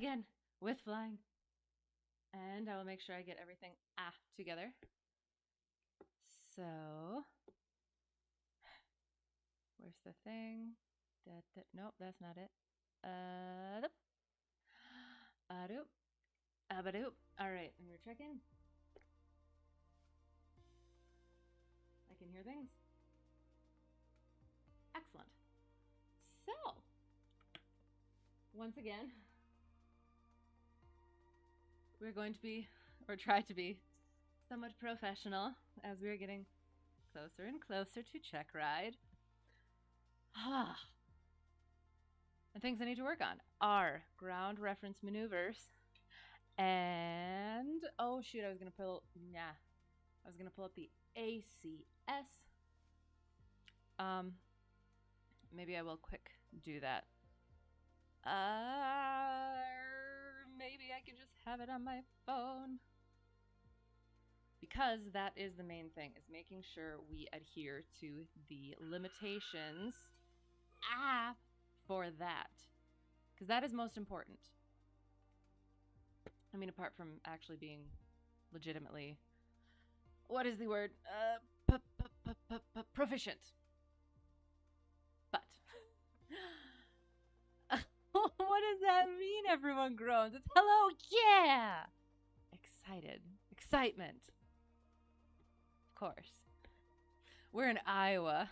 again with flying. And I will make sure I get everything together. So, where's the thing? Nope, that's not it. Adoop. Abadoop. All right, and we're checking. I can hear things. Excellent. So, once again, we're going to be, or try to be, somewhat professional as we're getting closer and closer to Checkride. And things I need to work on are ground reference maneuvers and oh shoot, I was gonna pull up the ACS. Maybe I will quick do that. Maybe I can just have it on my phone. Because that is the main thing, is making sure we adhere to the limitations for that. Because that is most important. I mean, apart from actually being legitimately, what is the word? Proficient. But what does that mean? Everyone groans. It's hello, yeah! Excitement. Of course. We're in Iowa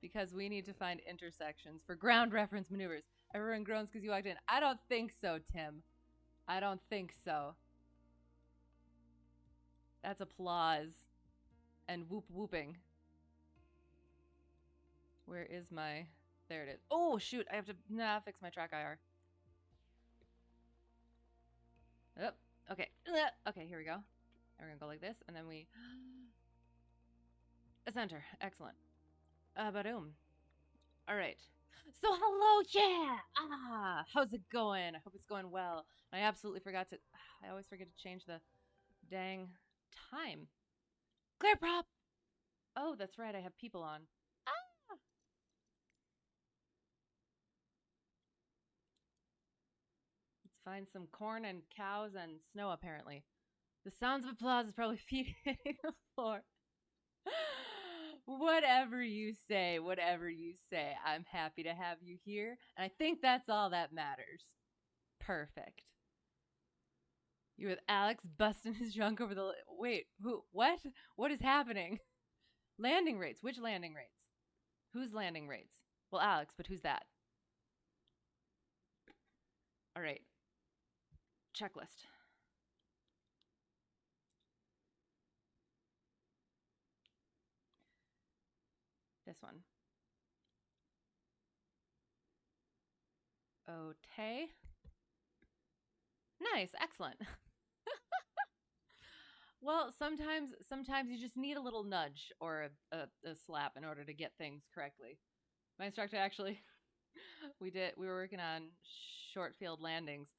because we need to find intersections for ground reference maneuvers. Everyone groans because you walked in. I don't think so, Tim. I don't think so. That's applause and whooping. Where is my... There it is. Oh, shoot. I have to fix my track IR. Oh, okay. Okay, here we go. And we're going to go like this. And then we... Center. Excellent. Boom. All right. So, hello, yeah! How's it going? I hope it's going well. I absolutely forgot to... I always forget to change the dang time. Clear prop! Oh, that's right. I have people on. Let's find some corn and cows and snow, apparently. The sounds of applause is probably feeding the floor. Whatever you say, I'm happy to have you here. And I think that's all that matters. Perfect. You with Alex busting his junk over the... Wait, who? What? What is happening? Landing rates. Which landing rates? Whose landing rates? Well, Alex, but who's that? All right. Checklist. This one. Okay. Nice. Excellent. Well, sometimes you just need a little nudge or a slap in order to get things correctly. My instructor actually, we were working on short field landings,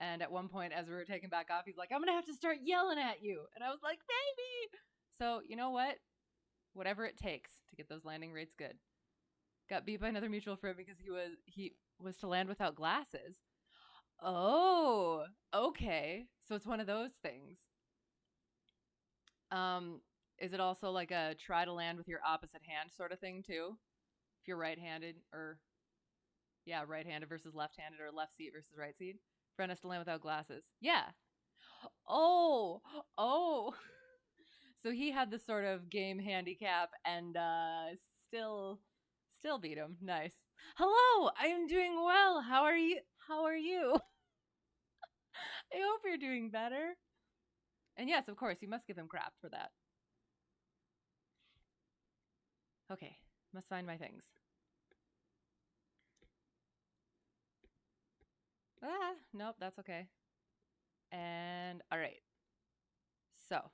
and at one point as we were taking back off, he's like, I'm gonna have to start yelling at you. And I was like, baby. So you know what? Whatever it takes to get those landing rates good. Got beat by another mutual friend because he was to land without glasses. Oh, okay. So it's one of those things. Is it also like a try to land with your opposite hand sort of thing too? If you're right-handed, or yeah, right-handed versus left-handed, or left seat versus right seat. Friend has to land without glasses. Yeah. Oh. So he had this sort of game handicap and still beat him. Nice. Hello, I am doing well. How are you? I hope you're doing better. And yes, of course, you must give him crap for that. Okay, must find my things. Nope, that's okay. And all right. So,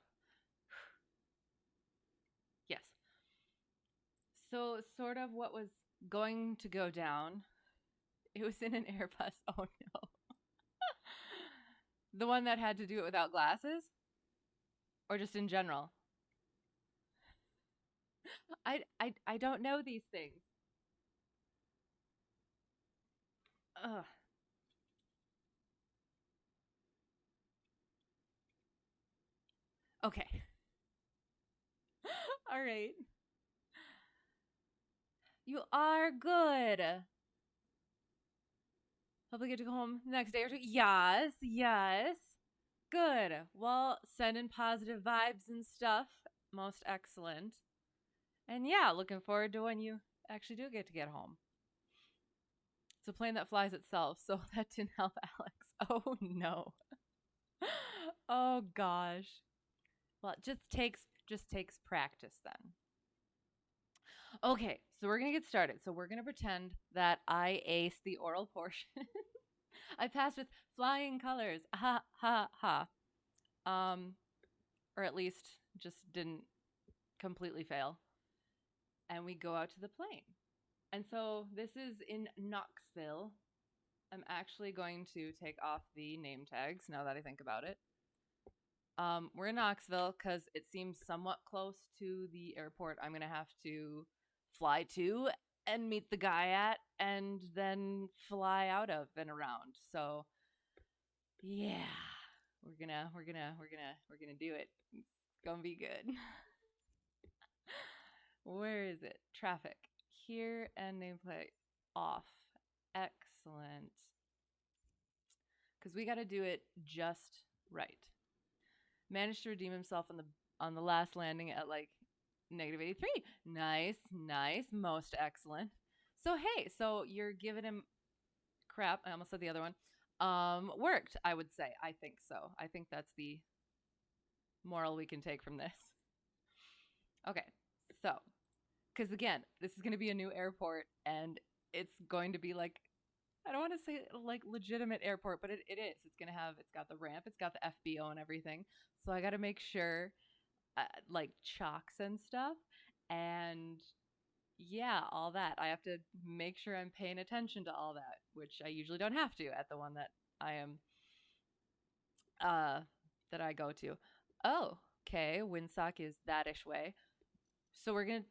yes. So, sort of what was going to go down, it was in an Airbus. Oh no. The one that had to do it without glasses? Or just in general? I don't know these things. Ugh. Okay. All right. You are good. Hopefully get to go home the next day or two. Yes, yes. Good. Well, sending positive vibes and stuff. Most excellent. And yeah, looking forward to when you actually do get home. It's a plane that flies itself, so that didn't help Alex. Oh no. Oh gosh. Well, it just takes practice then. Okay, so we're gonna get started. So we're gonna pretend that I aced the oral portion. I passed with flying colors. Ha ha ha. Um, or at least just didn't completely fail. And we go out to the plane. And so this is in Knoxville. I'm actually going to take off the name tags now that I think about it. We're in Knoxville because it seems somewhat close to the airport I'm going to have to fly to and meet the guy at and then fly out of and around. So, yeah. We're gonna do it. It's gonna be good. Where is it? Traffic. Here and nameplate off. Excellent. Because we got to do it just right. Managed to redeem himself on the last landing at like -83. Nice, nice, most excellent. So hey, so you're giving him crap. I almost said the other one. Worked, I would say. I think so. I think that's the moral we can take from this. Okay, so because again, this is going to be a new airport, and it's going to be like I don't want to say like legitimate airport, but it is. It's got the ramp, it's got the FBO and everything. So I got to make sure, like chalks and stuff, and yeah, all that. I have to make sure I'm paying attention to all that, which I usually don't have to at the one that I am, uh, that I go to. Oh, okay. Windsock is that-ish way. So we're gonna.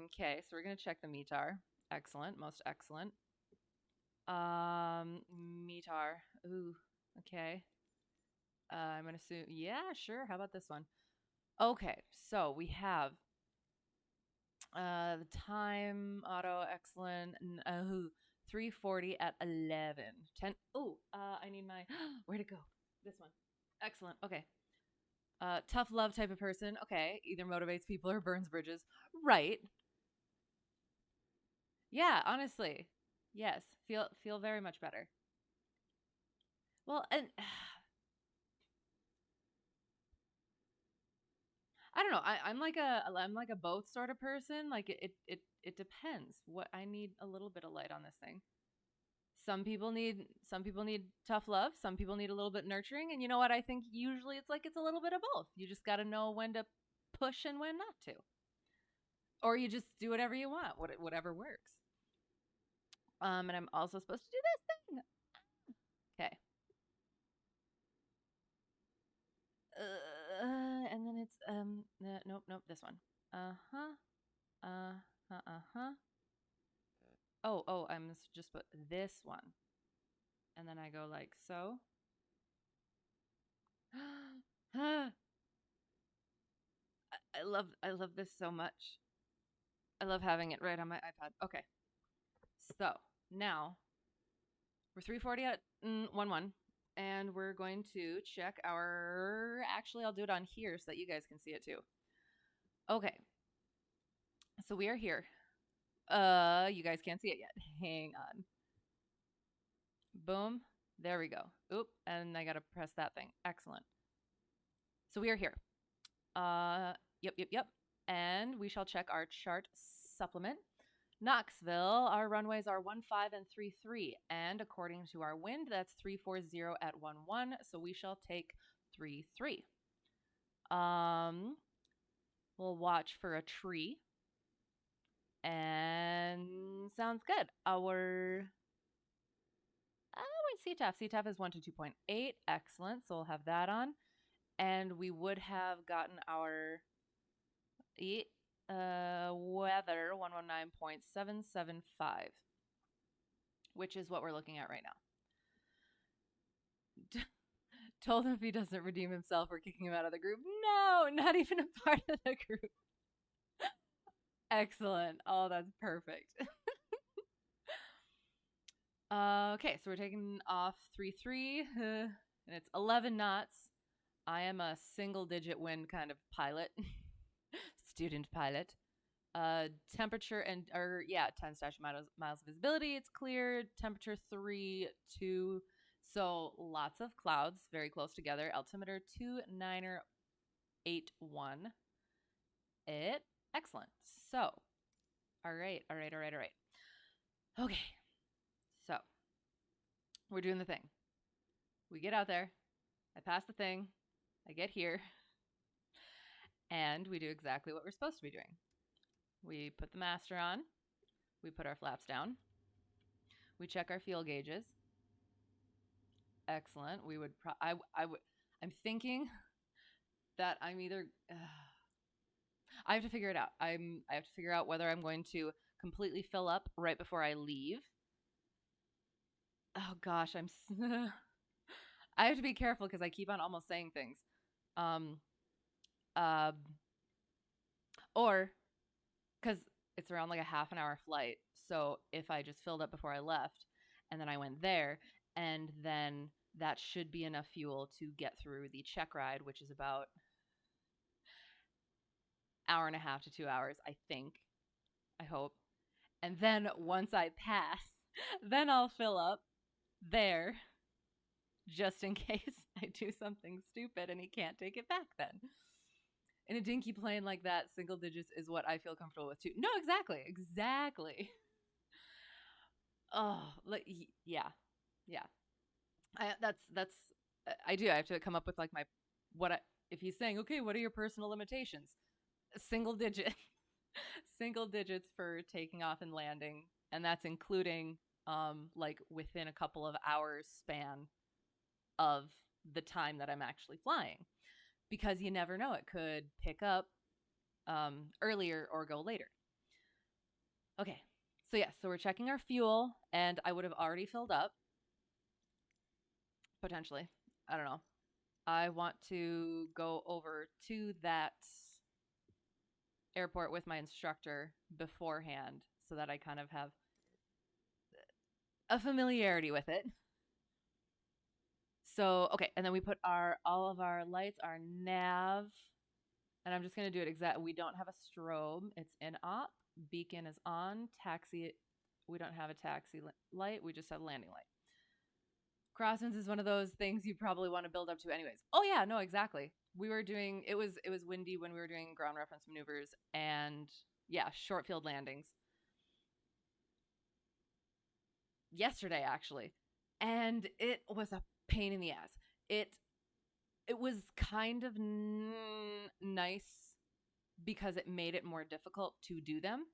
Okay, so we're gonna check the METAR. Excellent, most excellent. METAR. Ooh, okay. I'm gonna assume. Yeah, sure. How about this one? Okay, so we have the time auto excellent. 340 at 11. 10. Oh, I need my. Where to go? This one. Excellent. Okay. Tough love type of person. Okay, either motivates people or burns bridges. Right. Yeah, honestly. Yes, feel very much better. Well, and I don't know. I'm like a both sort of person. Like it depends. What I need a little bit of light on this thing. Some people need tough love. Some people need a little bit nurturing. And you know what? I think usually it's a little bit of both. You just got to know when to push and when not to, or you just do whatever you want, whatever works. And I'm also supposed to do this thing. Okay. And then it's nope, this one. Uh-huh. Uh-huh. Oh, I'm just put this one. And then I go like so. I love this so much. I love having it right on my iPad. Okay. So, now we're 340 at 1-1 and we're going to check our actually I'll do it on here so that you guys can see it too. Okay. So we are here. You guys can't see it yet. Hang on. Boom. There we go. Oop, and I got to press that thing. Excellent. So we are here. Uh, yep. And we shall check our chart supplement. Knoxville, our runways are 15 and 33. And according to our wind, that's 340 at 11. So we shall take 33. We'll watch for a tree. And sounds good. Our CTAF. CTAF is 1 to 2.8. Excellent. So we'll have that on. And we would have gotten our weather 119.775, which is what we're looking at right now. Told him if he doesn't redeem himself, we're kicking him out of the group. No, not even a part of the group. Excellent. Oh, that's perfect. Okay, so we're taking off 3-3, and it's 11 knots. I am a single digit wind kind of pilot, student pilot. Temperature and, or yeah, 10 statute miles of visibility. It's clear. Temperature 3, 2. So lots of clouds very close together. Altimeter 2981. Excellent. So, all right. Okay, so we're doing the thing. We get out there. I pass the thing. I get here. And we do exactly what we're supposed to be doing. We put the master on. We put our flaps down. We check our fuel gauges. Excellent. We would. I'm thinking that I'm either. I have to figure it out. I have to figure out whether I'm going to completely fill up right before I leave. Oh gosh, I have to be careful because I keep on almost saying things. Um, uh, or because it's around like a half an hour flight. So if I just filled up before I left and then I went there, and then that should be enough fuel to get through the Checkride, which is about hour and a half to 2 hours, I think. I hope. And then once I pass, then I'll fill up there just in case I do something stupid and he can't take it back then. In a dinky plane like that, single digits is what I feel comfortable with too. No, exactly. Oh, like yeah. That's I do. I have to come up with like my what I, if he's saying, okay, what are your personal limitations? Single digit, single digits for taking off and landing, and that's including like within a couple of hours span of the time that I'm actually flying, because you never know, it could pick up earlier or go later. Okay, so yeah, so we're checking our fuel, and I would have already filled up potentially. I don't know. I want to go over to that airport with my instructor beforehand so that I kind of have a familiarity with it. So, okay, and then we put all of our lights, our nav, and I'm just going to do it exact. We don't have a strobe. It's in op. Beacon is on. Taxi, we don't have a taxi light. We just have landing light. Crosswinds is one of those things you probably want to build up to anyways. Oh yeah, no, exactly. We were doing, it was windy when we were doing ground reference maneuvers, and yeah, short field landings. Yesterday actually. And it was a pain in the ass. It was kind of nice because it made it more difficult to do them,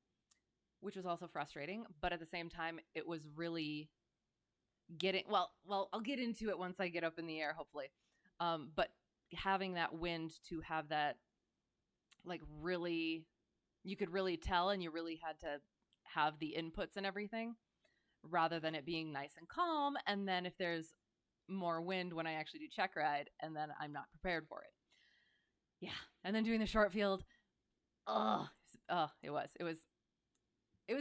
which was also frustrating, but at the same time it was really getting I'll get into it once I get up in the air, hopefully. But having that wind to have that, like, really, you could really tell, and you really had to have the inputs and everything, rather than it being nice and calm, and then if there's more wind when I actually do Checkride, and then I'm not prepared for it. Yeah, and then doing the short field, it was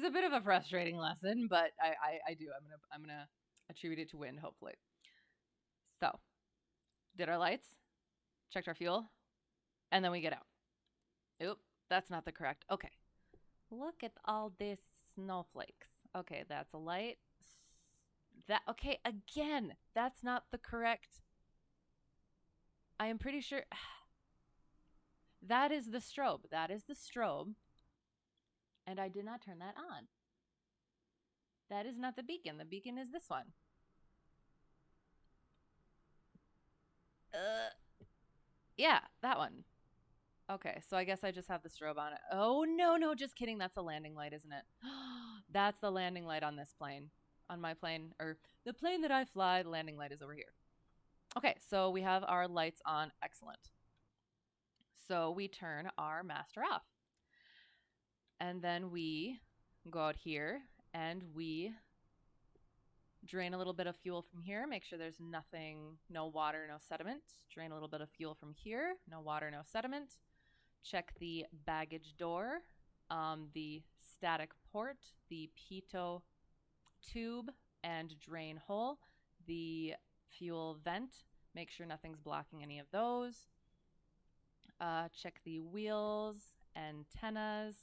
a bit of a frustrating lesson, but I do. I'm gonna attribute it to wind, hopefully. So, did our lights, checked our fuel, and then we get out. Oop, that's not the correct. Okay. Look at all these snowflakes. Okay, that's a light. That okay, again, that's not the correct. I am pretty sure that is the strobe. That is the strobe. And I did not turn that on. That is not the beacon. The beacon is this one. Yeah, that one. Okay, so I guess I just have the strobe on it. Oh, no, just kidding. That's a landing light, isn't it? That's the landing light on this plane. On my plane, or the plane that I fly, the landing light is over here. Okay, so we have our lights on. Excellent. So we turn our master off. And then we go out here and we Drain a little bit of fuel from here. Make sure there's nothing, no water, no sediment. Drain a little bit of fuel from here. No water, no sediment. Check the baggage door, the static port, the pitot tube and drain hole, the fuel vent. Make sure nothing's blocking any of those. Check the wheels, antennas.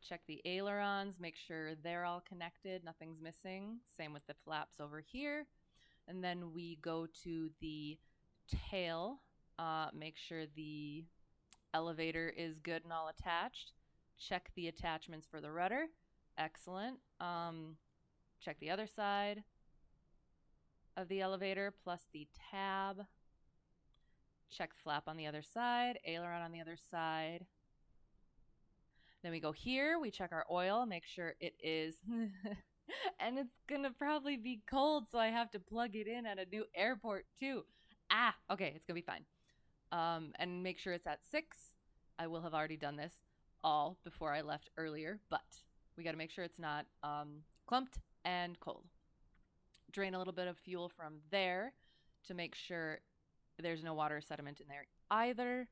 Check the ailerons. Make sure they're all connected. Nothing's missing. Same with the flaps over here. And then we go to the tail. Make sure the elevator is good and all attached. Check the attachments for the rudder. Excellent. Check the other side of the elevator plus the tab. Check the flap on the other side, aileron on the other side. Then we go here, we check our oil, make sure it is, and it's gonna probably be cold, so I have to plug it in at a new airport too. Okay, it's gonna be fine. And make sure it's at 6. I will have already done this all before I left earlier, but we gotta make sure it's not clumped and cold. Drain a little bit of fuel from there to make sure there's no water or sediment in there either.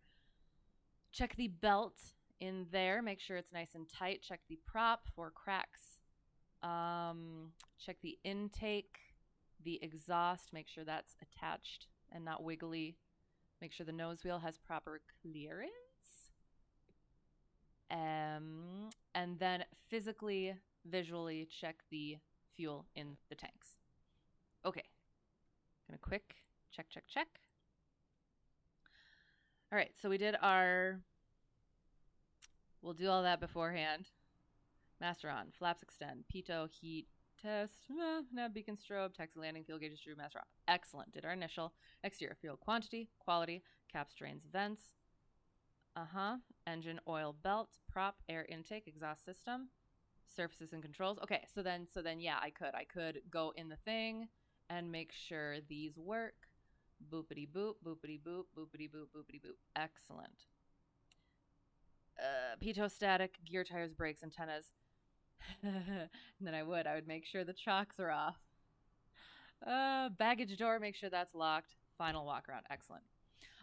Check the belt in there. Make sure it's nice and tight. Check the prop for cracks. Check the intake, the exhaust. Make sure that's attached and not wiggly. Make sure the nose wheel has proper clearance. And then physically, visually check the fuel in the tanks. Okay. Gonna quick check. All right, so we did we'll do all that beforehand. Master on, flaps extend, pitot, heat, test, nav beacon strobe, taxi landing, fuel gauges true, master off. Excellent. Did our initial. Exterior fuel quantity, quality, caps, drains, vents. Engine, oil, belt, prop, air intake, exhaust system, surfaces and controls. Okay, so then yeah, I could go in the thing and make sure these work. Boopity boop, boopity boop, boopity boop, boopity boop. Excellent. Pitot static, gear, tires, brakes, antennas. And then I would make sure the chocks are off. Baggage door, make sure that's locked. Final walk around. Excellent.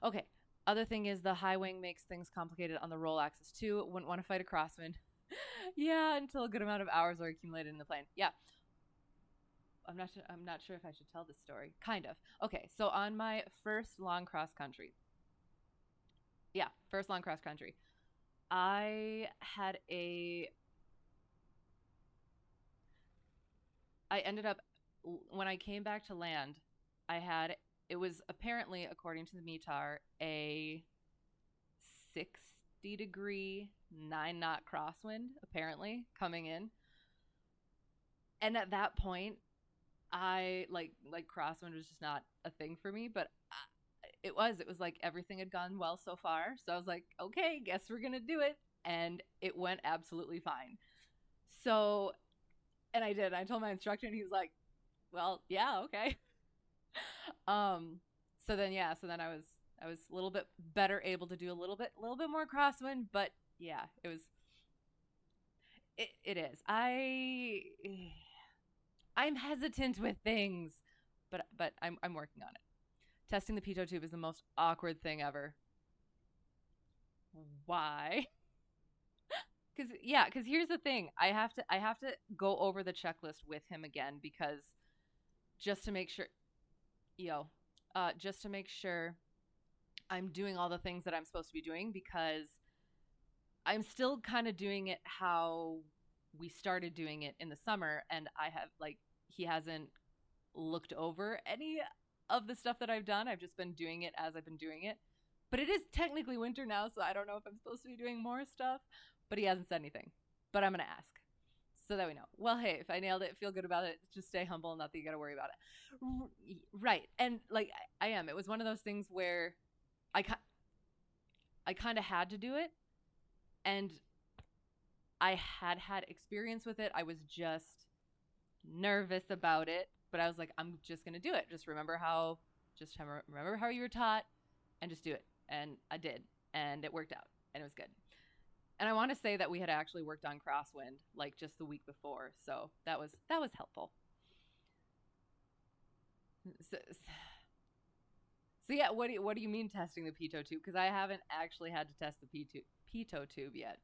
Okay. Other thing is the high wing makes things complicated on the roll axis too. Wouldn't want to fight a crosswind. Yeah, until a good amount of hours are accumulated in the plane. Yeah. I'm not sure if I should tell this story. Kind of. Okay, so on my first long cross country. Yeah, first long cross country. I ended up, when I came back to land, it was apparently, according to the METAR, a 60-degree 9-knot crosswind, apparently, coming in. And at that point, I like crosswind was just not a thing for me, but it was like everything had gone well so far. So I was like, okay, guess we're going to do it. And it went absolutely fine. So, and I did. I told my instructor and he was like, well, yeah, okay. So then I was a little bit better able to do a little bit more crosswind, but yeah, it is. I'm hesitant with things, but I'm working on it. Testing the pitot tube is the most awkward thing ever. Why? Because here's the thing. I have to go over the checklist with him again because just to make sure I'm doing all the things that I'm supposed to be doing, because I'm still kind of doing it how we started doing it in the summer, and he hasn't looked over any of the stuff that I've done. I've just been doing it as I've been doing it. But it is technically winter now, so I don't know if I'm supposed to be doing more stuff. But he hasn't said anything. But I'm going to ask so that we know. Well, hey, if I nailed it, feel good about it. Just stay humble. Not that you got to worry about it. Right. And I am. It was one of those things where I kind of had to do it. And I had experience with it. I was just nervous about it. But I was like, I'm just going to do it. Remember how you were taught, and just do it. And I did. And it worked out. And it was good. And I want to say that we had actually worked on crosswind just the week before, so that was helpful. So yeah, what do you mean testing the pitot tube? Because I haven't actually had to test the pitot tube yet.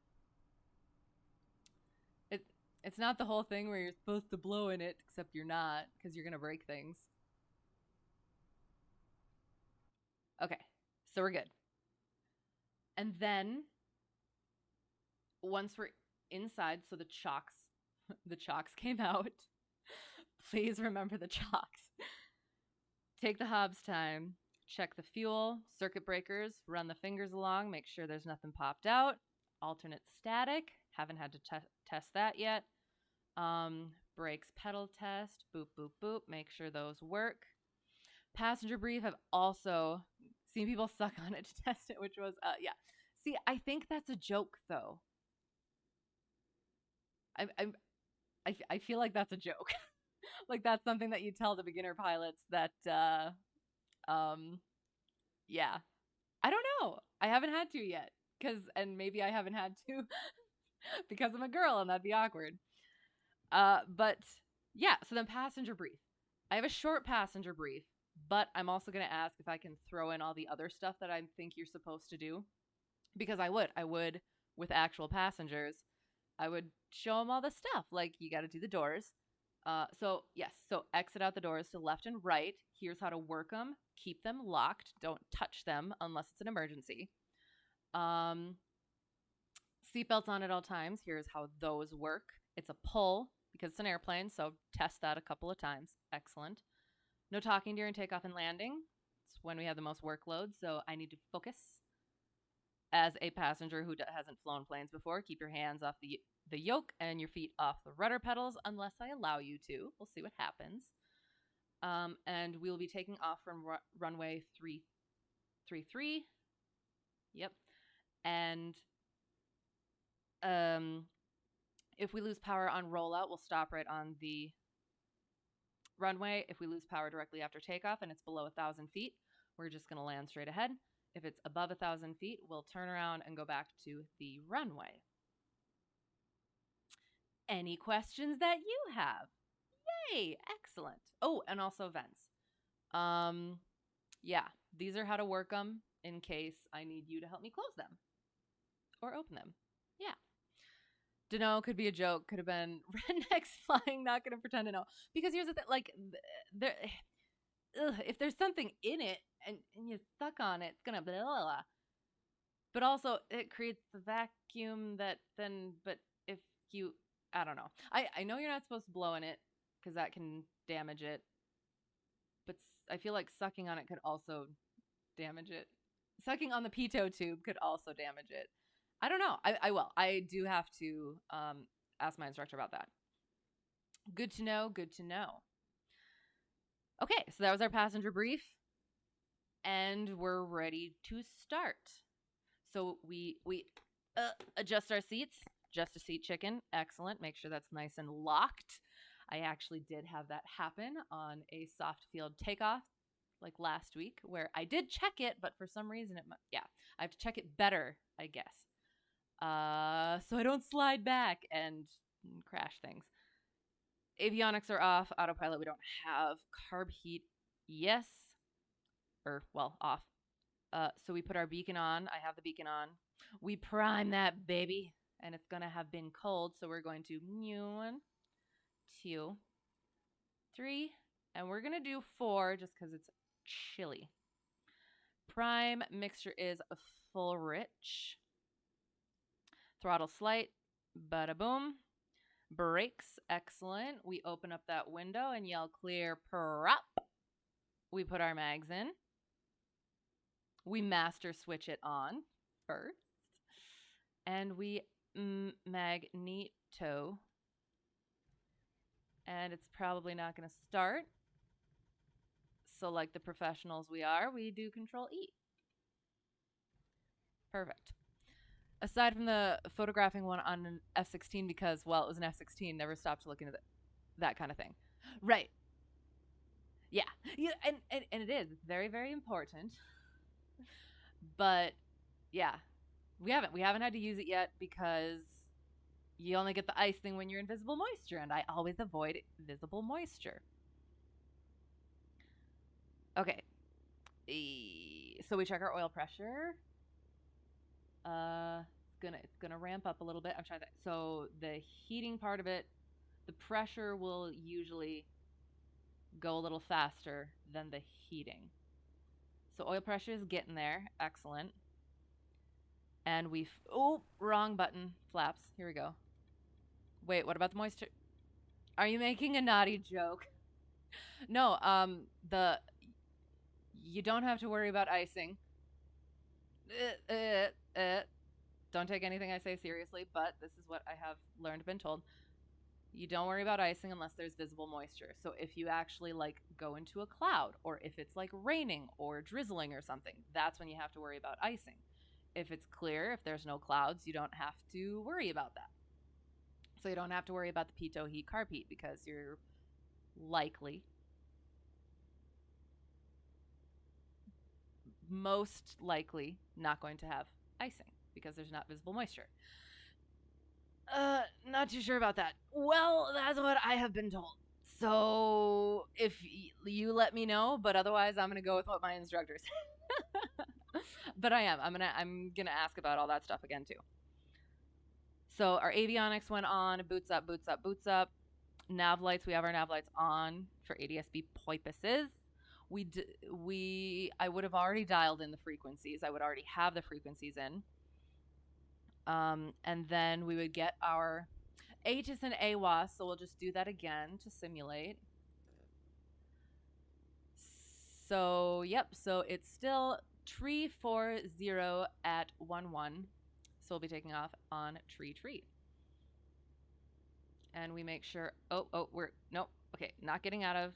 It it's not the whole thing where you're supposed to blow in it, except you're not because you're gonna break things. Okay, so we're good. And then once we're inside, so the chocks, the chocks came out. Please remember the chocks. Take the Hobbs time. Check the fuel, circuit breakers, run the fingers along, make sure there's nothing popped out. Alternate static. Haven't had to test that yet. Brakes pedal test. Boop, boop, boop. Make sure those work. Passenger brief. I've also seen people suck on it to test it, which was, yeah. See, I think that's a joke, though. I, I, I feel like that's a joke. Like that's something that you tell the beginner pilots that, um, yeah. I don't know. I haven't had to yet. And maybe I haven't had to because I'm a girl and that'd be awkward. But yeah, so then passenger brief. I have a short passenger brief, but I'm also going to ask if I can throw in all the other stuff that I think you're supposed to do because I would with actual passengers. I would show them all the stuff. Like you got to do the doors. So yes, so exit out the doors to left and right. Here's how to work them. Keep them locked. Don't touch them unless it's an emergency. Um, Seatbelts on at all times. Here's how those work. It's a pull because it's an airplane, so test that a couple of times. Excellent. No talking during takeoff and landing. It's when we have the most workload, so I need to focus. As a passenger who hasn't flown planes before, keep your hands off the yoke and your feet off the rudder pedals unless I allow you to. We'll see what happens. And we'll be taking off from runway 333. Yep. And if we lose power on rollout, we'll stop right on the runway. If we lose power directly after takeoff and it's below 1,000 feet, we're just going to land straight ahead. If it's above 1,000 feet, we'll turn around and go back to the runway. Any questions that you have? Yay! Excellent. Oh, and also vents. Yeah, these are how to work them in case I need you to help me close them or open them. Yeah. Dunno, could be a joke. Could have been rednecks flying. Not gonna pretend to know because here's the thing: like, there, if there's something in it and you suck on it, it's gonna blah, blah, blah. But also, it creates the vacuum that then. But if you, I don't know. I know you're not supposed to blow in it because that can damage it. But I feel like sucking on it could also damage it. Sucking on the pitot tube could also damage it. I don't know. I will. I do have to ask my instructor about that. Good to know. Good to know. Okay, so that was our passenger brief. And we're ready to start. So we adjust our seats. Just a seat chicken. Excellent. Make sure that's nice and locked. I actually did have that happen on a soft field takeoff like last week where I did check it, but for some reason I have to check it better, I guess. So I don't slide back and crash things. Avionics are off. Autopilot we don't have. Carb heat, yes. Off. So we put our beacon on. I have the beacon on. We prime that baby. And it's going to have been cold. So we're going to 1, 2, 3. And we're going to do 4 just because it's chilly. Prime mixture is full rich. Throttle slight. Bada boom. Brakes. Excellent. We open up that window and yell clear prop. We put our mags in. We master switch it on first. And we magneto. And it's probably not going to start. So like the professionals we are, we do Control E. Perfect. Aside from the photographing one on an F-16 because, well, it was an F-16, never stopped looking at that kind of thing. Right. Yeah. And it is. It's very, very important. But, yeah. We haven't had to use it yet because you only get the ice thing when you're in visible moisture, and I always avoid visible moisture. Okay. So we check our oil pressure. It's gonna ramp up a little bit. I'm trying to. So the heating part of it, the pressure will usually go a little faster than the heating. So oil pressure is getting there. Excellent. And oh, wrong button. Flaps. Here we go. Wait, what about the moisture? Are you making a naughty joke? No, the you don't have to worry about icing. Uh, uh, uh. Don't take anything I say seriously, but this is what I have learned, been told. You don't worry about icing unless there's visible moisture. So if you actually like go into a cloud, or if it's like raining or drizzling or something, that's when you have to worry about icing. If it's clear, if there's no clouds, you don't have to worry about that. So you don't have to worry about the pitot heat carb heat because you're likely, most likely, not going to have icing because there's not visible moisture. Not too sure about that. Well, that's what I have been told. So if you let me know, but otherwise I'm gonna go with what my instructor said. But I'm gonna ask about all that stuff again too. So our avionics went on, boots up, boots up, boots up. Nav lights, we have our nav lights on for ADSB purposes. I would have already dialed in the frequencies. I would already have the frequencies in. And then we would get our ATIS and AWAS, so we'll just do that again to simulate. So, yep, so it's still tree 40 at 11. So we'll be taking off on tree. And we make sure, nope, okay, not getting out of.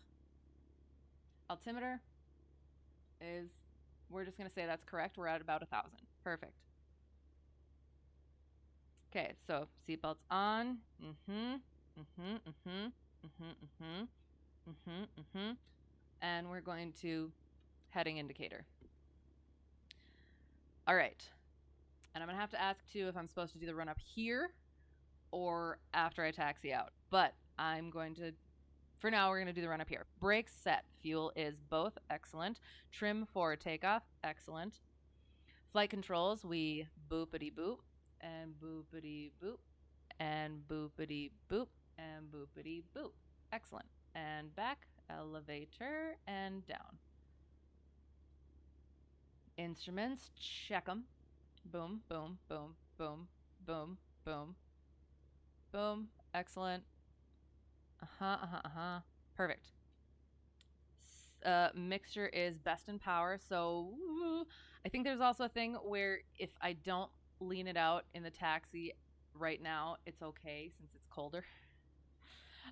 Altimeter is, we're just going to say that's correct. We're at about 1,000. Perfect. Okay, so seatbelts on. And we're going to heading indicator. All right. And I'm going to have to ask too if I'm supposed to do the run up here or after I taxi out. But I'm going to, for now, we're going to do the run up here. Brakes set. Fuel is both. Excellent. Trim for takeoff. Excellent. Flight controls, we boopity boop and boopity boop and boopity boop and boopity boop. Excellent. And back, elevator, and down. Instruments, check them. Boom, boom, boom, boom, boom, boom, boom. Excellent. Perfect. Mixture is best in power, so I think there's also a thing where if I don't lean it out in the taxi right now, it's okay since it's colder.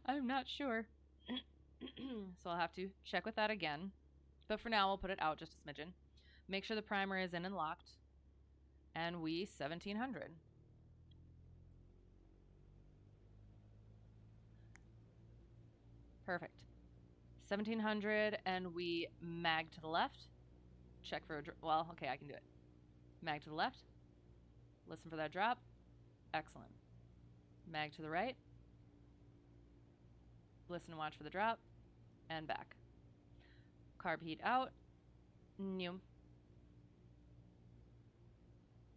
I'm not sure. So I'll have to check with that again. But for now, we'll put it out just a smidgen. Make sure the primer is in and locked. And we 1700. Perfect. 1700, and we mag to the left. Check for well, okay, I can do it. Mag to the left. Listen for that drop. Excellent. Mag to the right. Listen and watch for the drop. And back. Carb heat out. New.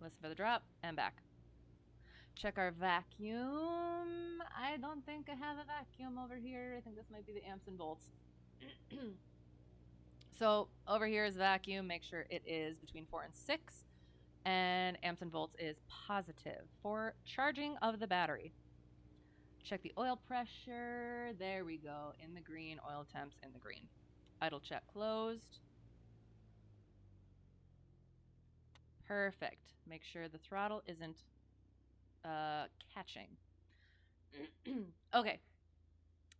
Listen for the drop. And back. Check our vacuum. I don't think I have a vacuum over here. I think this might be the amps and volts. So over here is vacuum. Make sure it is between 4 and 6. And amps and volts is positive for charging of the battery. Check the oil pressure. There we go. In the green. Oil temps in the green. Idle check closed. Perfect. Make sure the throttle isn't catching. Okay.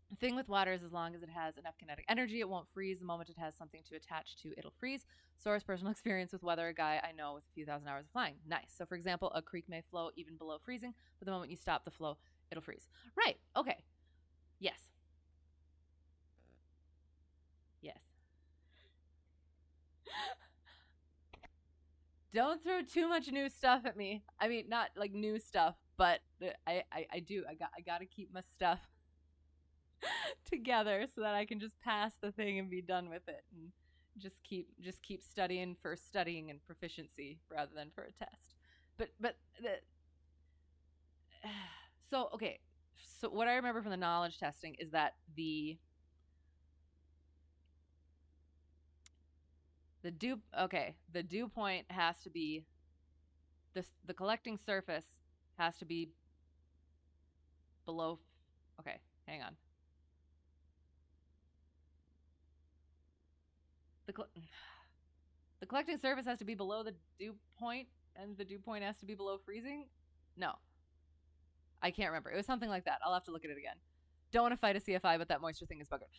The thing with water is as long as it has enough kinetic energy, it won't freeze. The moment it has something to attach to, it'll freeze. Source personal experience with weather, a guy I know with a few thousand hours of flying. Nice. So for example, a creek may flow even below freezing, but the moment you stop the flow, it'll freeze. Right. Okay. Yes. Yes. Don't throw too much new stuff at me. I mean, not like new stuff, but I do. I got to keep my stuff together so that I can just pass the thing and be done with it and Just keep studying for studying and proficiency rather than for a test. But so okay. So what I remember from the knowledge testing is that the dew point has to be the collecting surface has to be below. Okay, hang on. The the collecting surface has to be below the dew point, and the dew point has to be below freezing. No, I can't remember. It was something like that. I'll have to look at it again. Don't want to fight a CFI, but that moisture thing is buggered.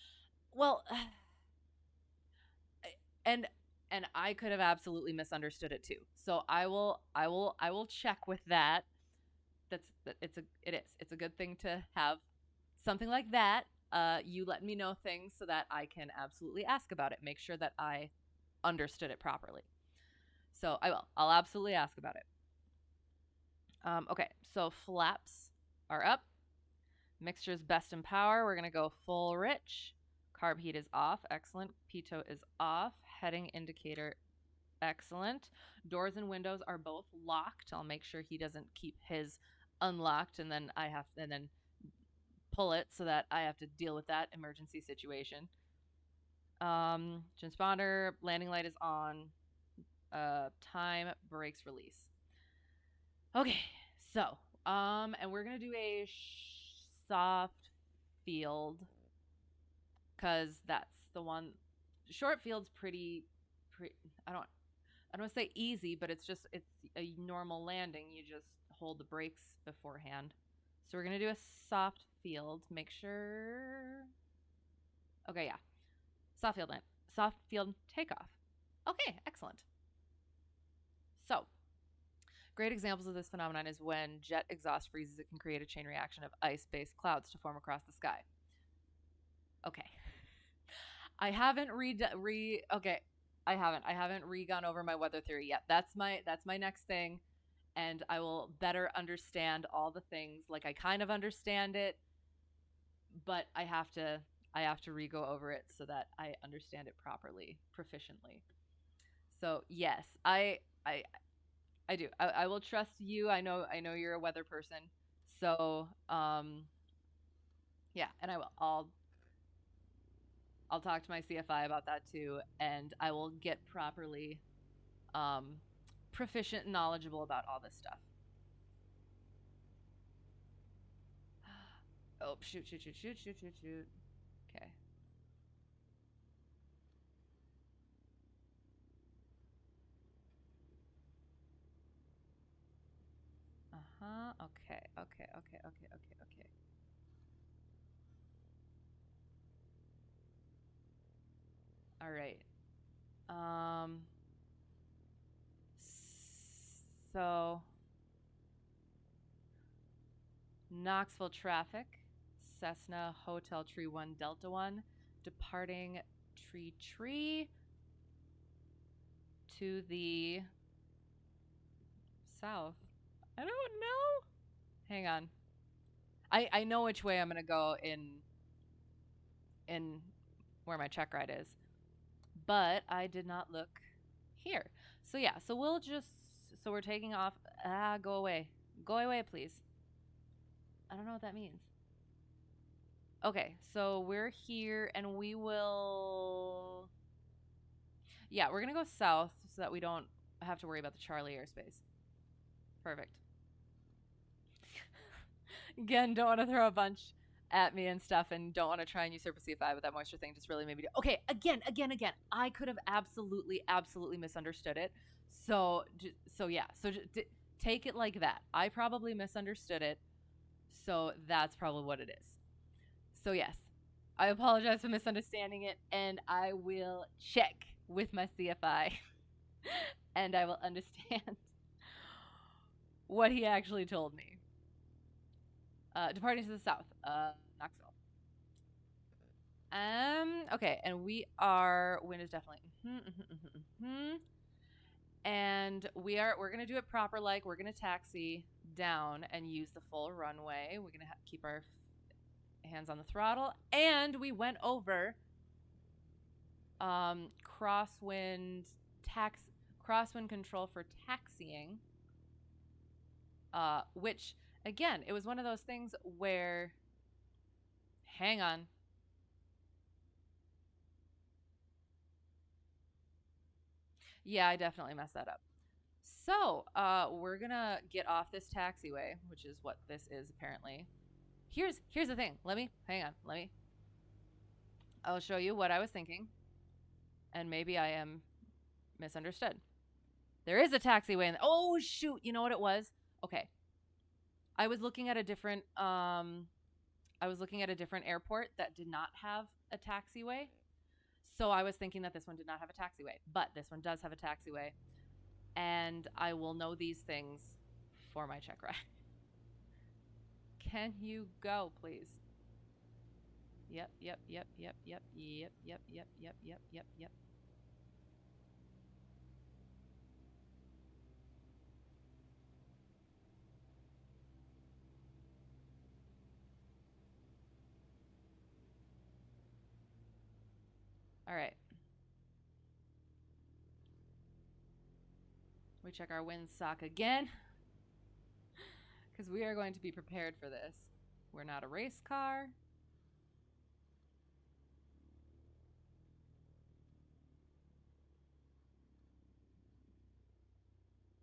Well, and and I could have absolutely misunderstood it too. So I will check with that. It's a good thing to have something like that. You let me know things so that I can absolutely ask about it. Make sure that I understood it properly. So I will. I'll absolutely ask about it. Okay, so flaps are up. Mixture's best in power. We're gonna go full rich. Carb heat is off. Excellent. Pitot is off. Heading indicator. Excellent. Doors and windows are both locked. I'll make sure he doesn't keep his unlocked, and then pull it so that I have to deal with that emergency situation. Transponder landing light is on. Time brakes release. Okay, so and we're gonna do a soft field because that's the one. Short field's pretty. I don't want to say easy, but it's a normal landing. You just hold the brakes beforehand. So we're gonna do a soft field. Make sure. Okay, yeah, soft field takeoff. Okay, excellent. So great examples of this phenomenon is when jet exhaust freezes. It can create a chain reaction of ice-based clouds to form across the sky. Okay, I haven't okay. I haven't re-gone over my weather theory yet. That's my next thing, and I will better understand all the things. Like I kind of understand it, but I have to re-go over it so that I understand it properly, proficiently. So yes, I do. I will trust you. I know you're a weather person. So yeah, and I will. I'll talk to my CFI about that too, and I will get properly um, proficient and knowledgeable about all this stuff. Oh, shoot, shoot, shoot, shoot, shoot, shoot, shoot. Okay. Uh-huh. Okay, okay, okay, okay, okay, okay. All right. Um, so Knoxville traffic, Cessna Hotel Tree 1 Delta 1, departing Tree to the south. I don't know. Hang on. I know which way I'm gonna go in where my Checkride is, but I did not look here. So yeah, so we're taking off. Go away, go away, please. I don't know what that means. Okay, so we're here, and we will. Yeah, we're gonna go south so that we don't have to worry about the Charlie airspace. Perfect. Again, don't want to throw a bunch at me and stuff, and don't want to try and usurp a C5, but that moisture thing just really made me do. Okay, again. I could have absolutely misunderstood it. So yeah. So just take it like that. I probably misunderstood it. So that's probably what it is. So yes, I apologize for misunderstanding it, and I will check with my CFI, and I will understand what he actually told me. Departing to the south, Knoxville. Okay, and wind is definitely. And we're gonna do it proper. Like we're gonna taxi down and use the full runway. We're gonna keep our hands on the throttle, and we went over crosswind tax crosswind control for taxiing, which again, it was one of those things where, hang on. Yeah, I definitely messed that up. So, we're gonna get off this taxiway, which is what this is apparently. Here's the thing. Hang on. I'll show you what I was thinking, and maybe I am misunderstood. There is a taxiway, and oh shoot, you know what it was? Okay, I was looking at a different airport that did not have a taxiway. So I was thinking that this one did not have a taxiway, but this one does have a taxiway, and I will know these things for my check ride. Can you go, please? Yep, yep, yep, yep, yep, yep, yep, yep, yep, yep, yep, yep. All right. We check our windsock again because we are going to be prepared for this. We're not a race car.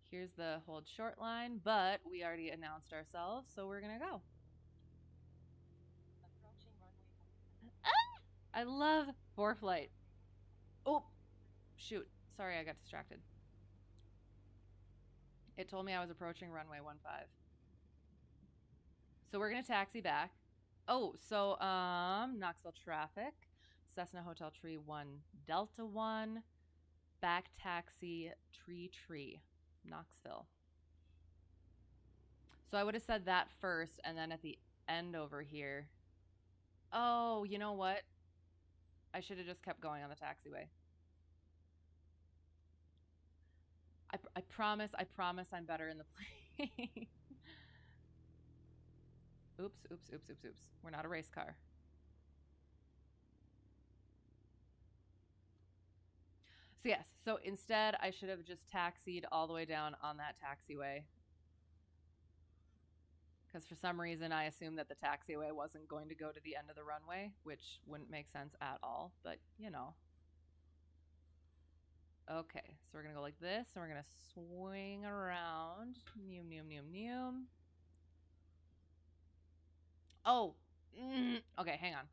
Here's the hold short line, but we already announced ourselves, so we're gonna go. I love ForeFlight. Oh, shoot. Sorry, I got distracted. It told me I was approaching runway 15. So we're gonna taxi back. Oh, so Knoxville traffic, Cessna Hotel Tree 1 Delta 1, back taxi Tree, Knoxville. So I would have said that first, and then at the end over here. Oh, you know what? I should have just kept going on the taxiway. I promise I'm better in the plane. Oops. We're not a race car. So yes, so instead I should have just taxied all the way down on that taxiway. Because for some reason I assumed that the taxiway wasn't going to go to the end of the runway, which wouldn't make sense at all, but you know. Okay, so we're gonna go like this, and we're gonna swing around. Noom. Oh, okay, hang on.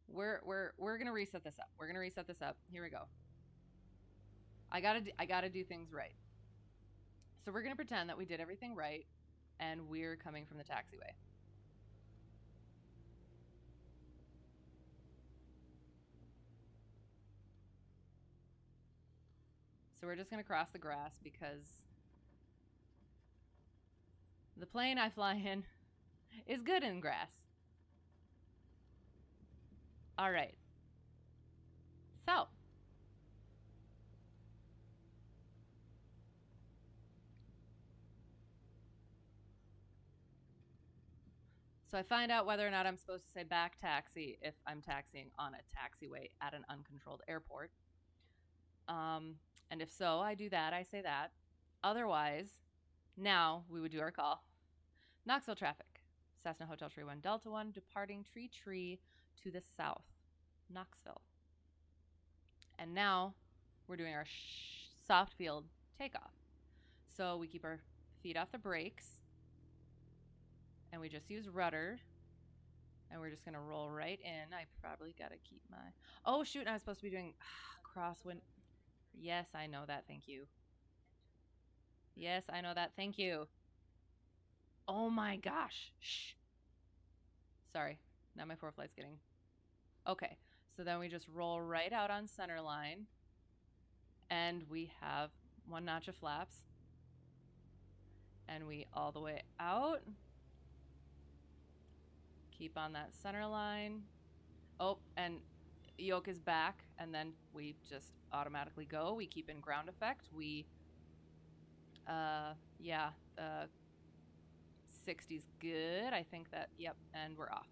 We're gonna reset this up. We're gonna reset this up. Here we go. I gotta do things right. So we're gonna pretend that we did everything right, and we're coming from the taxiway. So we're just gonna cross the grass because the plane I fly in is good in grass. All right. So I find out whether or not I'm supposed to say back taxi if I'm taxiing on a taxiway at an uncontrolled airport. And if so, I do that. I say that. Otherwise, now we would do our call. Knoxville traffic. Cessna Hotel Tree 1 Delta 1 departing Tree to the south. Knoxville. And now we're doing our soft field takeoff. So we keep our feet off the brakes and we just use rudder. And we're just going to roll right in. I probably got to keep my... Oh, shoot. I was supposed to be doing crosswind. Yes, I know that. Thank you. Yes, I know that. Thank you. Oh, my gosh. Shh. Sorry. Now my ForeFlight's getting... Okay. So then we just roll right out on center line. And we have one notch of flaps. And we all the way out. Keep on that center line. Oh, and yoke is back, and then we just automatically go. We keep in ground effect. We, yeah, 60's good. I think that, yep, and we're off.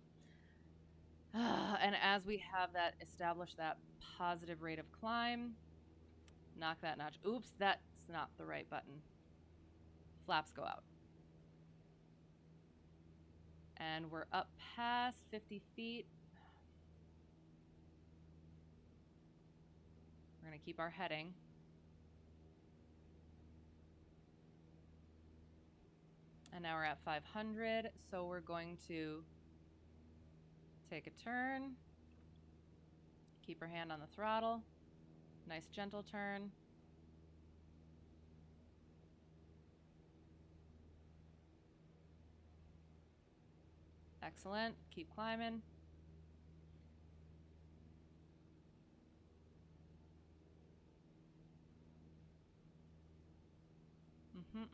And as we have that established that positive rate of climb, knock that notch. Oops, that's not the right button. Flaps go out. And we're up past 50 feet. We're going to keep our heading. And now we're at 500, so we're going to take a turn. Keep our hand on the throttle. Nice gentle turn. Excellent. Keep climbing. And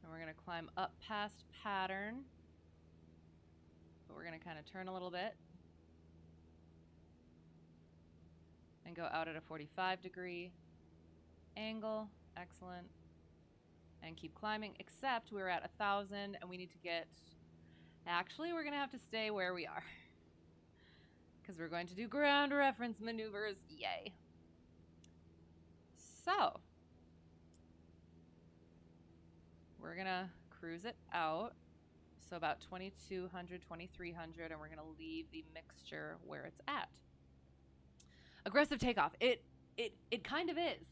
we're going to climb up past pattern. But we're going to kind of turn a little bit. And go out at a 45-degree angle. Excellent. And keep climbing, except we're at 1,000 and we need to get... Actually, we're going to have to stay where we are. Because we're going to do ground reference maneuvers. Yay. So, we're going to cruise it out. So about 2,200, 2,300, and we're going to leave the mixture where it's at. Aggressive takeoff. It kind of is.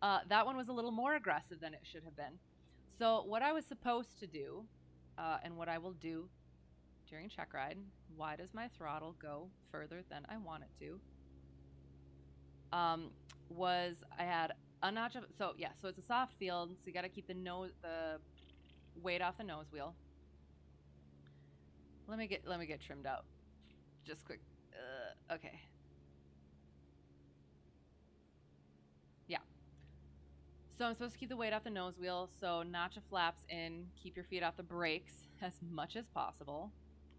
That one was a little more aggressive than it should have been. So what I was supposed to do, and what I will do during Checkride, why does my throttle go further than I want it to? Was I had a notch of, so it's a soft field, so you got to keep the weight off the nose wheel. Let me get trimmed out, just quick. Okay. Yeah. So I'm supposed to keep the weight off the nose wheel, so notch of flaps in, keep your feet off the brakes as much as possible.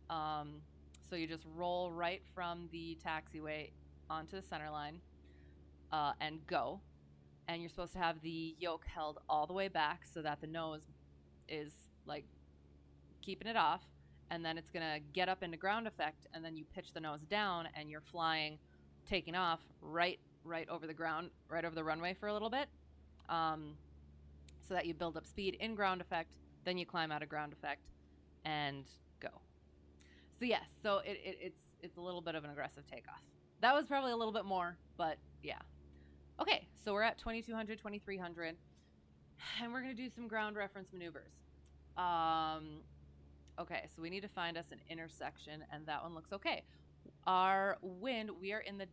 So you just roll right from the taxiway onto the center line, and go. And you're supposed to have the yoke held all the way back so that the nose is like keeping it off, and then it's gonna get up into ground effect, and then you pitch the nose down and you're flying, taking off right over the ground, right over the runway for a little bit, so that you build up speed in ground effect, then you climb out of ground effect and go. So yes, so it's a little bit of an aggressive takeoff. That was probably a little bit more, but yeah. Okay, so we're at 2,200, 2,300, and we're gonna do some ground reference maneuvers. Okay, so we need to find us an intersection, and that one looks okay. Our wind, we are in the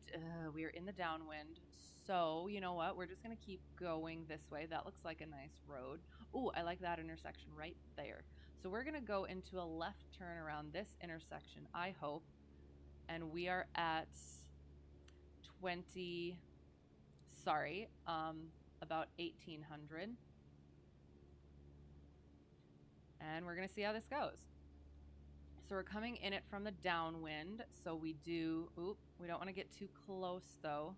downwind, so you know what? We're just gonna keep going this way. That looks like a nice road. Ooh, I like that intersection right there. So we're gonna go into a left turn around this intersection, I hope, and we are at about 1,800. And we're gonna see how this goes. So we're coming in it from the downwind. So we don't want to get too close though.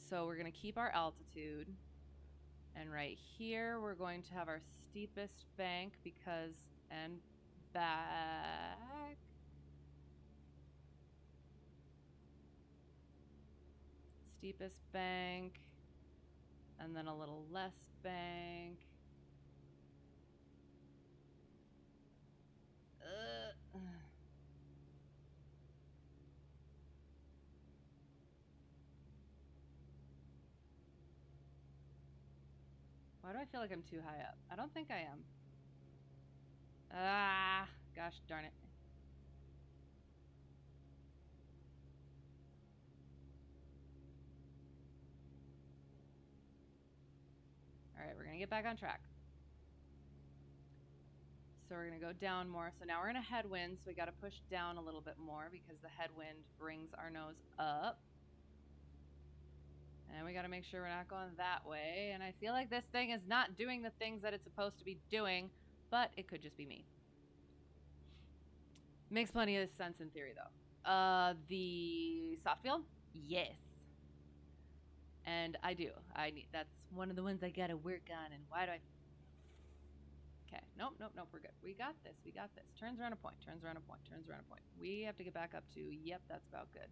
So we're going to keep our altitude. And right here, we're going to have our steepest bank and back. Steepest bank. And then a little less bank. Why do I feel like I'm too high up? I don't think I am. Ah, gosh darn it. All right, we're gonna get back on track. So we're gonna go down more. So now we're in a headwind, so we gotta push down a little bit more because the headwind brings our nose up. And we gotta make sure we're not going that way. And I feel like this thing is not doing the things that it's supposed to be doing, but it could just be me. Makes plenty of sense in theory though. The soft field? Yes. And I do. That's one of the ones I gotta work on. And why do I Okay. Nope, nope, nope. We're good. We got this. We got this. Turns around a point. Turns around a point. Turns around a point. We have to get back up to, yep, that's about good.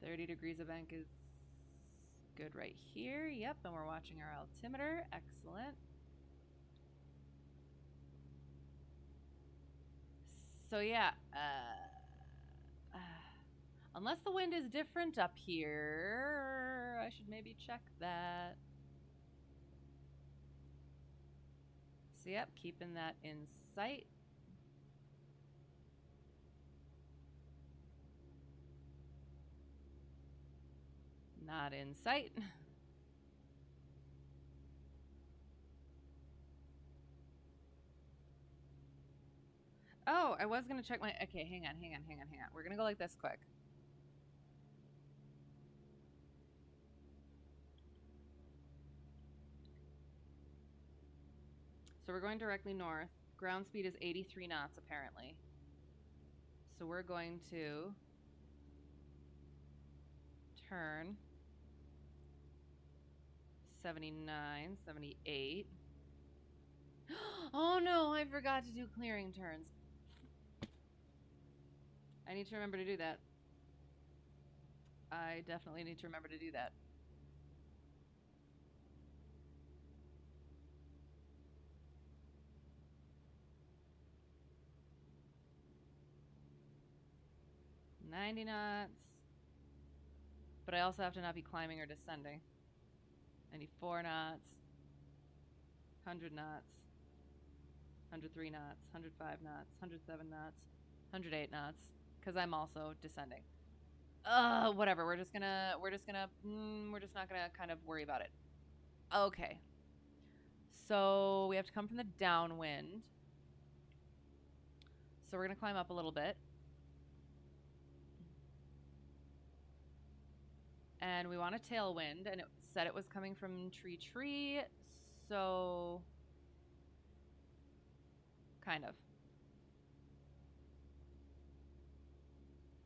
30 degrees of bank is good right here. Yep, and we're watching our altimeter. Excellent. So yeah, unless the wind is different up here, I should maybe check that. So yep, keeping that in sight. Not in sight. Oh, I was gonna check my, okay, hang on. We're gonna go like this quick. So we're going directly north. Ground speed is 83 knots apparently. So we're going to turn 79, 78. Oh no, I forgot to do clearing turns. I need to remember to do that. I definitely need to remember to do that. $90 knots. But I also have to not be climbing or descending. 94 knots. 100 knots. 103 knots. 105 knots. 107 knots. 108 knots. Because I'm also descending. Whatever. We're just not gonna kind of worry about it. Okay. So we have to come from the downwind. So we're gonna climb up a little bit. And we want a tailwind, and it said it was coming from tree, so kind of.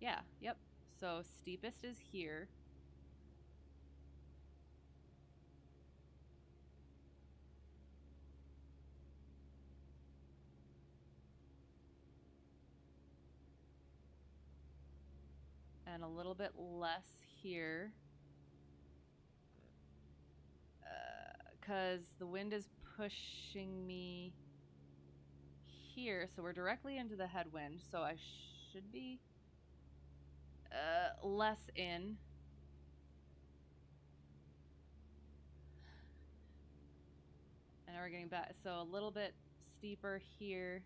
Yeah, yep. So steepest is here. And a little bit less here. Because the wind is pushing me here, so we're directly into the headwind, so I should be less in. And now we're getting back, so a little bit steeper here.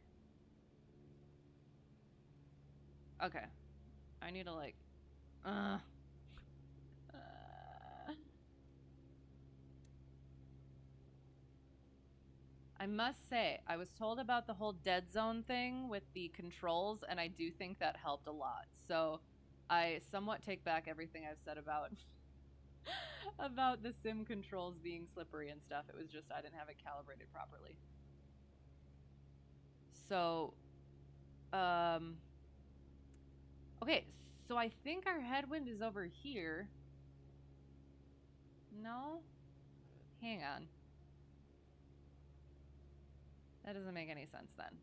Okay. I need to like, I must say, I was told about the whole dead zone thing with the controls, and I do think that helped a lot. So I somewhat take back everything I've said about about the sim controls being slippery and stuff. It was just I didn't have it calibrated properly. So, okay, so I think our headwind is over here. No? Hang on. That doesn't make any sense then.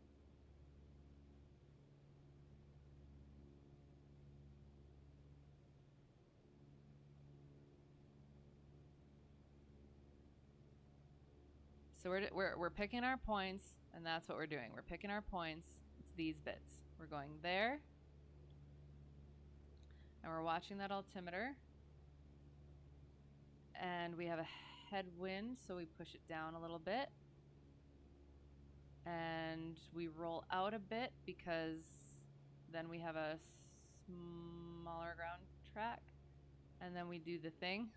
So we're picking our points, and that's what we're doing. We're picking our points. It's these bits. We're going there, and we're watching that altimeter. And we have a headwind, so we push it down a little bit. And we roll out a bit because then we have a smaller ground track. And then we do the thing.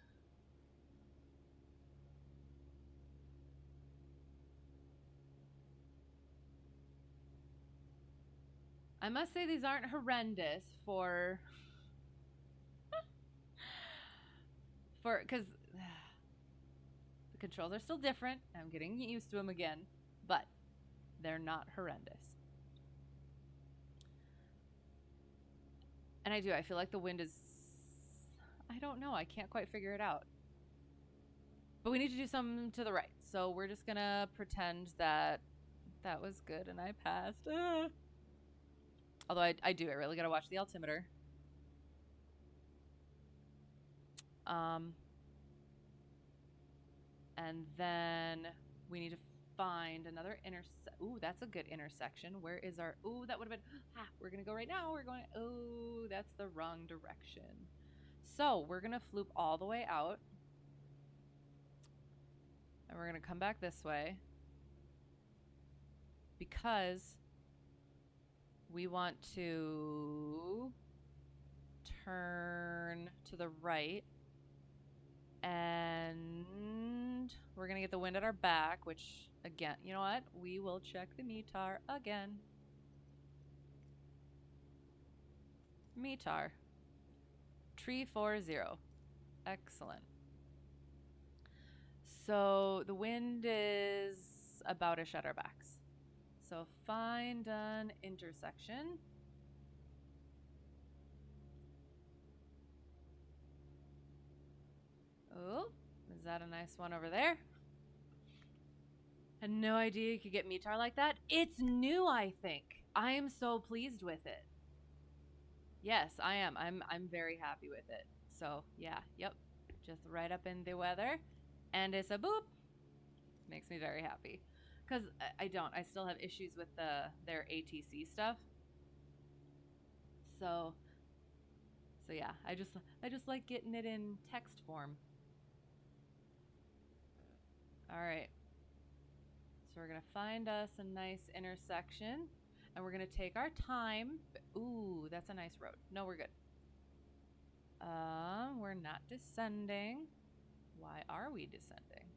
I must say these aren't horrendous for because the controls are still different. I'm getting used to them again, but they're not horrendous. And I feel like the wind is, I don't know, I can't quite figure it out. But we need to do some to the right. So we're just going to pretend that that was good and I passed. Although I really got to watch the altimeter. And then we need to find another Ooh, that's a good intersection. Where is our... Ooh, that would have been... we're going to go right now. We're going... Oh, that's the wrong direction. So we're going to floop all the way out. And we're going to come back this way. Because we want to turn to the right. And we're going to get the wind at our back, which, again, you know what? We will check the METAR again. METAR. Tree 40. Excellent. So the wind is about-ish at our backs. So find an intersection. Oh, is that a nice one over there? Had no idea you could get METAR like that. It's new, I think. I am so pleased with it. Yes, I am. I'm very happy with it. So yeah, yep. Just right up in the weather. And it's a boop. Makes me very happy. Because I still have issues with their ATC stuff. So yeah, I just like getting it in text form. All right. So we're going to find us a nice intersection. And we're going to take our time. Ooh, that's a nice road. No, we're good. We're not descending. Why are we descending?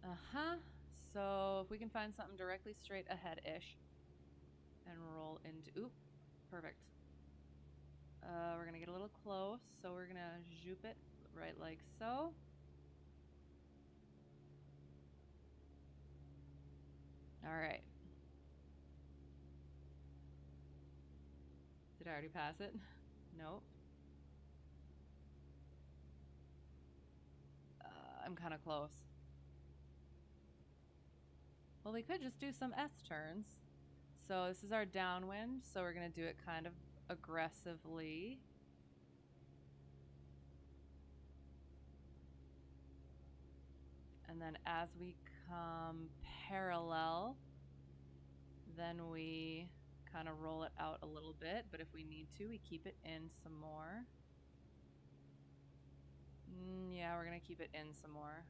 Uh-huh. So if we can find something directly straight ahead-ish and roll into... Oop, perfect. We're going to get a little close, so we're going to zoop it right like so. All right. Did I already pass it? Nope. I'm kind of close. Well, we could just do some S-turns. So this is our downwind, so we're going to do it kind of aggressively. And then as we come parallel, then we kind of roll it out a little bit. But if we need to, we keep it in some more. Yeah, we're going to keep it in some more.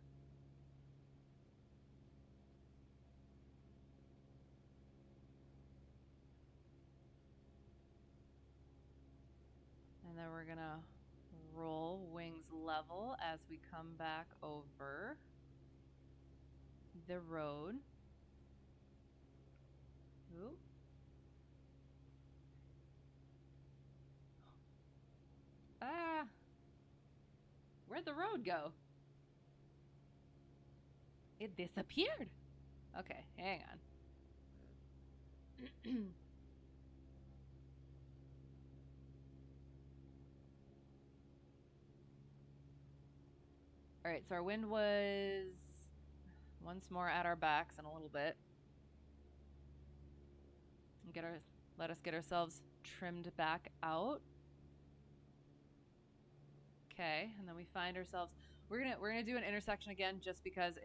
And then we're going to roll wings level as we come back over the road. Ooh. Ah! Where'd the road go? It disappeared. Okay, hang on. All right, so our wind was once more at our backs in a little bit. Let us get ourselves trimmed back out. Okay, and then we find ourselves. We're gonna do an intersection again, just because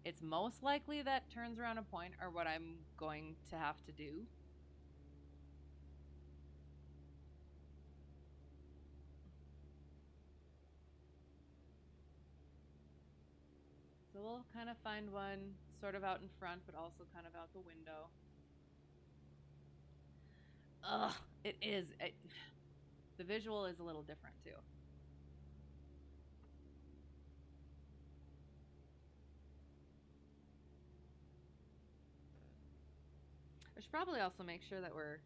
it's most likely that turns around a point are what I'm going to have to do. So we'll kind of find one sort of out in front, but also kind of out the window. Ugh, it is. The visual is a little different too. I should probably also make sure that we're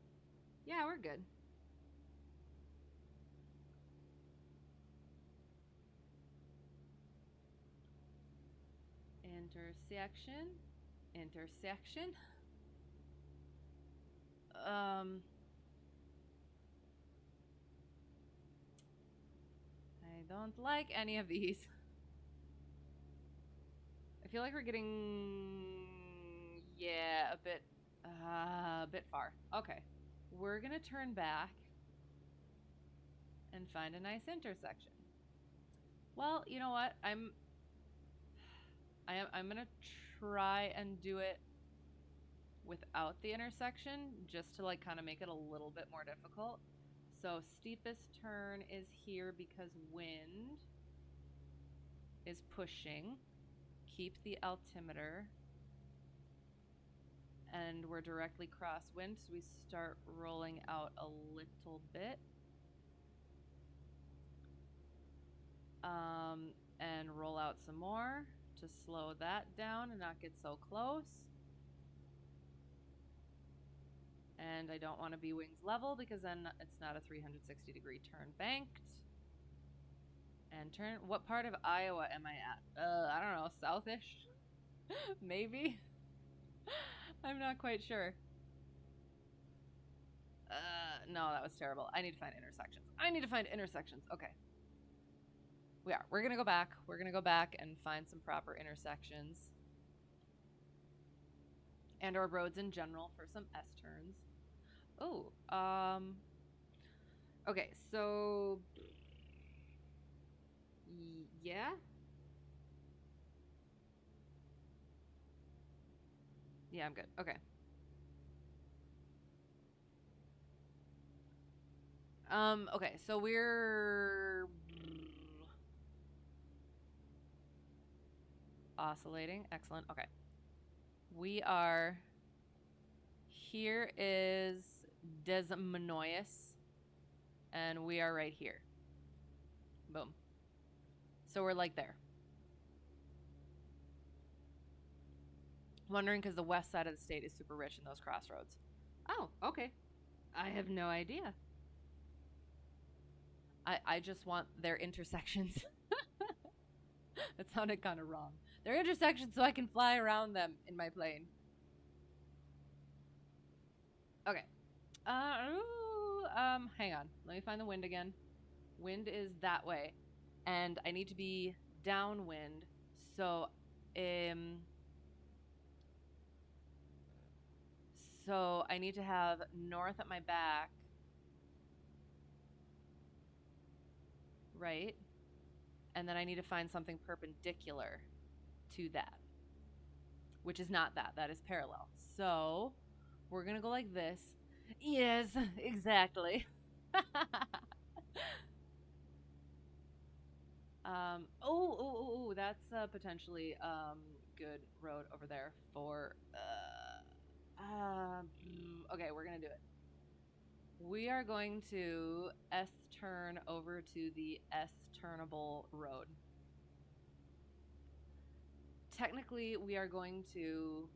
good. Intersection. I don't like any of these. I feel like we're getting, yeah, a bit far. Okay. We're gonna turn back and find a nice intersection. Well, you know what? I'm gonna try and do it without the intersection just to like kind of make it a little bit more difficult. So steepest turn is here because wind is pushing. Keep the altimeter. And we're directly crosswind, so we start rolling out a little bit. And roll out some more to slow that down and not get so close. And I don't want to be wings level because then it's not a 360-degree turn banked. And turn, what part of Iowa am I at? I don't know, southish? Maybe? I'm not quite sure. No, that was terrible. I need to find intersections. I need to find intersections. Okay. We are. We're gonna go back. We're gonna go back and find some proper intersections. And our roads in general for some S-turns. Oh, okay, so yeah. Yeah, I'm good. Okay. Okay, so we're oscillating. Excellent. Okay. We are, here is Des Moines, and we are right here. Boom. So we're like there. Wondering because the west side of the state is super rich in those crossroads. Oh, okay. I have no idea. I just want their intersections. That sounded kind of wrong. Their intersections so I can fly around them in my plane. Okay. Hang on. Let me find the wind again. Wind is that way. And I need to be downwind. So, I need to have north at my back. Right? And then I need to find something perpendicular to that, which is not that. That is parallel. So we're going to go like this. Yes, exactly. That's potentially good road over there for. Okay, we're going to do it. We are going to S-turn over to the S-turnable road. Technically, we are going to...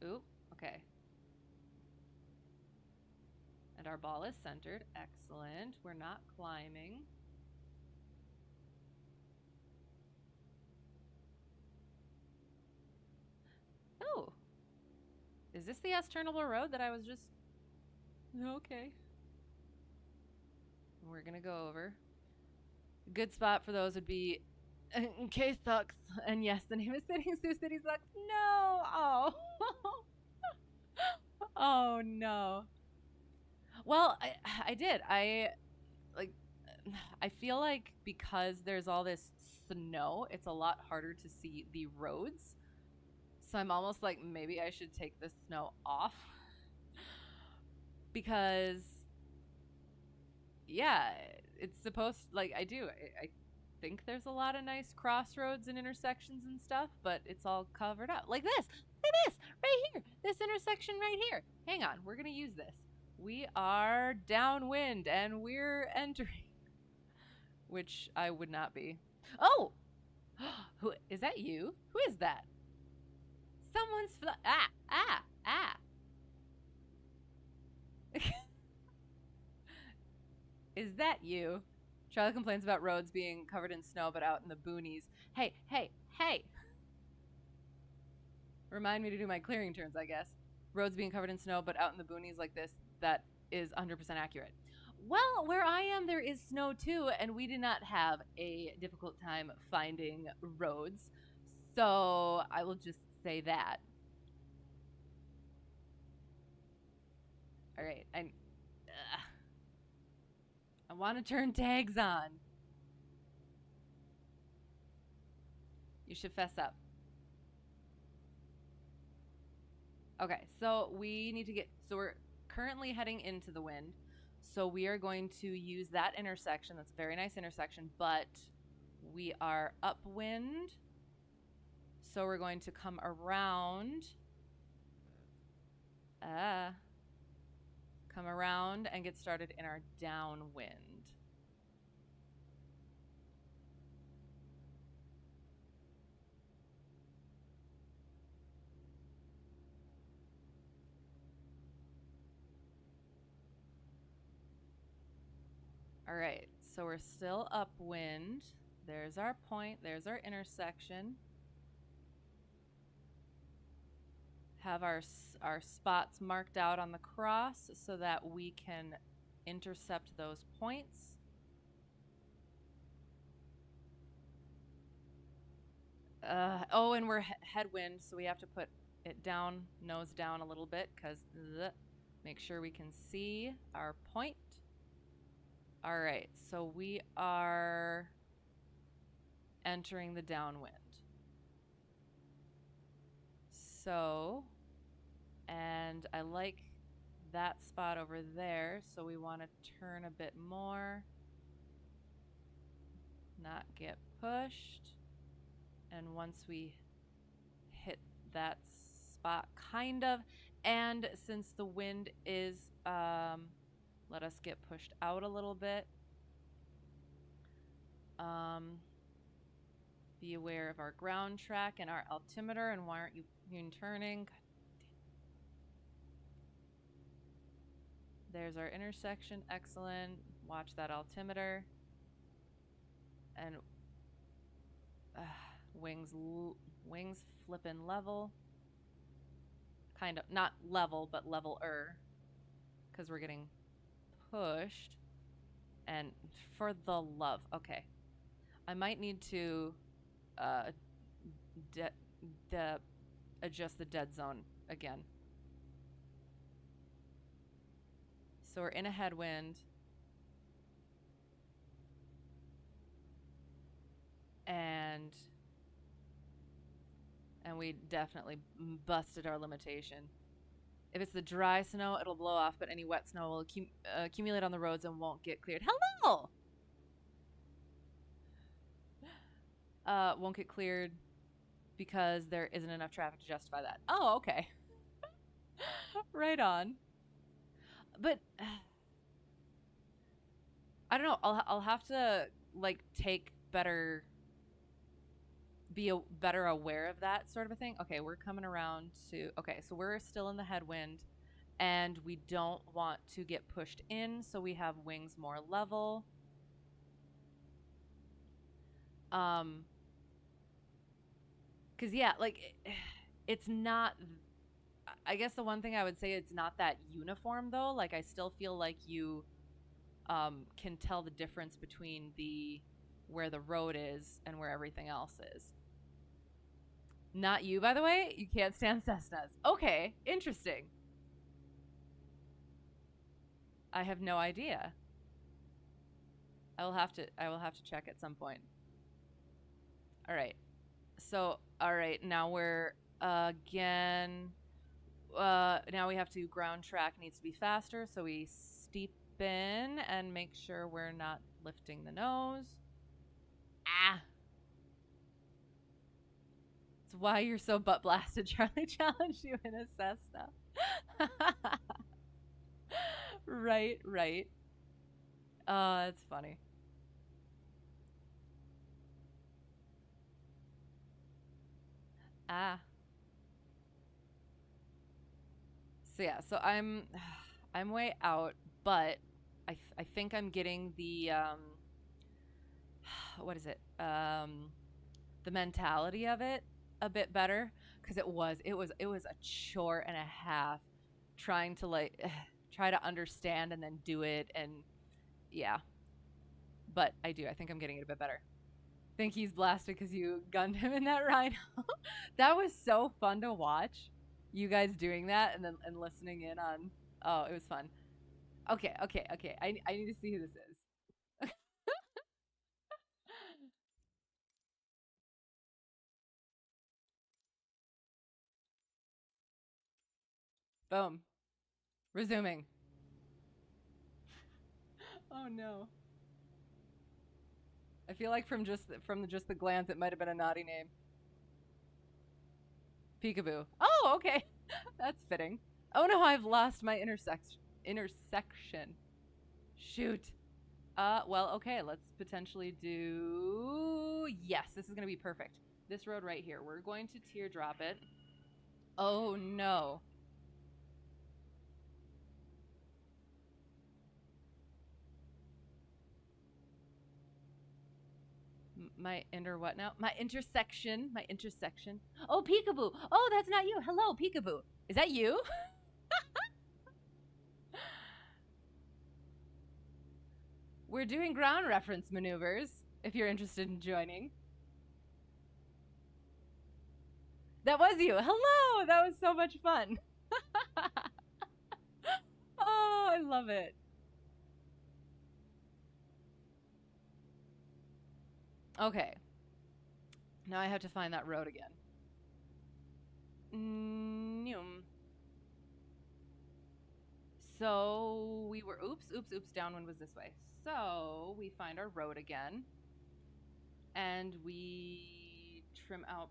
Oop, okay. And our ball is centered. Excellent. We're not climbing. Oh. Is this the S-turnable road that I was just... Okay. We're going to go over. A good spot for those would be K Sucks. And yes, the name is Sitting Sioux City Sucks. No. Oh. Oh, no. Well, I did. I feel like because there's all this snow, it's a lot harder to see the roads. So I'm almost like maybe I should take the snow off. Because yeah, it's supposed, like, I think there's a lot of nice crossroads and intersections and stuff, but it's all covered up. Like this. Look at this. Right here. This intersection right here. Hang on. We're going to use this. We are downwind and we're entering. Which I would not be. Oh! Who is that? You? Who is that? Someone's Is that you? Charlotte complains about roads being covered in snow but out in the boonies. Hey. Remind me to do my clearing turns, I guess. roads being covered in snow, but out in the boonies like this, that is 100% accurate. Well, where I am, there is snow too, and we did not have a difficult time finding roads. So I will just say that. All right, I want to turn tags on. You should fess up. Okay, so we need to get. So we're currently heading into the wind. So we are going to use that intersection. That's a very nice intersection, but we are upwind. So we're going to come around. Come around and get started in our downwind. All right, so we're still upwind. There's our point. There's our intersection. Have our spots marked out on the cross so that we can intercept those points. Oh, and we're headwind, so we have to put it down, nose down a little bit, because make sure we can see our point. All right, so we are entering the downwind. So, and I like that spot over there, so we want to turn a bit more, not get pushed. And once we hit that spot, kind of, and since the wind is, let us get pushed out a little bit. Be aware of our ground track and our altimeter, and why aren't you turning? There's our intersection, excellent. Watch that altimeter. And wings flipping level. Kind of, not level, but level-er, because we're getting pushed. And for the love, okay. I might need to adjust the dead zone again. So we're in a headwind. And we definitely busted our limitation. If it's the dry snow, it'll blow off, but any wet snow will accumulate on the roads and won't get cleared. Hello! Won't get cleared because there isn't enough traffic to justify that. Oh, okay. Right on. But I don't know. I'll have to like be better aware of that sort of a thing. Okay, we're coming around to. Okay, so we're still in the headwind, and we don't want to get pushed in, so we have wings more level. Because yeah, like it's not. I guess the one thing I would say, it's not that uniform though. Like I still feel like you can tell the difference between where the road is and where everything else is. Not you, by the way. You can't stand Cessnas. Okay, interesting. I have no idea. I will have to check at some point. All right. So, all right, now we're again now we have to ground track needs to be faster, so we steepen and make sure we're not lifting the nose. Ah. It's why you're so butt blasted. Charlie challenged you in a Cessna. Right. It's funny. Ah. So yeah, so I'm way out, but I think I'm getting the what is it? The mentality of it a bit better. because it was a chore and a half trying to like try to understand and then do it, and yeah, but I think I'm getting it a bit better. Think he's blasted because you gunned him in that rhino. That was so fun to watch. You guys doing that and then and listening in on. Oh, it was fun. Okay, okay, okay. I need to see who this is. Boom. Resuming. Oh no. I feel like just the glance, it might have been a naughty name. Peekaboo. Oh, okay. That's fitting. Oh no, I've lost my intersection. Shoot. Well, okay, let's potentially do. Yes, this is gonna be perfect. This road right here. We're going to teardrop it. Oh no. My inter what now? My intersection. My intersection. Oh, peekaboo. Oh, that's not you. Hello, peekaboo. Is that you? We're doing ground reference maneuvers. If you're interested in joining. That was you. Hello. That was so much fun. Oh, I love it. Okay. Now I have to find that road again. Mm. So we were, oops, downwind was this way. So we find our road again and we trim out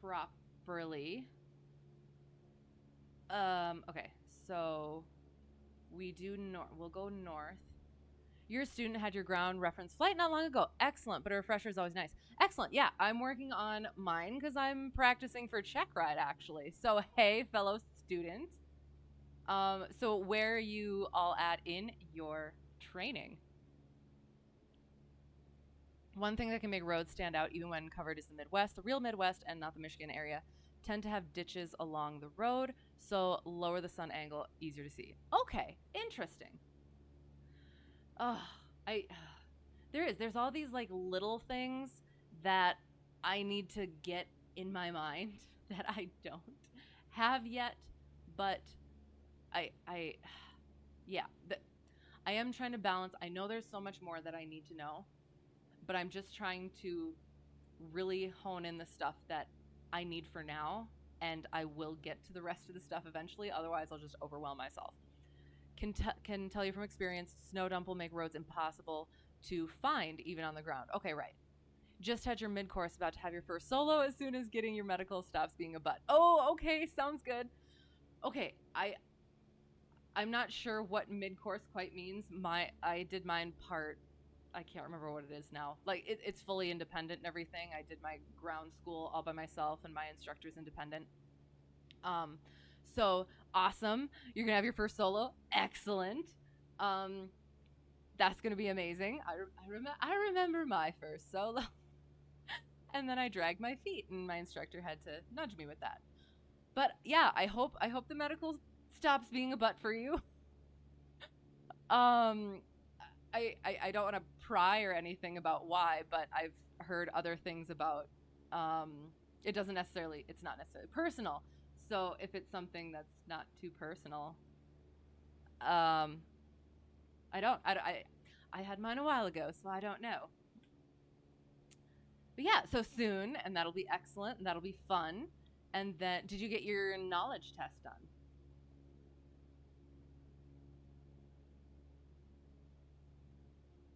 properly. Okay, so we do north, we'll go north. Your student had your ground reference flight not long ago. Excellent, but a refresher is always nice. Excellent, yeah, I'm working on mine because I'm practicing for Checkride actually. So hey, fellow student. So where are you all at in your training? One thing that can make roads stand out even when covered is the Midwest. The real Midwest and not the Michigan area tend to have ditches along the road, so lower the sun angle, easier to see. Okay, interesting. Oh, I there's all these like little things that I need to get in my mind that I don't have yet, but I yeah, I am trying to balance. I know there's so much more that I need to know, but I'm just trying to really hone in the stuff that I need for now, and I will get to the rest of the stuff eventually. Otherwise, I'll just overwhelm myself. Can tell you from experience, snow dump will make roads impossible to find even on the ground. Okay, right. Just had your mid course, about to have your first solo as soon as getting your medical stops being a butt. Oh, okay, sounds good. Okay, I'm not sure what mid course quite means. I did mine part. I can't remember what it is now. Like it's fully independent and everything. I did my ground school all by myself, and my instructor's independent. Um, so awesome. You're gonna have your first solo. Excellent. Um, that's gonna be amazing. I remember my first solo, and then I dragged my feet, and my instructor had to nudge me with that. But yeah, I hope the medical stops being a butt for you. Um, I don't want to pry or anything about why, but I've heard other things about um, it's not necessarily personal. So if it's something that's not too personal, um, I had mine a while ago, so I don't know. But yeah, so soon, and that'll be excellent, and that'll be fun. And then, did you get your knowledge test done?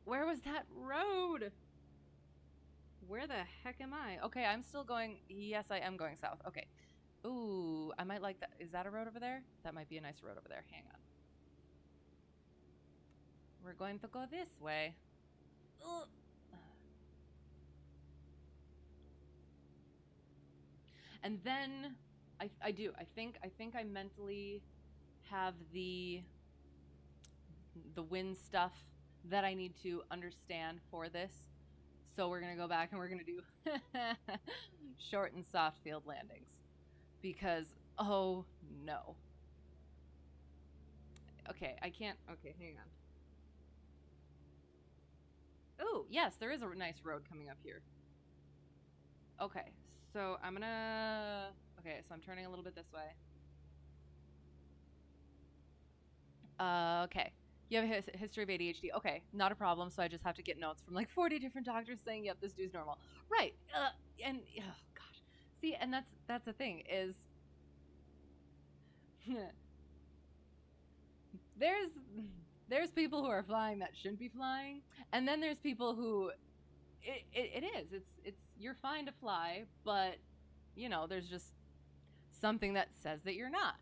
Where was that road? Where the heck am I? Okay, I'm still going. Yes, I am going south. Okay. Ooh, I might like that. Is that a road over there? That might be a nice road over there. Hang on. We're going to go this way. Ugh. And then I do. I think I mentally have the wind stuff that I need to understand for this. So we're gonna go back and we're gonna do short and soft field landings. because oh no. Okay, I can't. Okay, hang on. Oh, yes, there is a nice road coming up here. Okay, so I'm gonna. Okay, so I'm turning a little bit this way. Okay. You have a history of ADHD. Okay, not a problem. So I just have to get notes from like 40 different doctors saying, "Yep, this dude's normal." Right. And oh gosh. See, and that's the thing is there's there's people who are flying that shouldn't be flying, and then there's people who it is. It's you're fine to fly, but there's just something that says that you're not.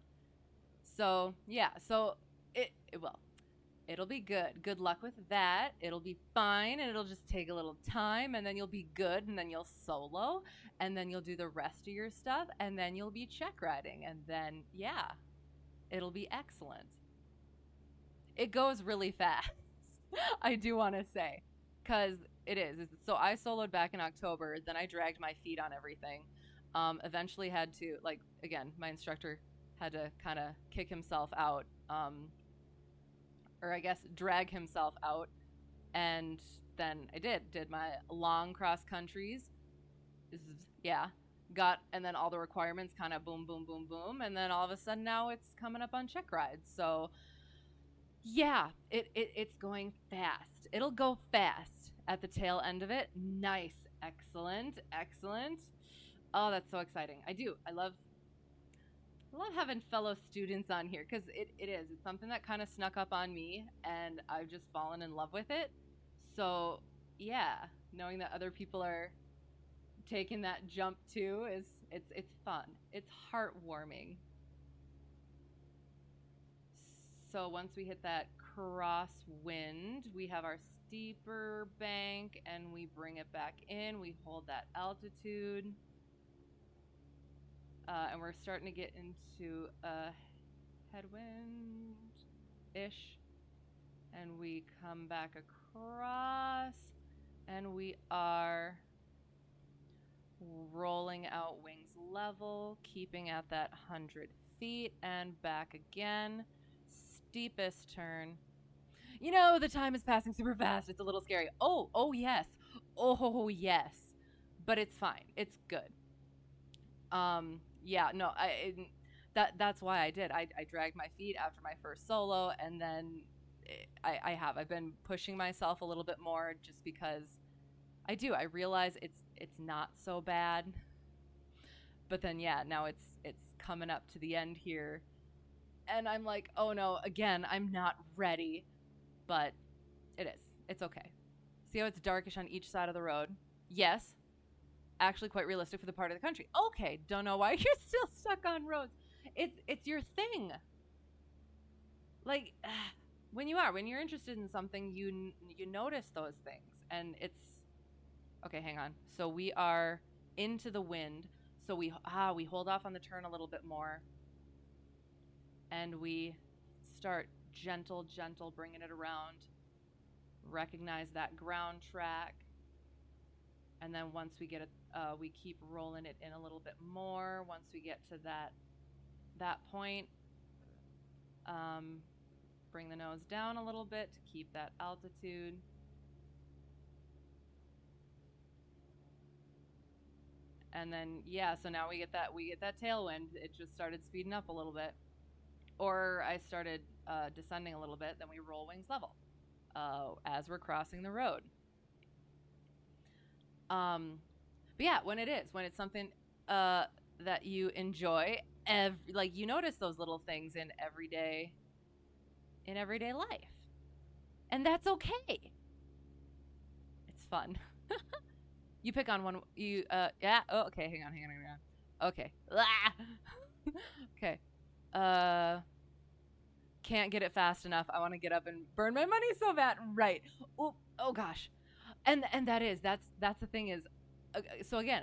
So, yeah. So well, it'll be good. Good luck with that. It'll be fine, and it'll just take a little time, and then you'll be good, and then you'll solo, and then you'll do the rest of your stuff, and then you'll be check riding, and then yeah, it'll be excellent. It goes really fast. I do want to say, because it is. So I soloed back in October. Then I dragged my feet on everything. Eventually had to like again. My instructor had to kind of kick himself out, or I guess drag himself out, and then I did my long cross countries. Yeah, got and then all the requirements kind of boom boom boom boom, and then all of a sudden now it's coming up on check rides. So yeah, it's going fast. It'll go fast at the tail end of it. Nice, excellent, excellent. Oh, that's so exciting. I love having fellow students on here because it is. It's something that kind of snuck up on me and I've just fallen in love with it. So yeah, knowing that other people are taking that jump too is it's fun. It's heartwarming. So once we hit that crosswind, we have our steeper bank and we bring it back in. We hold that altitude. And we're starting to get into a headwind ish. And we come back across and we are rolling out wings level, keeping at that 100 feet and back again. Steepest turn. The time is passing super fast. It's a little scary. Oh yes. Oh yes. But it's fine. It's good. Yeah, no, that's why I did. I dragged my feet after my first solo, and then I've been pushing myself a little bit more just because I realize it's not so bad, but then yeah, now it's coming up to the end here, and I'm like, oh no, again, I'm not ready, but it is. It's okay. See how it's darkish on each side of the road? Yes, actually quite realistic for the part of the country. Okay, don't know why you're still stuck on roads. It's your thing. Like when you're interested in something, you notice those things, and it's okay. Hang on. So we are into the wind. So we hold off on the turn a little bit more, and we start gentle, bringing it around. Recognize that ground track, and then once we get it, we keep rolling it in a little bit more. Once we get to that point, bring the nose down a little bit to keep that altitude. And then yeah, so now we get that tailwind. It just started speeding up a little bit, or I started descending a little bit. Then we roll wings level as we're crossing the road. But yeah, when it's something that you enjoy, like you notice those little things in everyday life, and that's okay. It's fun. You pick on one. You yeah. Oh, okay. Hang on. Okay. Okay. Uh, can't get it fast enough. I want to get up and burn my money so bad. Right. Oh gosh. And that's the thing is, so again,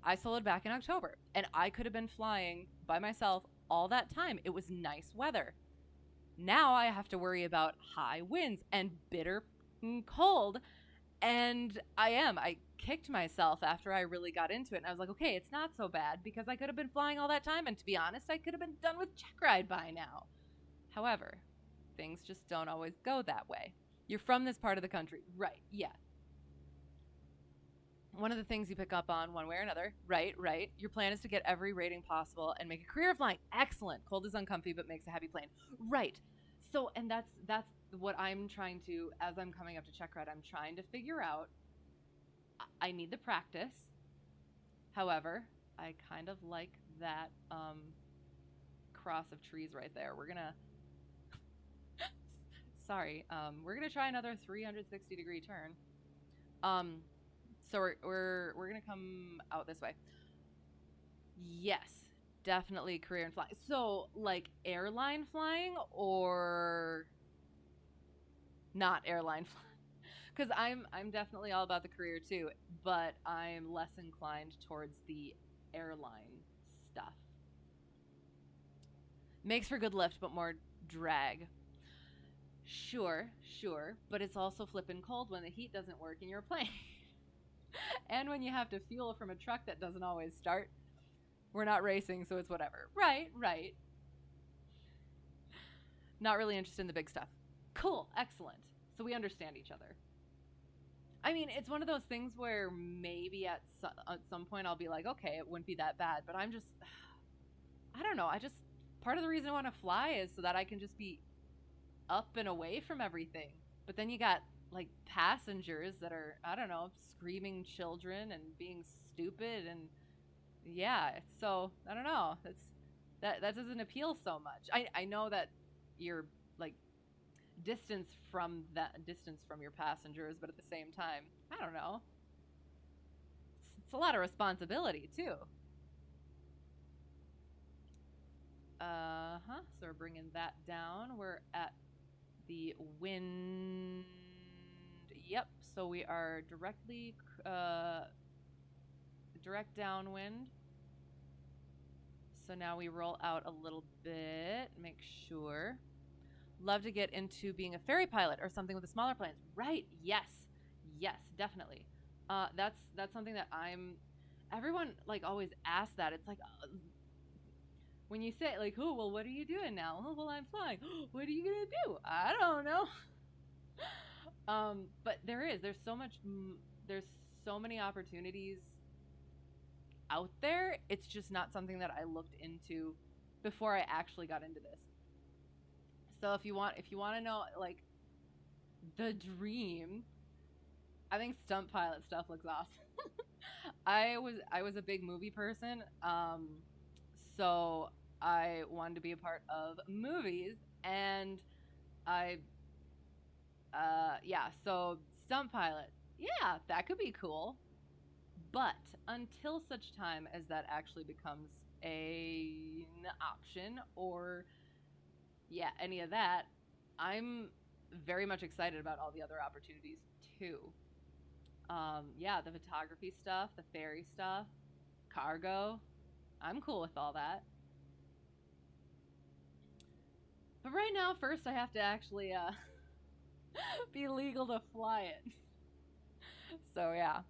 I soloed back in October, and I could have been flying by myself all that time. It was nice weather. Now I have to worry about high winds and bitter cold, And I kicked myself after I really got into it. And I was like, okay, it's not so bad because I could have been flying all that time. And to be honest, I could have been done with Checkride by now. However, things just don't always go that way. You're from this part of the country. Right. Yeah. One of the things you pick up on one way or another. Right, right. Your plan is to get every rating possible and make a career of flying. Excellent. Cold is uncomfy but makes a happy plane. Right. So, and that's what I'm trying to, as I'm coming up to Checkride, I'm trying to figure out. I need the practice. However, I kind of like that cross of trees right there. We're gonna sorry, we're gonna try another 360-degree turn. Um, so we're gonna come out this way. Yes, definitely career in flying. So like airline flying or not airline flying? Because I'm definitely all about the career too, but I'm less inclined towards the airline stuff. Makes for good lift, but more drag. Sure, sure, but it's also flippin' cold when the heat doesn't work in your plane. And when you have to fuel from a truck that doesn't always start. We're not racing, so it's whatever. Right, right. Not really interested in the big stuff. Cool, excellent. So we understand each other. I mean, it's one of those things where maybe at some point I'll be like, okay, it wouldn't be that bad, but I'm just, I don't know. Part of the reason I want to fly is so that I can just be up and away from everything. But then you got like passengers that are, I don't know, screaming children and being stupid and yeah. So I don't know. That doesn't appeal so much. I know that you're like distance from your passengers, but at the same time, I don't know. It's a lot of responsibility too. Uh-huh. So we're bringing that down. We're at the wind. Yep. So we are uh direct downwind. So now we roll out a little bit, make sure. Love to get into being a ferry pilot or something with the smaller planes. Right? Yes, yes, definitely. That's something that I'm. Everyone like always asks that. It's like when you say like, "Oh, well, what are you doing now?" "Oh, well, I'm flying." "What are you gonna do?" "I don't know." But there's so many opportunities out there. It's just not something that I looked into before I actually got into this. So if you want to know like the dream, I think stunt pilot stuff looks awesome. I was a big movie person, so I wanted to be a part of movies, and I yeah, so stunt pilot, yeah, that could be cool. But until such time as that actually becomes an option or yeah, any of that, I'm very much excited about all the other opportunities too. Yeah, the photography stuff, the ferry stuff, cargo. I'm cool with all that. But right now, first I have to actually be legal to fly it. So yeah.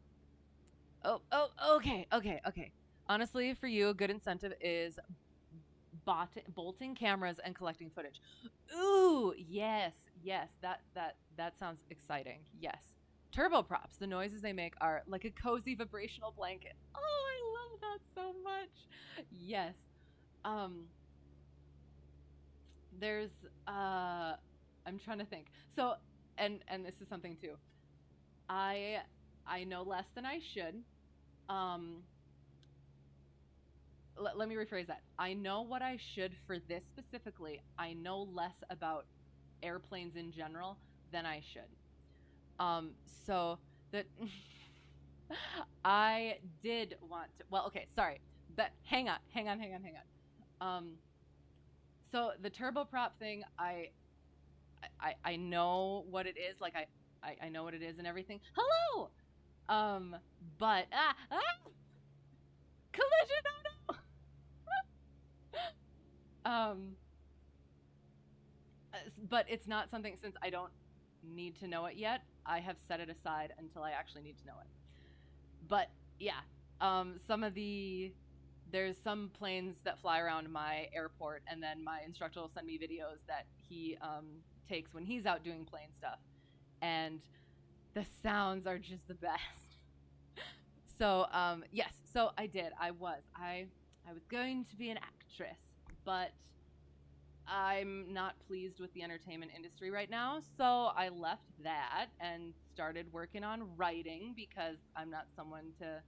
Okay, okay, okay. Honestly, for you, a good incentive is bolting cameras and collecting footage. Ooh, yes, yes. That sounds exciting. Yes. Turboprops, the noises they make are like a cozy vibrational blanket. Oh, I love that so much. Yes. Um there's I'm trying to think. So and this is something too. I I know less than I should. Um let me rephrase that. I know what I should for this specifically. I know less about airplanes in general than I should. So that I did want to. Well, okay, sorry, but hang on. So the turboprop thing, I know what it is. Like I know what it is and everything. Hello. Um, but collision. Oh no. But it's not something since I don't need to know it yet. I have set it aside until I actually need to know it. But yeah, some of the there's some planes that fly around my airport, and then my instructor will send me videos that he takes when he's out doing plane stuff, and the sounds are just the best. So yes, so I did. I was going to be an actress, but I'm not pleased with the entertainment industry right now. So I left that and started working on writing because I'm not someone to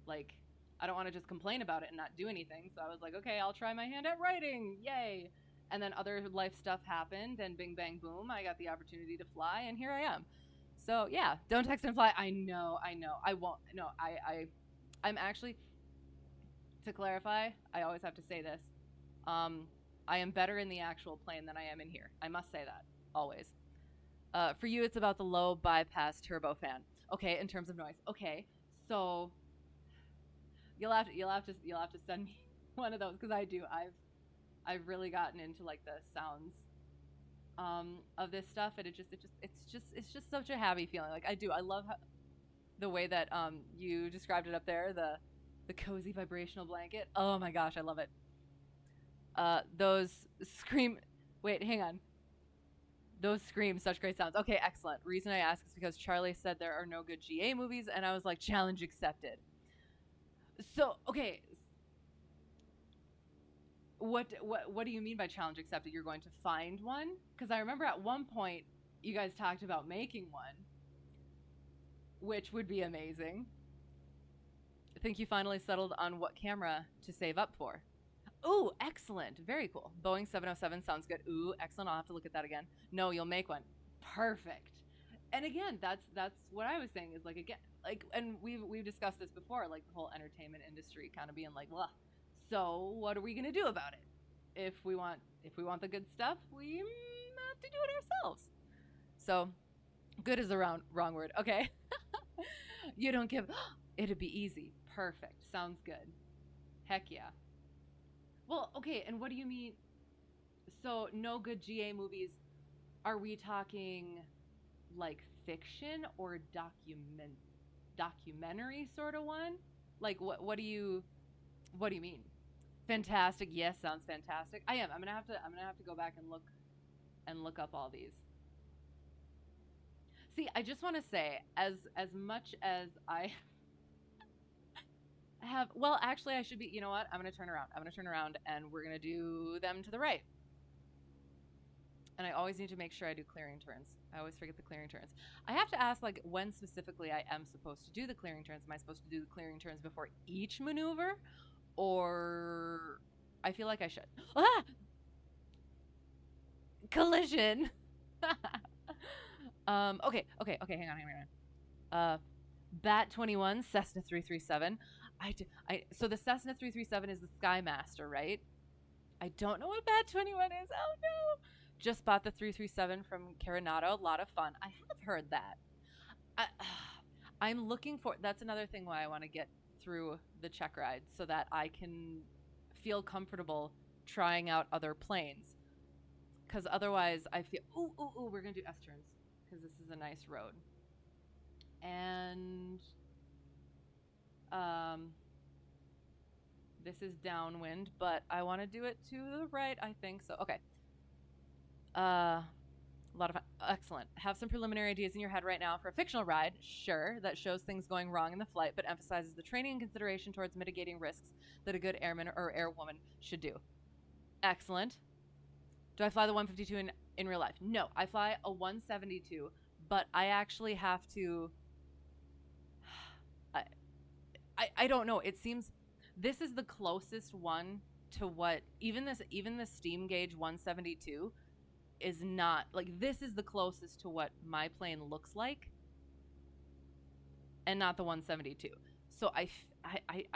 like I don't want to just complain about it and not do anything. So I was like, okay, I'll try my hand at writing. Yay. And then other life stuff happened and bing bang boom, I got the opportunity to fly and here I am. So yeah, don't text and fly. I know. I won't. No, I'm actually, to clarify, I always have to say this. Um, I am better in the actual plane than I am in here. I must say that always. For you, it's about the low bypass turbofan. Okay, in terms of noise. Okay, so you'll have to send me one of those because I do. I've really gotten into like the sounds of this stuff, and it's just such a happy feeling. Like I do. I love the way that you described it up there. The cozy vibrational blanket. Oh my gosh, I love it. Those scream. Wait, hang on. Those scream, such great sounds. Okay, excellent. Reason I ask is because Charlie said there are no good GA movies, and I was like, challenge accepted. So, okay, what do you mean by challenge accepted? You're going to find one? Because I remember at one point you guys talked about making one, which would be amazing. I think you finally settled on what camera to save up for. Ooh, excellent. Very cool. Boeing 707 sounds good. Ooh, excellent. I'll have to look at that again. No, you'll make one. Perfect. And again, that's what I was saying is like again, like and we've discussed this before, like the whole entertainment industry kind of being like, "Well, so what are we going to do about it? If we want the good stuff, we have to do it ourselves." So, good is the wrong word. Okay. You don't give it'd be easy. Perfect. Sounds good. Heck yeah. Well, okay, and what do you mean? So, no good GA movies. Are we talking like fiction or documentary sort of one? Like what do you mean? Fantastic. Yes, sounds fantastic. I am. I'm gonna have to go back and look up all these. See, I just want to say, as much as I have, well, actually, I should be. You know what? I'm gonna turn around. I'm gonna turn around, and we're gonna do them to the right. And I always need to make sure I do clearing turns. I always forget the clearing turns. I have to ask, like, when specifically I am supposed to do the clearing turns. Am I supposed to do the clearing turns before each maneuver, or I feel like I should. Ah, collision. Okay. Hang on. Bat 21, Cessna 337. So the Cessna 337 is the Skymaster, right? I don't know what Bat 21 is. Oh no. Just bought the 337 from Carinado. A lot of fun. I have heard that. I, I'm looking for. That's another thing why I want to get through the Checkride so that I can feel comfortable trying out other planes. Because otherwise, I feel. Ooh. We're gonna do S turns because this is a nice road. And um, this is downwind, but I want to do it to the right. I think so. Okay. A lot of fun. Excellent. Have some preliminary ideas in your head right now for a fictional ride, sure, that shows things going wrong in the flight, but emphasizes the training and consideration towards mitigating risks that a good airman or airwoman should do. Excellent. Do I fly the 152 in real life? No, I fly a 172, but I actually have to. I, I don't know. It seems this is the closest one to what even the steam gauge 172 is not like this is the closest to what my plane looks like and not the 172. So I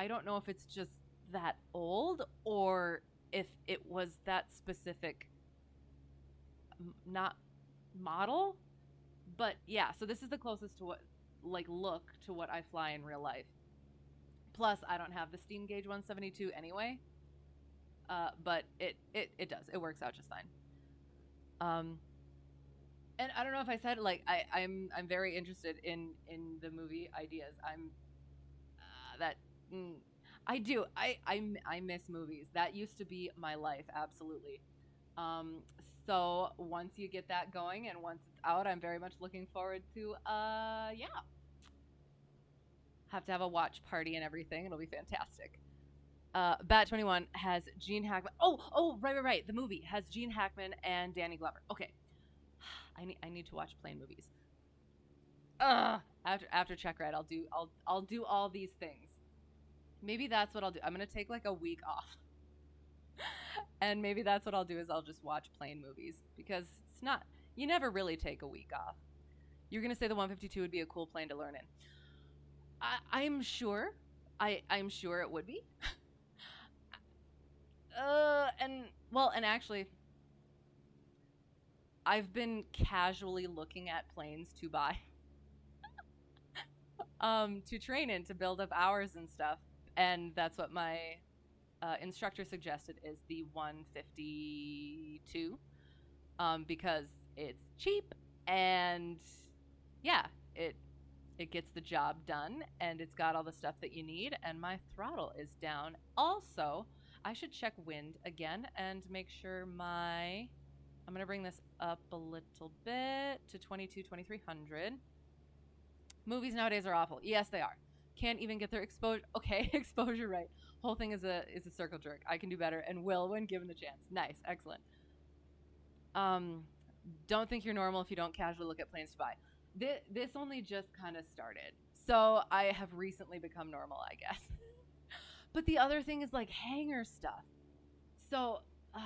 don't know if it's just that old or if it was that specific not model, but yeah, so this is the closest to what like look to what I fly in real life. Plus I don't have the steam gauge 172 anyway. But it does. It works out just fine. Um And I don't know if I said like I'm very interested in the movie ideas. I'm that mm, I do. I miss movies. That used to be my life, absolutely. Um, so once you get that going and once it's out, I'm very much looking forward to yeah, have to have a watch party and everything. It'll be fantastic. Bat 21 has Gene Hackman. Oh, right. The movie has Gene Hackman and Danny Glover. Okay, I need to watch plane movies. After Checkride, I'll do all these things. Maybe that's what I'll do. I'm gonna take like a week off, and maybe that's what I'll do is I'll just watch plane movies because it's not. You never really take a week off. You're gonna say the 152 would be a cool plane to learn in. I'm sure. I'm sure it would be. And well, and actually, I've been casually looking at planes to buy, to train in to build up hours and stuff, and that's what my instructor suggested is the 152, because it's cheap and yeah, it it gets the job done and it's got all the stuff that you need and my throttle is down. Also, I should check wind again and make sure my I'm going to bring this up a little bit to 22 2300. Movies nowadays are awful. Yes, they are. Can't even get their exposure. Okay, exposure right. Whole thing is a circle jerk. I can do better and will when given the chance. Nice, excellent. Um, don't think you're normal if you don't casually look at planes to buy. This only just kind of started, so I have recently become normal, I guess. But the other thing is like hanger stuff. So, uh,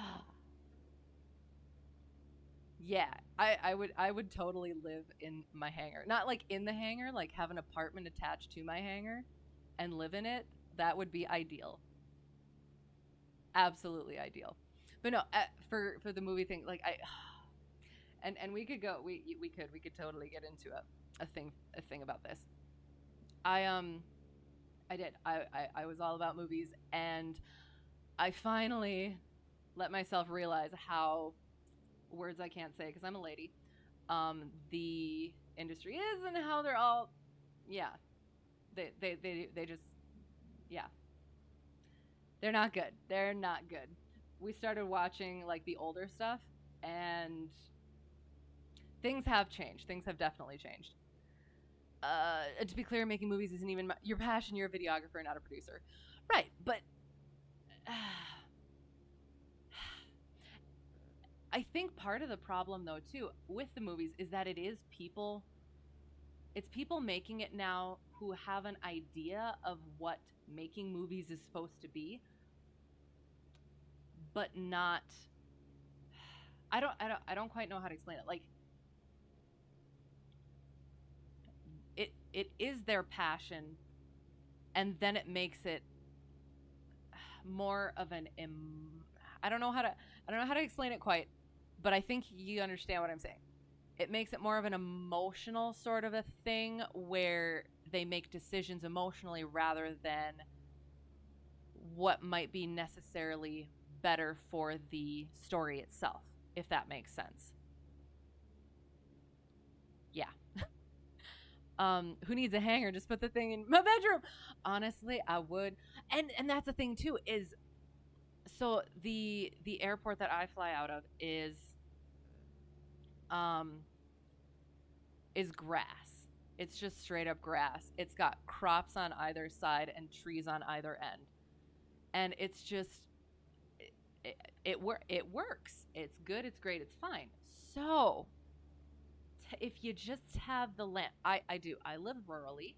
yeah, I would totally live in my hangar. Not like in the hangar, like have an apartment attached to my hangar and live in it. That would be ideal. Absolutely ideal. But no, for the movie thing, like I and we could go we could totally get into a thing about this. I I did. I was all about movies and I finally let myself realize how words I can't say because I'm a lady. The industry is and how they're all yeah, they just yeah, they're not good. They're not good. We started watching like the older stuff and things have changed. Things have definitely changed. To be clear, making movies isn't even your passion. You're a videographer, not a producer, right? But uh, I think part of the problem, though, too, with the movies is that it is people. It's people making it now who have an idea of what making movies is supposed to be, but not. I don't quite know how to explain it. Like it is their passion, and then it makes it more of an I don't know how to explain it quite, but I think you understand what I'm saying. It makes it more of an emotional sort of a thing where they make decisions emotionally rather than what might be necessarily better for the story itself, if that makes sense. Yeah. Who needs a hanger? Just put the thing in my bedroom. Honestly, I would. And that's the thing too is so the airport that I fly out of um is grass. It's just straight up grass. It's got crops on either side and trees on either end. And it's just it it works. It's good, it's great, it's fine. So, if you just have the land I do. I live rurally.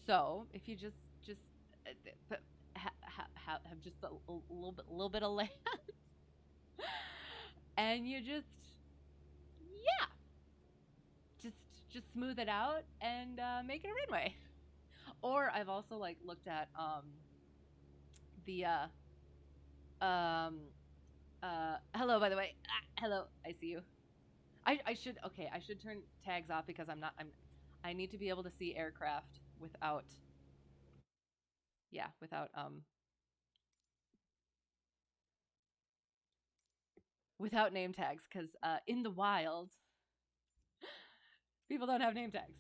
So, if you just have just a little bit of land and you just yeah, just just smooth it out and make it a runway. Or I've also like looked at the um hello by the way. Hello, I see you. I should okay, I should turn tags off because I need to be able to see aircraft without yeah, without name tags cuz in the wild People don't have name tags.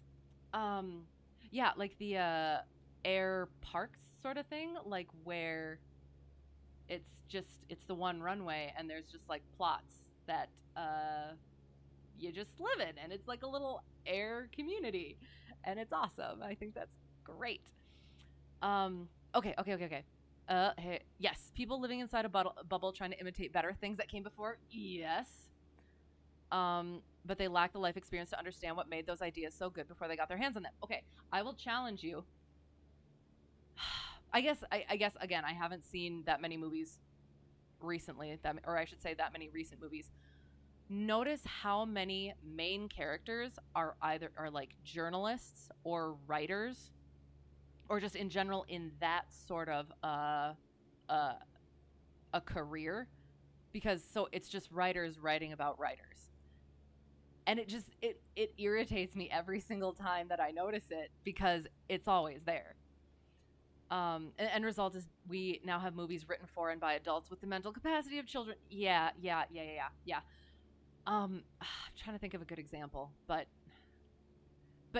Um, yeah, like the air parks sort of thing, like where it's the one runway and there's just like plots that you just live in and it's like a little air community and it's awesome. I think that's great. Okay. Hey, yes, people living inside a bubble trying to imitate better things that came before. Yes. But they lack the life experience to understand what made those ideas so good before they got their hands on them. Okay, I will challenge you. I guess again, I haven't seen that many movies recently, or I should say, that many recent movies. Notice how many main characters are like journalists or writers, or just in general in that sort of uh, a career, because so it's just writers writing about writers, and it irritates me every single time that I notice it because it's always there. And end result is we now have movies written for and by adults with the mental capacity of children. Yeah. I'm trying to think of a good example, but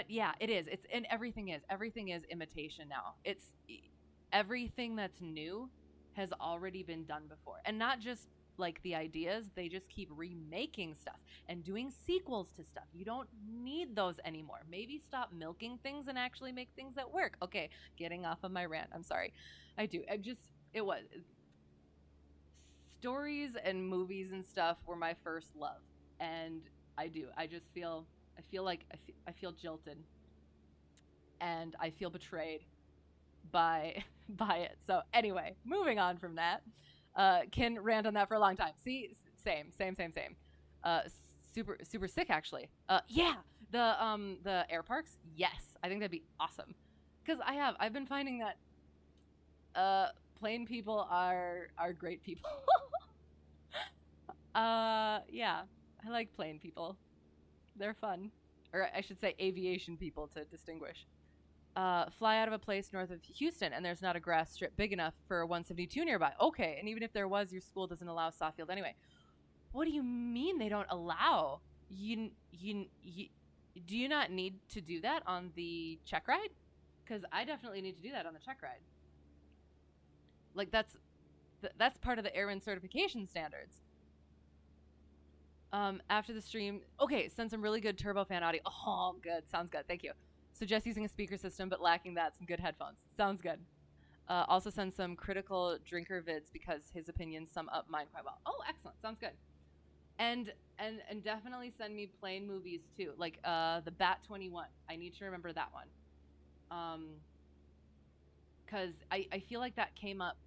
yeah, it is. It's and everything is imitation now. It's everything that's new has already been done before, and not just like the ideas. They just keep remaking stuff and doing sequels to stuff. You don't need those anymore. Maybe stop milking things and actually make things that work. Okay, getting off of my rant. I'm sorry. I do. I just it was stories and movies and stuff were my first love, and I do. I just feel. I feel like I feel jilted and I feel betrayed by by it. So anyway, moving on from that, can rant on that for a long time. See, same. Uh, super sick actually. Yeah, the air parks. Yes, I think that'd be awesome because I've been finding that plain people are great people. Yeah, I like plain people. They're fun, or I should say aviation people to distinguish. Fly out of a place north of Houston, and there's not a grass strip big enough for a 172 nearby. Okay, and even if there was, your school doesn't allow soft field anyway. What do you mean they don't allow? You do you not need to do that on the check ride? Because I definitely need to do that on the check ride. Like that's part of the airman certification standards. After the stream, okay, send some really good turbofan audio. Oh, good, sounds good. Thank you. Suggest using a speaker system, but lacking that, some good headphones. Sounds good. Also send some critical drinker vids because his opinions sum up mine quite well. Oh, excellent. Sounds good. And definitely send me plain movies too, like the Bat 21. I need to remember that one. Because I feel like that came up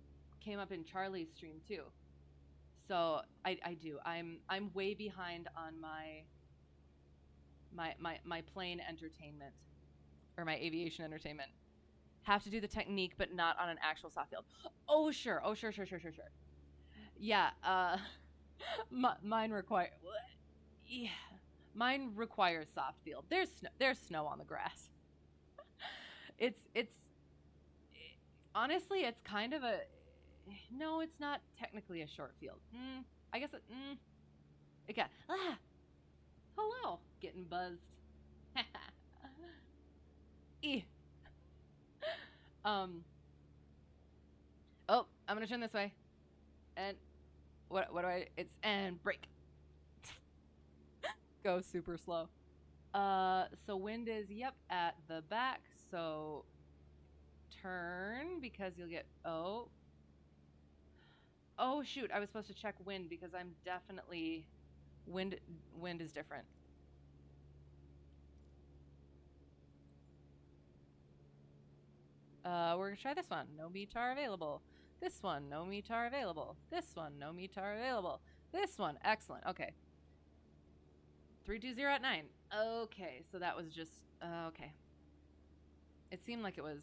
in Charlie's stream too. So I do. I'm way behind on my plane entertainment or my aviation entertainment. Have to do the technique, but not on an actual soft field. Oh sure. Oh sure. Yeah. Mine require. Yeah. Mine requires soft field. There's snow on the grass. It's honestly it's kind of a no. It's not technically a short field. I guess it got hello getting buzzed. Eh. um. Oh, I'm gonna turn this way. And what do I? It's and brake. Go super slow. So wind is at the back. So turn because you'll get oh shoot. I was supposed to check wind because I'm definitely wind. Wind is different. We're gonna try this one. No METAR available. This one, no METAR available. This one, no METAR available. This one, excellent. Okay. 320 at 9. Okay, so that was just okay. It seemed like it was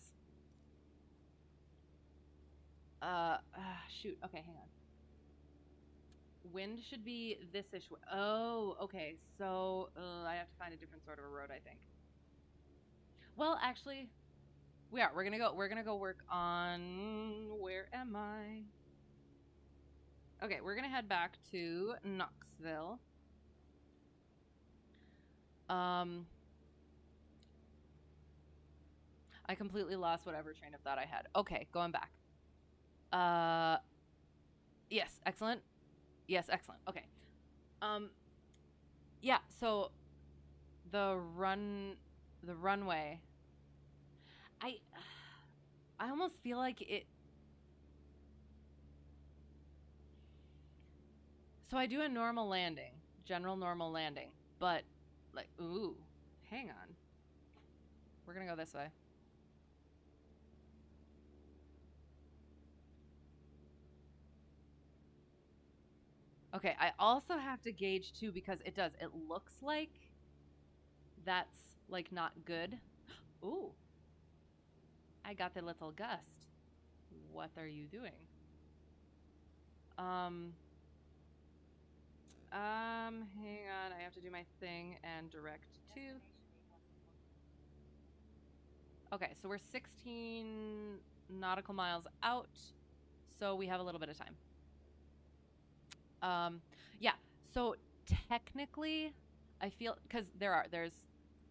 shoot. Okay, hang on. Wind should be this ish. Oh, okay. So I have to find a different sort of a road, I think. Well, actually, we are. We're gonna go work on. Where am I? Okay, we're gonna head back to Knoxville. Um, I completely lost whatever train of thought I had. Okay, going back. Uh, yes, excellent. Yes, excellent. Okay. Um, yeah. So the the runway. I, I almost feel like it. So I do a normal landing, general normal landing, but like, ooh, hang on. We're gonna go this way. Okay, I also have to gauge too because it does. It looks like that's like not good. Ooh, I got the little gust. What are you doing? Um, hang on. I have to do my thing and direct to. Okay, so we're 16 nautical miles out, so we have a little bit of time. Yeah. So technically, I feel because there's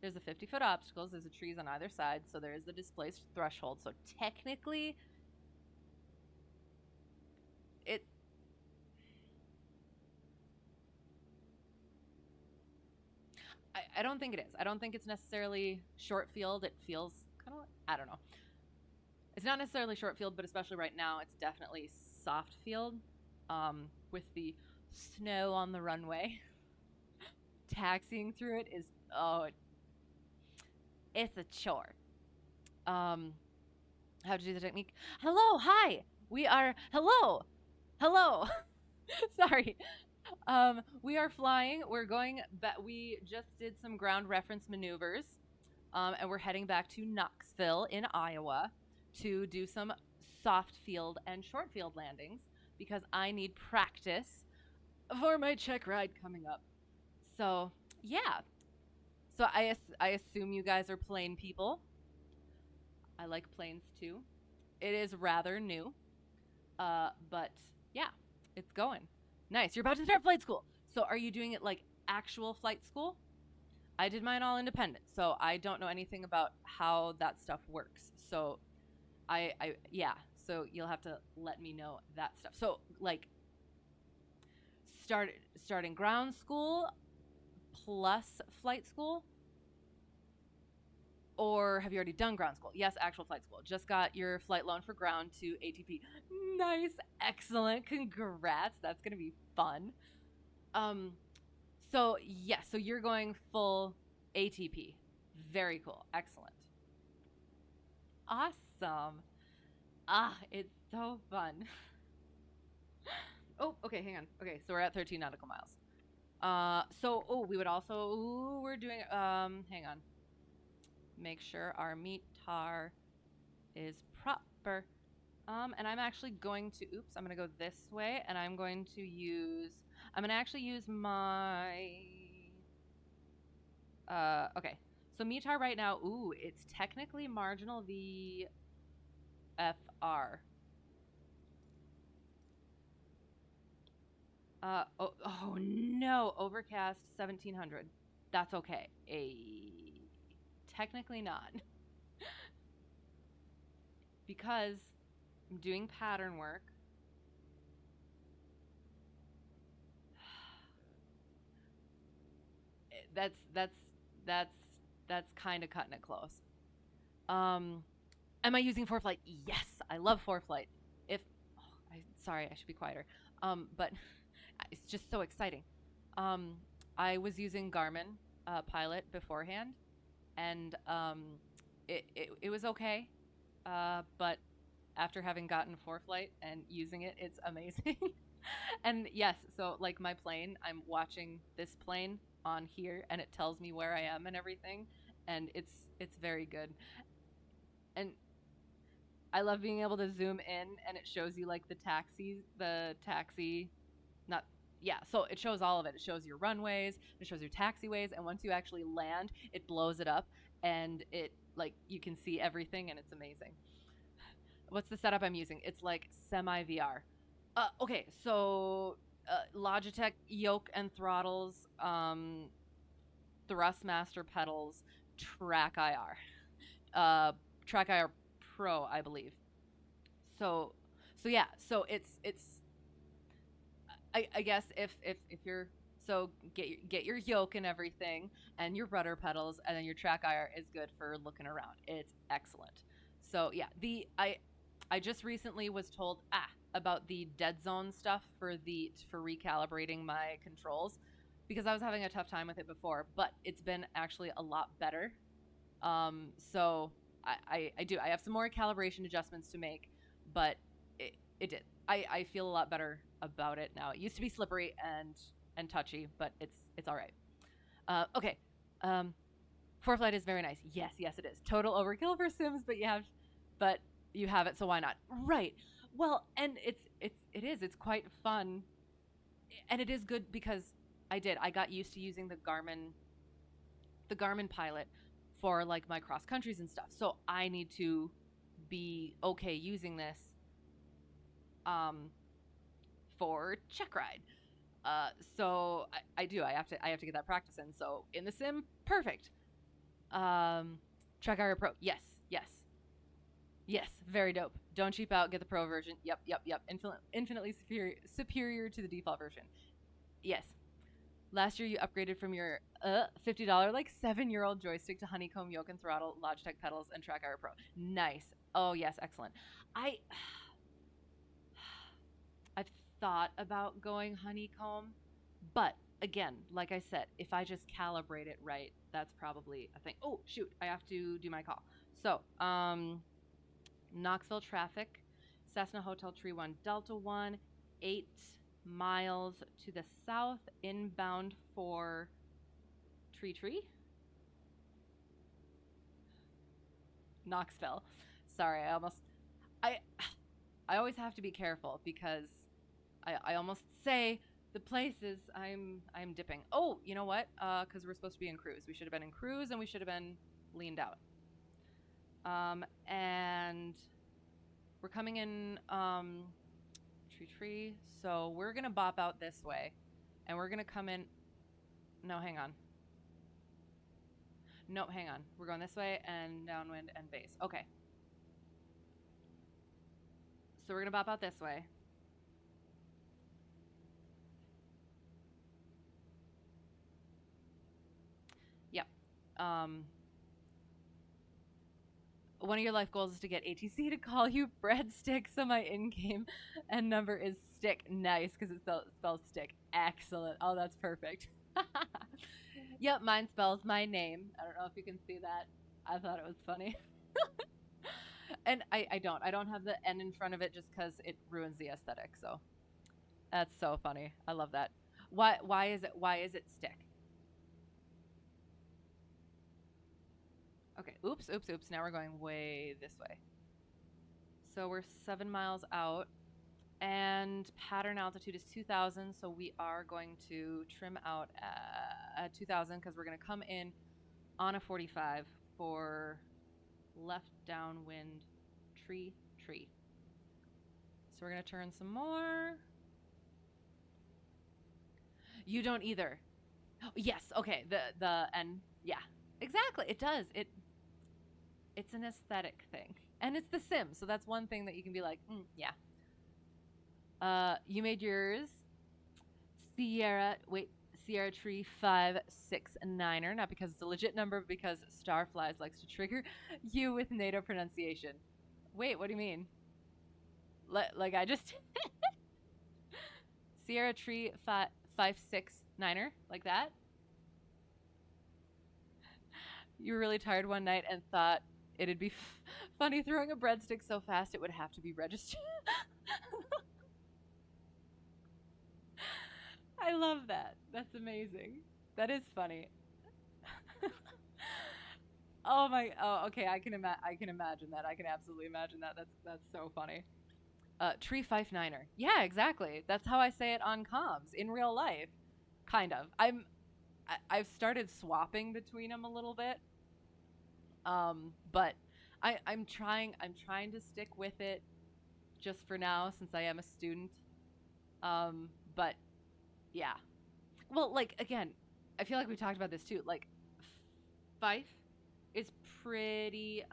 the 50-foot obstacles. There's the trees on either side, so there is the displaced threshold. So technically, it. I don't think it is. I don't think it's necessarily short field. It feels kind of. I don't know. It's not necessarily short field, but especially right now, it's definitely soft field. With the snow on the runway, taxiing through it is it's a chore. Um, how to do the technique. Hello, hi. We are hello. Sorry. We are flying. We're going back. We just did some ground reference maneuvers, and we're heading back to Knoxville in Iowa to do some soft field and short field landings because I need practice for my check ride coming up. So yeah. So I assume you guys are plane people. I like planes too. It is rather new. But yeah, it's going. Nice. You're about to start flight school. So are you doing it like actual flight school? I did mine all independent, so I don't know anything about how that stuff works. So yeah. So you'll have to let me know that stuff. So like starting ground school plus flight school, or have you already done ground school? Yes, actual flight school. Just got your flight loan for ground to ATP. Nice, excellent, congrats. That's gonna be fun. Um, so yes, so you're going full ATP. Very cool, excellent, awesome. Ah, it's so fun. Oh, okay, hang on. Okay, so we're at 13 nautical miles. So we would also we're doing hang on. Make sure our meet tar is proper. And I'm actually going to, oops, I'm going to go this way and I'm going to actually use my, okay. So METAR right now, ooh, it's technically marginal VFR. Oh no, overcast 1700. That's okay. Technically not. Because I'm doing pattern work. That's that's that's that's kind of cutting it close. Um, am I using ForeFlight? Yes, I love ForeFlight. If sorry, I should be quieter. But it's just so exciting. Um, I was using Garmin Pilot beforehand, and it was okay. But after having gotten ForeFlight and using it, it's amazing. And yes, so like my plane, I'm watching this plane on here, and it tells me where I am and everything, and it's very good. And I love being able to zoom in and it shows you like the taxi, not, yeah, so it shows all of it. It shows your runways, it shows your taxiways, and once you actually land, it blows it up and it, like, you can see everything and it's amazing. What's the setup I'm using? It's like semi VR. Okay, so Logitech yoke and throttles, Thrustmaster pedals, track IR. TrackIR Pro, I believe. So so yeah, so it's I guess if you're so get your yoke and everything and your rudder pedals, and then your track IR is good for looking around. It's excellent. So yeah, the I just recently was told about the dead zone stuff for recalibrating my controls, because I was having a tough time with it before, but it's been actually a lot better. So I do. I have some more calibration adjustments to make, but it did. I feel a lot better about it now. It used to be slippery and touchy, but it's all right. Okay. Um, Four Flight is very nice. Yes, yes, it is. Total overkill for Sims, but you have it, so why not? Right. Well, and it is. It's quite fun, and it is good because I got used to using the Garmin Pilot for like my cross countries and stuff. So I need to be okay using this um for Checkride. So I do. I have to get that practice in. So in the sim, perfect. Um, Checkride Pro. Yes, yes, yes. Very dope. Don't cheap out. Get the pro version. Yep, yep, yep. Infinitely superior to the default version. Yes. Last year, you upgraded from your $50 like 7-year-old joystick to honeycomb yoke and throttle, Logitech pedals, and TrackIR Pro. Nice. Oh yes, excellent. I I've thought about going honeycomb, but again, like I said, if I just calibrate it right, that's probably a thing. Oh shoot, I have to do my call. So, Knoxville traffic, Cessna Hotel Tree 1 Delta 1, 8 miles to the south, inbound for Tree, Knoxville. Sorry, I I always have to be careful because I almost say the places I'm dipping. Oh, you know what? Because we're supposed to be in cruise. We should have been in cruise, and we should have been leaned out. And we're coming in tree. So we're gonna bop out this way, and we're gonna come in. No, hang on. No, hang on. We're going this way and downwind and base. Okay. So we're gonna bop out this way. Yep. Um, One of your life goals is to get ATC to call you breadstick, so my in-game and number is stick. Nice, because it spells stick. Excellent. Oh, that's perfect. Yep, mine spells my name. I don't know if you can see that. I thought it was funny. And I don't have the N in front of it just because it ruins the aesthetic. So that's so funny. I love that. Why is it stick? Okay. Oops. Now we're going way this way. So we're 7 miles out, and pattern altitude is 2,000. So we are going to trim out at 2,000 because we're going to come in on a 45 for left downwind tree. So we're going to turn some more. You don't either. Oh, yes. Okay. The and yeah, exactly. It does. It's an aesthetic thing, and it's The Sims, so that's one thing that you can be like, yeah. You made yours Sierra Tree 569er, not because it's a legit number, but because Starflies likes to trigger you with NATO pronunciation. Wait, what do you mean? Like I just Sierra Tree 569er, like that? You were really tired one night and thought it'd be funny throwing a breadstick so fast it would have to be registered. I love that. That's amazing. That is funny. Oh my. Oh, okay. I can imagine that. I can absolutely imagine that. That's so funny. Tree five niner. Yeah, exactly. That's how I say it on comms in real life. Kind of. I've started swapping between them a little bit. But I'm trying to stick with it just for now since I am a student. But yeah. Well, like again, I feel like we talked about this too. Like Fife is pretty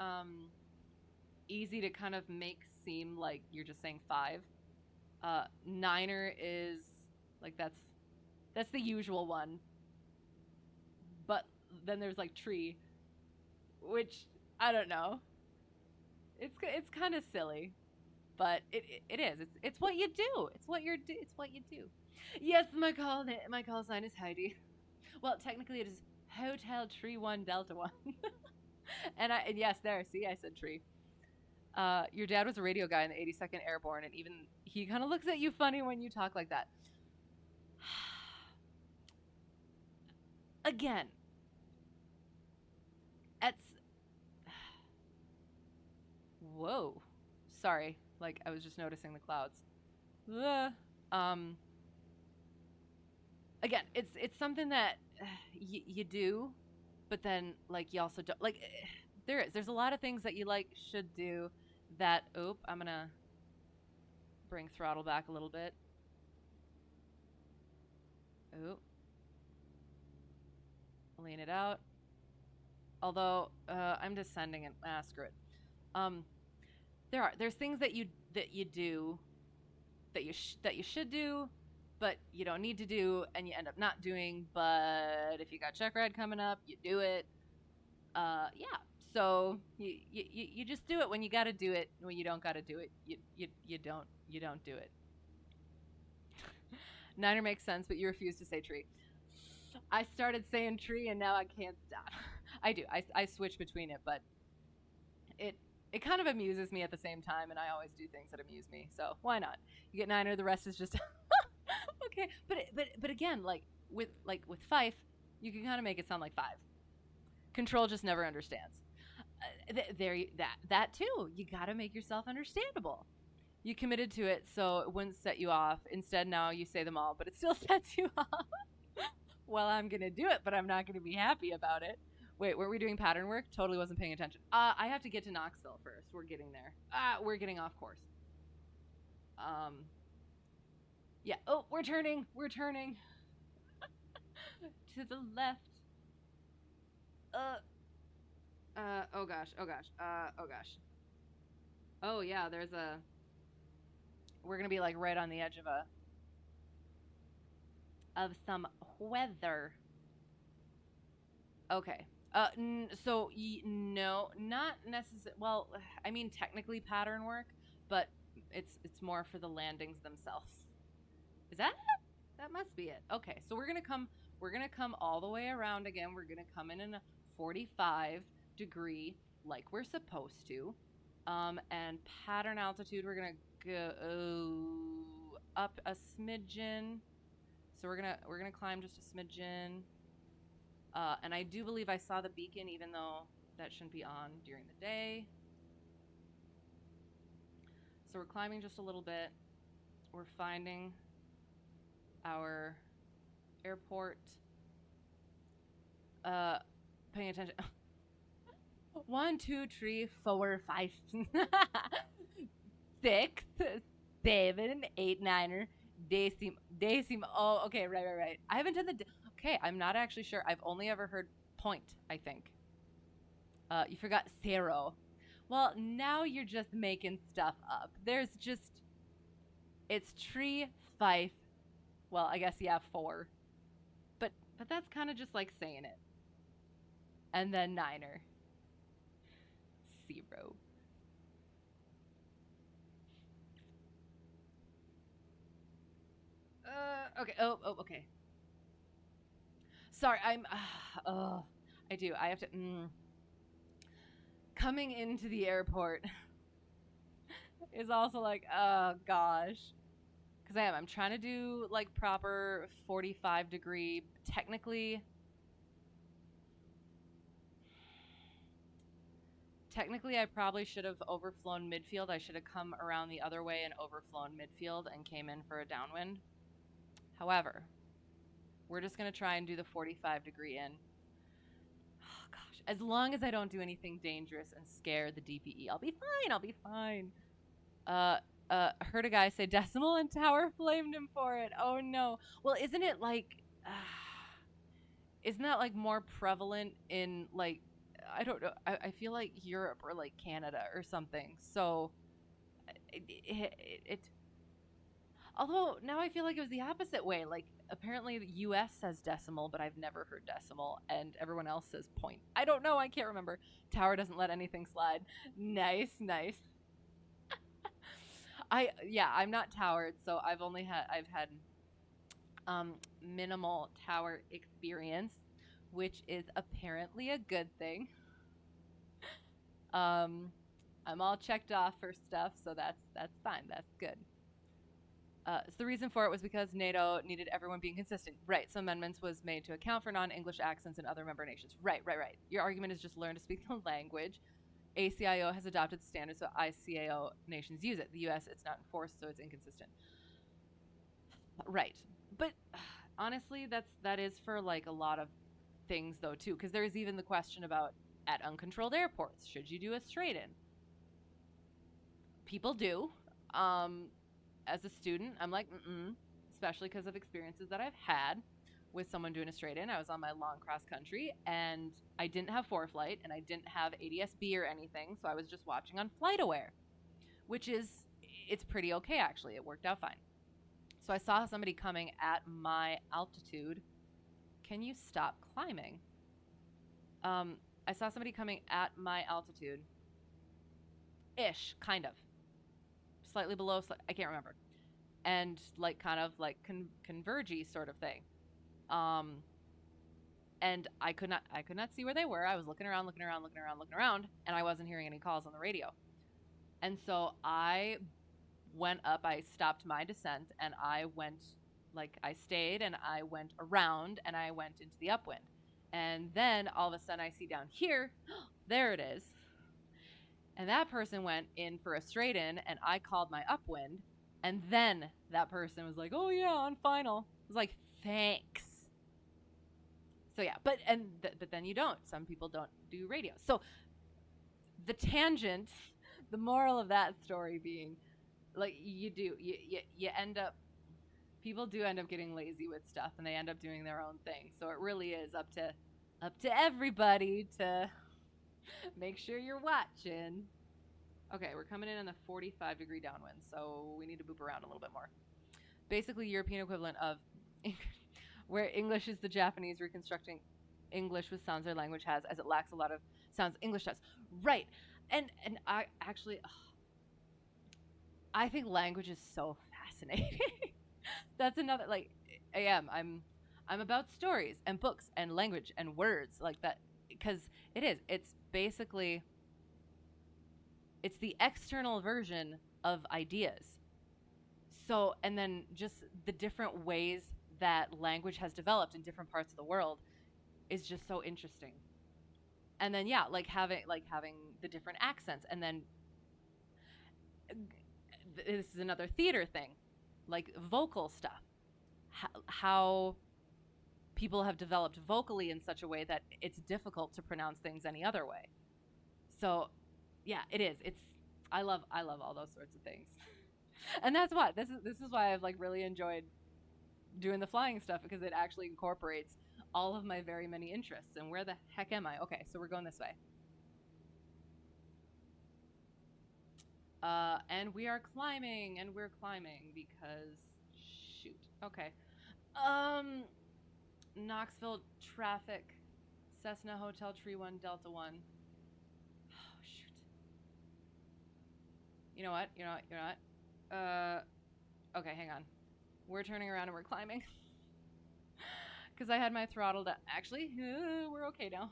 easy to kind of make seem like you're just saying five. Niner is like that's the usual one, but then there's like tree, which I don't know. It's kind of silly, but it is. It's what you do. It's what you do. Yes, my call sign is Heidi. Well, technically it is Hotel Tree One Delta One. And yes, there. See, I said tree. Your dad was a radio guy in the 82nd Airborne, and even he kind of looks at you funny when you talk like that. Again, at whoa, sorry. Like I was just noticing the clouds. Um, again, it's something that you do, but then like you also don't like. There's a lot of things that you like should do. That I'm gonna bring throttle back a little bit. Lean it out. Although I'm descending and screw it. Um, there's things that you do that you should do, but you don't need to do, and you end up not doing. But if you got Checkride coming up, you do it. Yeah. So you just do it when you got to do it. When you don't got to do it, you don't do it. Niner makes sense, but you refuse to say tree. I started saying tree, and now I can't stop. I do. I switch between it, but it kind of amuses me at the same time, and I always do things that amuse me. So why not? You get Niner, the rest is just okay. But again, like with Fife, you can kind of make it sound like five. Control just never understands. That too. You got to make yourself understandable. You committed to it, so it wouldn't set you off. Instead, now you say them all, but it still sets you off. Well, I'm gonna do it, but I'm not gonna be happy about it. Wait, were we doing pattern work? Totally wasn't paying attention. I have to get to Knoxville first. We're getting there. We're getting off course. Yeah. Oh, we're turning. We're turning. To the left. Oh gosh. Oh gosh. Oh gosh. Oh yeah, we're gonna be like right on the edge of some weather. Okay. No, not necessarily. Well, I mean technically pattern work, but it's more for the landings themselves. Is that it? That must be it. Okay, so we're gonna come all the way around again. We're gonna come in a 45-degree like we're supposed to. And pattern altitude we're gonna go up a smidgen. So we're gonna climb just a smidgen. And I do believe I saw the beacon, even though that shouldn't be on during the day. So we're climbing just a little bit. We're finding our airport. Paying attention. 1, 2, 3, 4, 5, 6, 7, 8, 9er. Decimo. Oh, okay, right. I haven't done okay, I'm not actually sure. I've only ever heard point, I think. You forgot zero. Well, now you're just making stuff up. It's tree, fife. Well, I guess, yeah, 4. But that's kind of just like saying it. And then niner. 0. Okay. Oh, okay. Sorry, I do. I have to. Coming into the airport is also like, oh gosh, because I'm trying to do like proper 45-degree. Technically, I probably should have overflown midfield. I should have come around the other way and overflown midfield and came in for a downwind. However, we're just going to try and do the 45-degree in. Oh, gosh. As long as I don't do anything dangerous and scare the DPE, I'll be fine. Heard a guy say decimal and tower flamed him for it. Oh, no. Well, isn't it like... isn't that, like, more prevalent in, like... I don't know. I feel like Europe or like Canada or something. So it although now I feel like it was the opposite way. Like apparently the US says decimal, but I've never heard decimal, and everyone else says point. I don't know. I can't remember. Tower doesn't let anything slide. Nice, nice. I'm not towered, so I've had minimal tower experience, which is apparently a good thing. Um, I'm all checked off for stuff, so that's fine. That's good. So the reason for it was because NATO needed everyone being consistent. Right. So amendments was made to account for non-English accents in other member nations. Right, right, right. Your argument is just learn to speak the language. ACIO has adopted the standard, so ICAO nations use it. The U.S. it's not enforced, so it's inconsistent. Right. But honestly, that is for like a lot of things though too, because there's even the question about at uncontrolled airports, should you do a straight in? People do. Um, as a student, I'm like, mm-mm, especially because of experiences that I've had with someone doing a straight in. I was on my long cross country and I didn't have ForeFlight and I didn't have ADS-B or anything, so I was just watching on FlightAware, which is it's pretty okay actually. It worked out fine. So I saw somebody coming at my altitude. Can you stop climbing? I saw somebody coming at my altitude, ish, kind of, slightly below. I can't remember, and like kind of like convergy sort of thing. Um, and I could not see where they were. I was looking around, looking around, looking around, looking around, and I wasn't hearing any calls on the radio. And so I went up. I stopped my descent, and I went like I stayed, and I went around, and I went into the upwind. And then all of a sudden, I see down here, there it is. And that person went in for a straight in, and I called my upwind. And then that person was like, "Oh yeah, on final." I was like, "Thanks." So yeah, but then you don't. Some people don't do radio. So the tangent, the moral of that story being, like you end up people do end up getting lazy with stuff, and they end up doing their own thing. So it really is up to everybody to make sure you're watching. Okay, we're coming in on the 45-degree downwind, so we need to boop around a little bit more. Basically, European equivalent of where English is the Japanese reconstructing English with sounds their language has, as it lacks a lot of sounds English does. Right, and I actually, I think language is so fascinating. That's another like I'm about stories and books and language and words like that because it's basically it's the external version of ideas. So, and then just the different ways that language has developed in different parts of the world is just so interesting. And then yeah, like having the different accents, and then this is another theater thing, like vocal stuff. How people have developed vocally in such a way that it's difficult to pronounce things any other way. So, yeah, it is. I love all those sorts of things. And that's why this is why I've like really enjoyed doing the flying stuff, because it actually incorporates all of my very many interests. And where the heck am I? Okay, so we're going this way. And we are climbing, and we're climbing because shoot. Okay. Um Knoxville traffic. Cessna Hotel Tree 1 Delta 1. Oh shoot. You know what? You know what? You know what? Okay, hang on. We're turning around and we're climbing. Because I had my throttle down. Actually, we're okay now.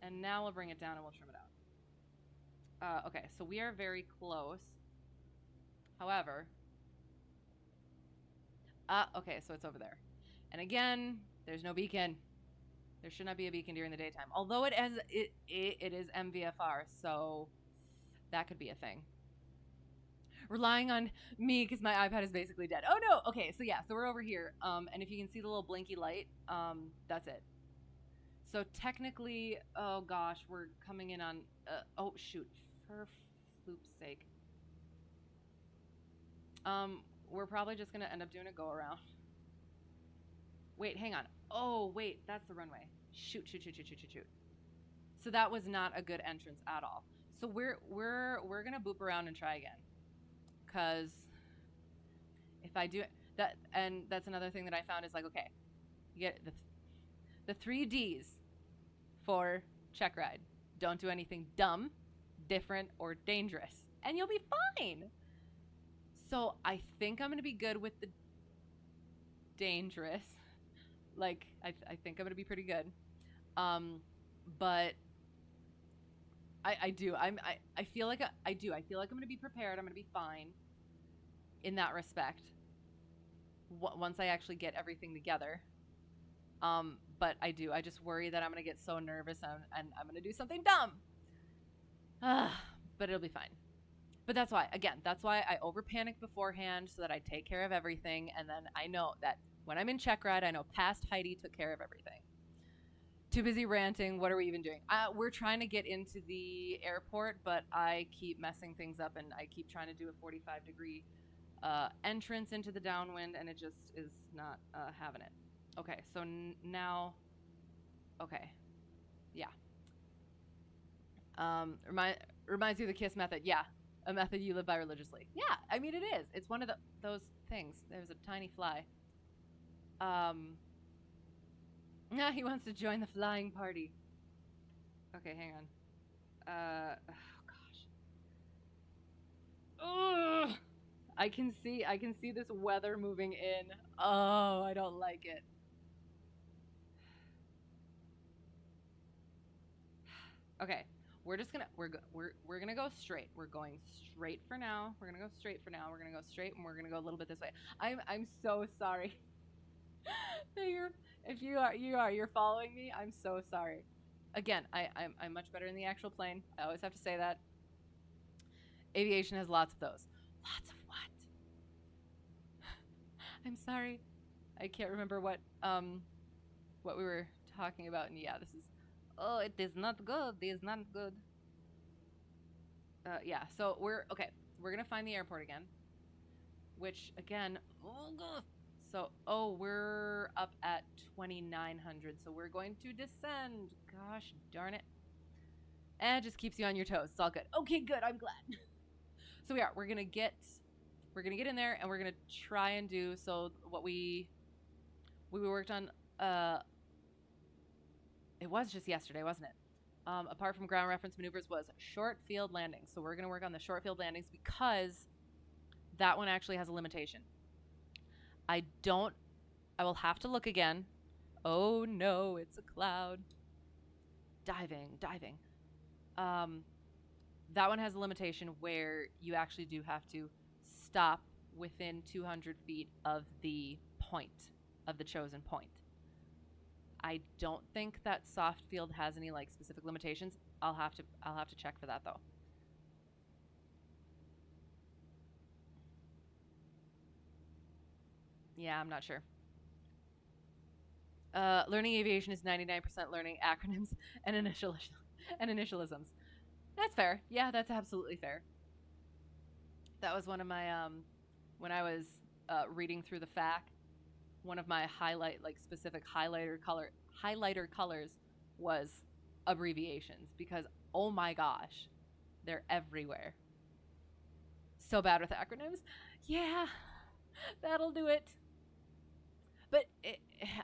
And now we'll bring it down and we'll trim it out. Okay, so we are very close. However, okay, so it's over there. And again, there's no beacon. There should not be a beacon during the daytime. Although it is MVFR, so that could be a thing. Relying on me because my iPad is basically dead. Oh no! Okay, so yeah, so we're over here. And if you can see the little blinky light, that's it. So technically, oh gosh, we're coming in on. Oh shoot! For floop's sake. We're probably just gonna end up doing a go around. Wait, hang on. Oh wait, that's the runway. Shoot, shoot, shoot, shoot, shoot, shoot, shoot. So that was not a good entrance at all. So we're gonna boop around and try again, cause if I do that, and that's another thing that I found is like, okay, you get the 3 Ds for Checkride. Don't do anything dumb, different, or dangerous, and you'll be fine. So I think I'm gonna be good with the dangerous. Like I think I'm gonna be pretty good. But I do. I feel like I do. I feel like I'm gonna be prepared. I'm gonna be fine in that respect. Once I actually get everything together. But I do. I just worry that I'm gonna get so nervous and I'm gonna do something dumb. But it'll be fine. But that's why, again, that's why I over panic beforehand so that I take care of everything, and then I know that when I'm in Checkride, I know past Heidi took care of everything. Too busy ranting. What are we even doing? We're trying to get into the airport, but I keep messing things up, and I keep trying to do a 45-degree entrance into the downwind, and it just is not having it. Okay, so now, okay, yeah. Reminds you of the KISS method. Yeah, a method you live by religiously. Yeah, I mean it is. It's one of those things. There's a tiny fly. Yeah, he wants to join the flying party. Okay, hang on. Oh gosh. Ugh. I can see this weather moving in. Oh, I don't like it. Okay, we're just gonna we're gonna go straight. We're going straight for now. We're gonna go straight for now. We're gonna go straight, and we're gonna go a little bit this way. I'm so sorry. If you're following me, I'm so sorry. Again, I'm much better in the actual plane. I always have to say that. Aviation has lots of those. Lots of what? I'm sorry. I can't remember what we were talking about. And yeah, this is. Oh, it is not good. It is not good. Yeah. So we're okay. We're gonna find the airport again. Which again, oh god. So we're up at 2,900. So we're going to descend. Gosh darn it. And it just keeps you on your toes. It's all good. Okay, good. I'm glad. So we're gonna get in there, and we're gonna try and do so what we worked on. It was just yesterday, wasn't it? Apart from ground reference maneuvers, was short field landings. So we're gonna work on the short field landings because that one actually has a limitation. I will have to look again. Oh no, it's a cloud. Diving. That one has a limitation where you actually do have to stop within 200 feet of the point, of the chosen point. I don't think that soft field has any like specific limitations. I'll have to check for that though. Yeah, I'm not sure. Learning aviation is 99% learning acronyms and initialisms. That's fair. Yeah, that's absolutely fair. That was one of my when I was reading through the FAQ, one of my specific highlighter colors was abbreviations, because oh my gosh, they're everywhere. So bad with acronyms. Yeah, that'll do it. But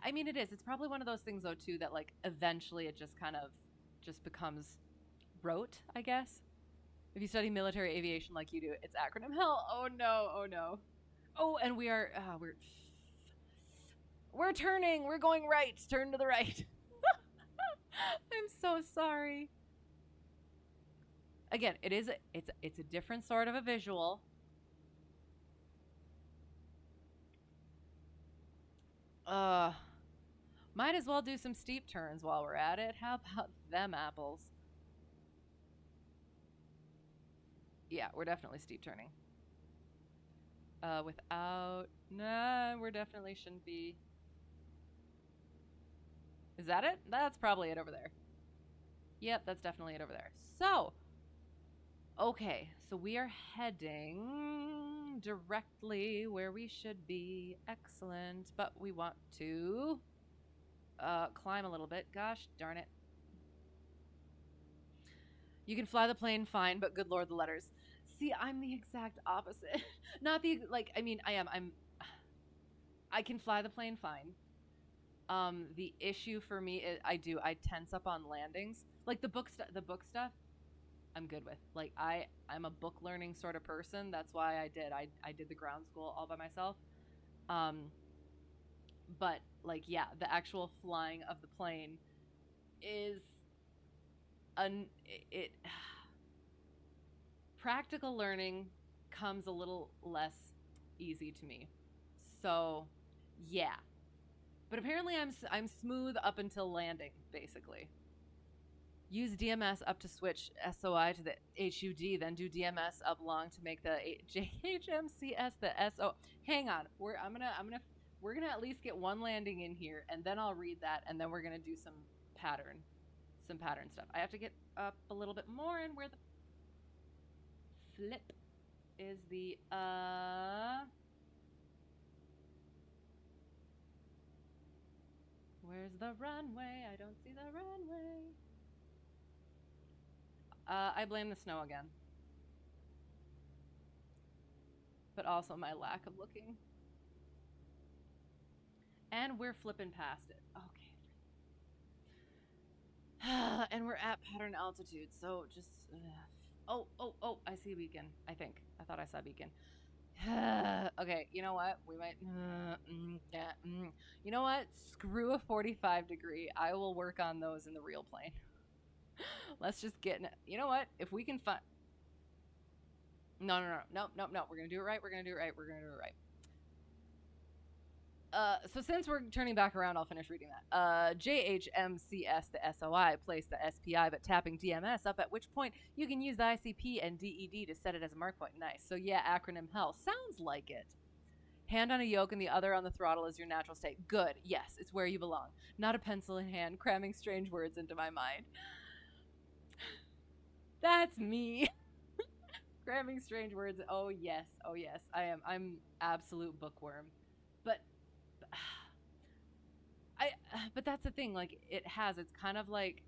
I mean, it is. It's probably one of those things though too that like eventually it just kind of just becomes rote, I guess. If you study military aviation like you do, it's acronym hell. Oh no, oh no. Oh, and we're turning. We're going right. Turn to the right. I'm so sorry. Again, it's a different sort of a visual. Uh might as well do some steep turns while we're at it. How about them apples? Yeah, we're definitely steep turning. Without nah, we're definitely shouldn't be. Is that it? That's probably it over there. Yep, that's definitely it over there. So, okay, so we are heading directly where we should be. Excellent, but we want to climb a little bit. Gosh darn it. You can fly the plane fine, but good lord, the letters. See, I'm the exact opposite. Not the like. I mean, I am. I can fly the plane fine. The issue for me is I tense up on landings. Like the book stuff, I'm good with. Like I'm a book learning sort of person. That's why I did the ground school all by myself. Um, but like yeah, the actual flying of the plane is an it practical learning comes a little less easy to me. So, yeah. But apparently I'm smooth up until landing basically. Use DMS up to switch SOI to the HUD, then do DMS up long to make the JHMCS the SO. Hang on, we're gonna at least get one landing in here, and then I'll read that, and then we're gonna do some pattern stuff. I have to get up a little bit more, and where the flip is the Where's the runway? I don't see the runway. I blame the snow again. But also my lack of looking. And we're flipping past it. Okay. And we're at pattern altitude, so just. Oh, I see a beacon. I think. I thought I saw a beacon. Okay, you know what? We might. You know what? Screw a 45 degree. I will work on those in the real plane. Let's just get. You know what? If we can find. No. We're gonna do it right. We're gonna do it right. We're gonna do it right. So since we're turning back around, I'll finish reading that. JHMCS, the SOI, place the SPI, but tapping DMS up, at which point you can use the ICP and DED to set it as a mark point. Nice. So yeah, acronym hell. Sounds like it. Hand on a yoke and the other on the throttle is your natural state. Good. Yes, it's where you belong. Not a pencil in hand, cramming strange words into my mind. That's me. Cramming strange words. Oh yes. I am. I'm absolute bookworm. But but that's the thing, like it's kind of like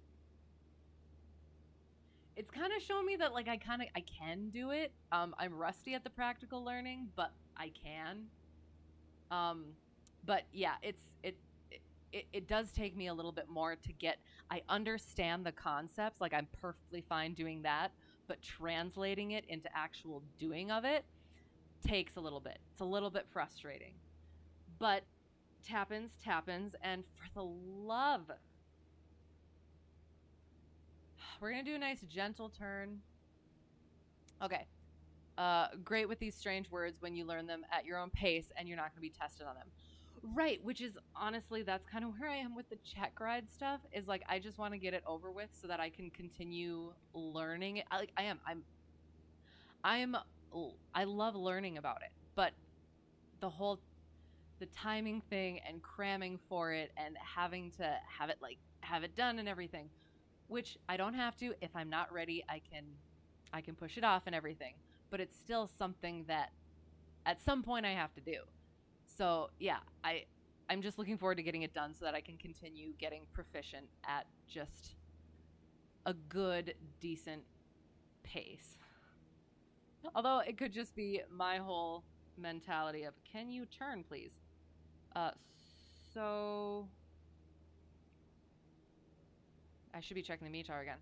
it's kind of shown me that like I can do it. I'm rusty at the practical learning, but I can. um but yeah, it does take me a little bit more to get. I understand the concepts, like I'm perfectly fine doing that, but translating it into actual doing of it takes a little bit. It's a little bit frustrating, but tappins, and for the love, we're gonna do a nice gentle turn. Okay. Great with these strange words when you learn them at your own pace and you're not going to be tested on them. Right, which is honestly, that's kind of where I am with the Checkride stuff. Is like I just want to get it over with so that I can continue learning it. I'm I love learning about it, but the whole the timing thing and cramming for it and having to have it done and everything, which I don't have to. If I'm not ready, I can push it off and everything, but it's still something that at some point I have to do. So yeah, I'm just looking forward to getting it done so that I can continue getting proficient at just a good, decent pace. Although it could just be my whole mentality of, can you turn, please? Uh, so I should be checking the METAR again.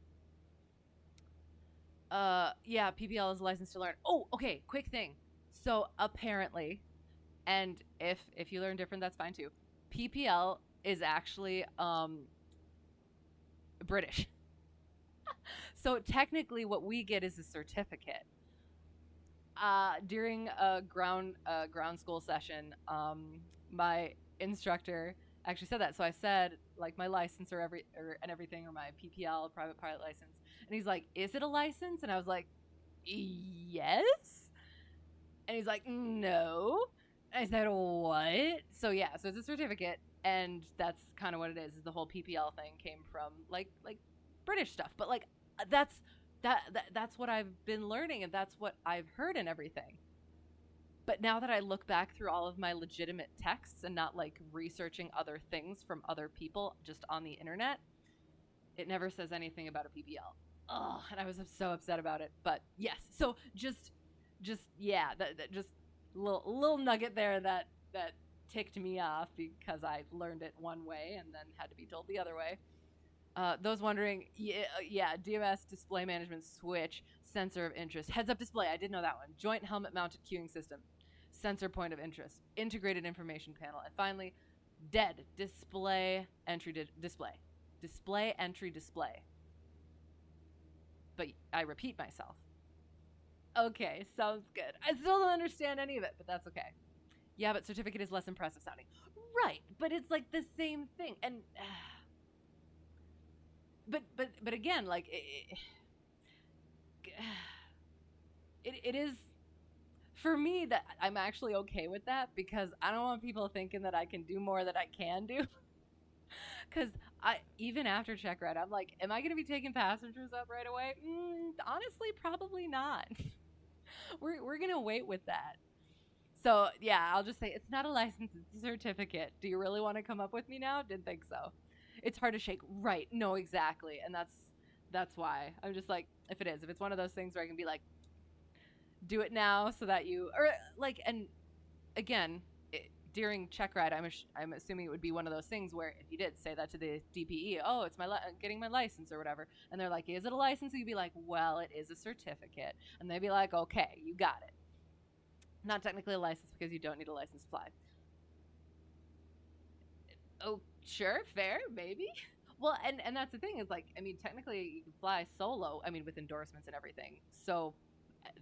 Yeah, PPL is a license to learn. Oh, okay, quick thing. So apparently, and if you learn different, that's fine too. PPL is actually British. So technically what we get is a certificate. During a ground school session, my instructor actually said that. So I said like my license and everything, or my PPL, private pilot license, and he's like, "Is it a license?" And I was like, "Yes." And he's like, "No." And I said, "What?" So yeah, so it's a certificate, and that's kind of what it is. The whole PPL thing came from like British stuff, but like that's what I've been learning, and that's what I've heard and everything. But now that I look back through all of my legitimate texts and not like researching other things from other people just on the internet, it never says anything about a PPL. Oh, and I was so upset about it. But yes, so just yeah, that just little nugget there that ticked me off because I learned it one way and then had to be told the other way. Those wondering, yeah, DMS display management switch, sensor of interest, heads up display. I did know that one. Joint helmet mounted queuing system, sensor point of interest, integrated information panel, and finally, dead display entry display, display entry display. But I repeat myself. Okay, sounds good. I still don't understand any of it, but that's okay. Yeah, but certificate is less impressive sounding. Right, but it's like the same thing, and but again, like it is for me that I'm actually okay with that because I don't want people thinking that I can do more than I can do. Because I even after Checkride, I'm like, am I going to be taking passengers up right away? Honestly, probably not. We're gonna wait with that. So yeah, I'll just say it's not a license, it's a certificate. Do you really want to come up with me now? Didn't think so. It's hard to shake. Right. No, exactly. And that's why. I'm just like, if it is, if it's one of those things where I can be like, do it now so that you or like and again, during check ride, I'm assuming it would be one of those things where if you did say that to the DPE, oh, it's getting my license or whatever, and they're like, is it a license? You'd be like, well, it is a certificate, and they'd be like, okay, you got it. Not technically a license because you don't need a license to fly. Oh, sure, fair, maybe. Well, and that's the thing is like, I mean, technically you can fly solo. I mean, with endorsements and everything. So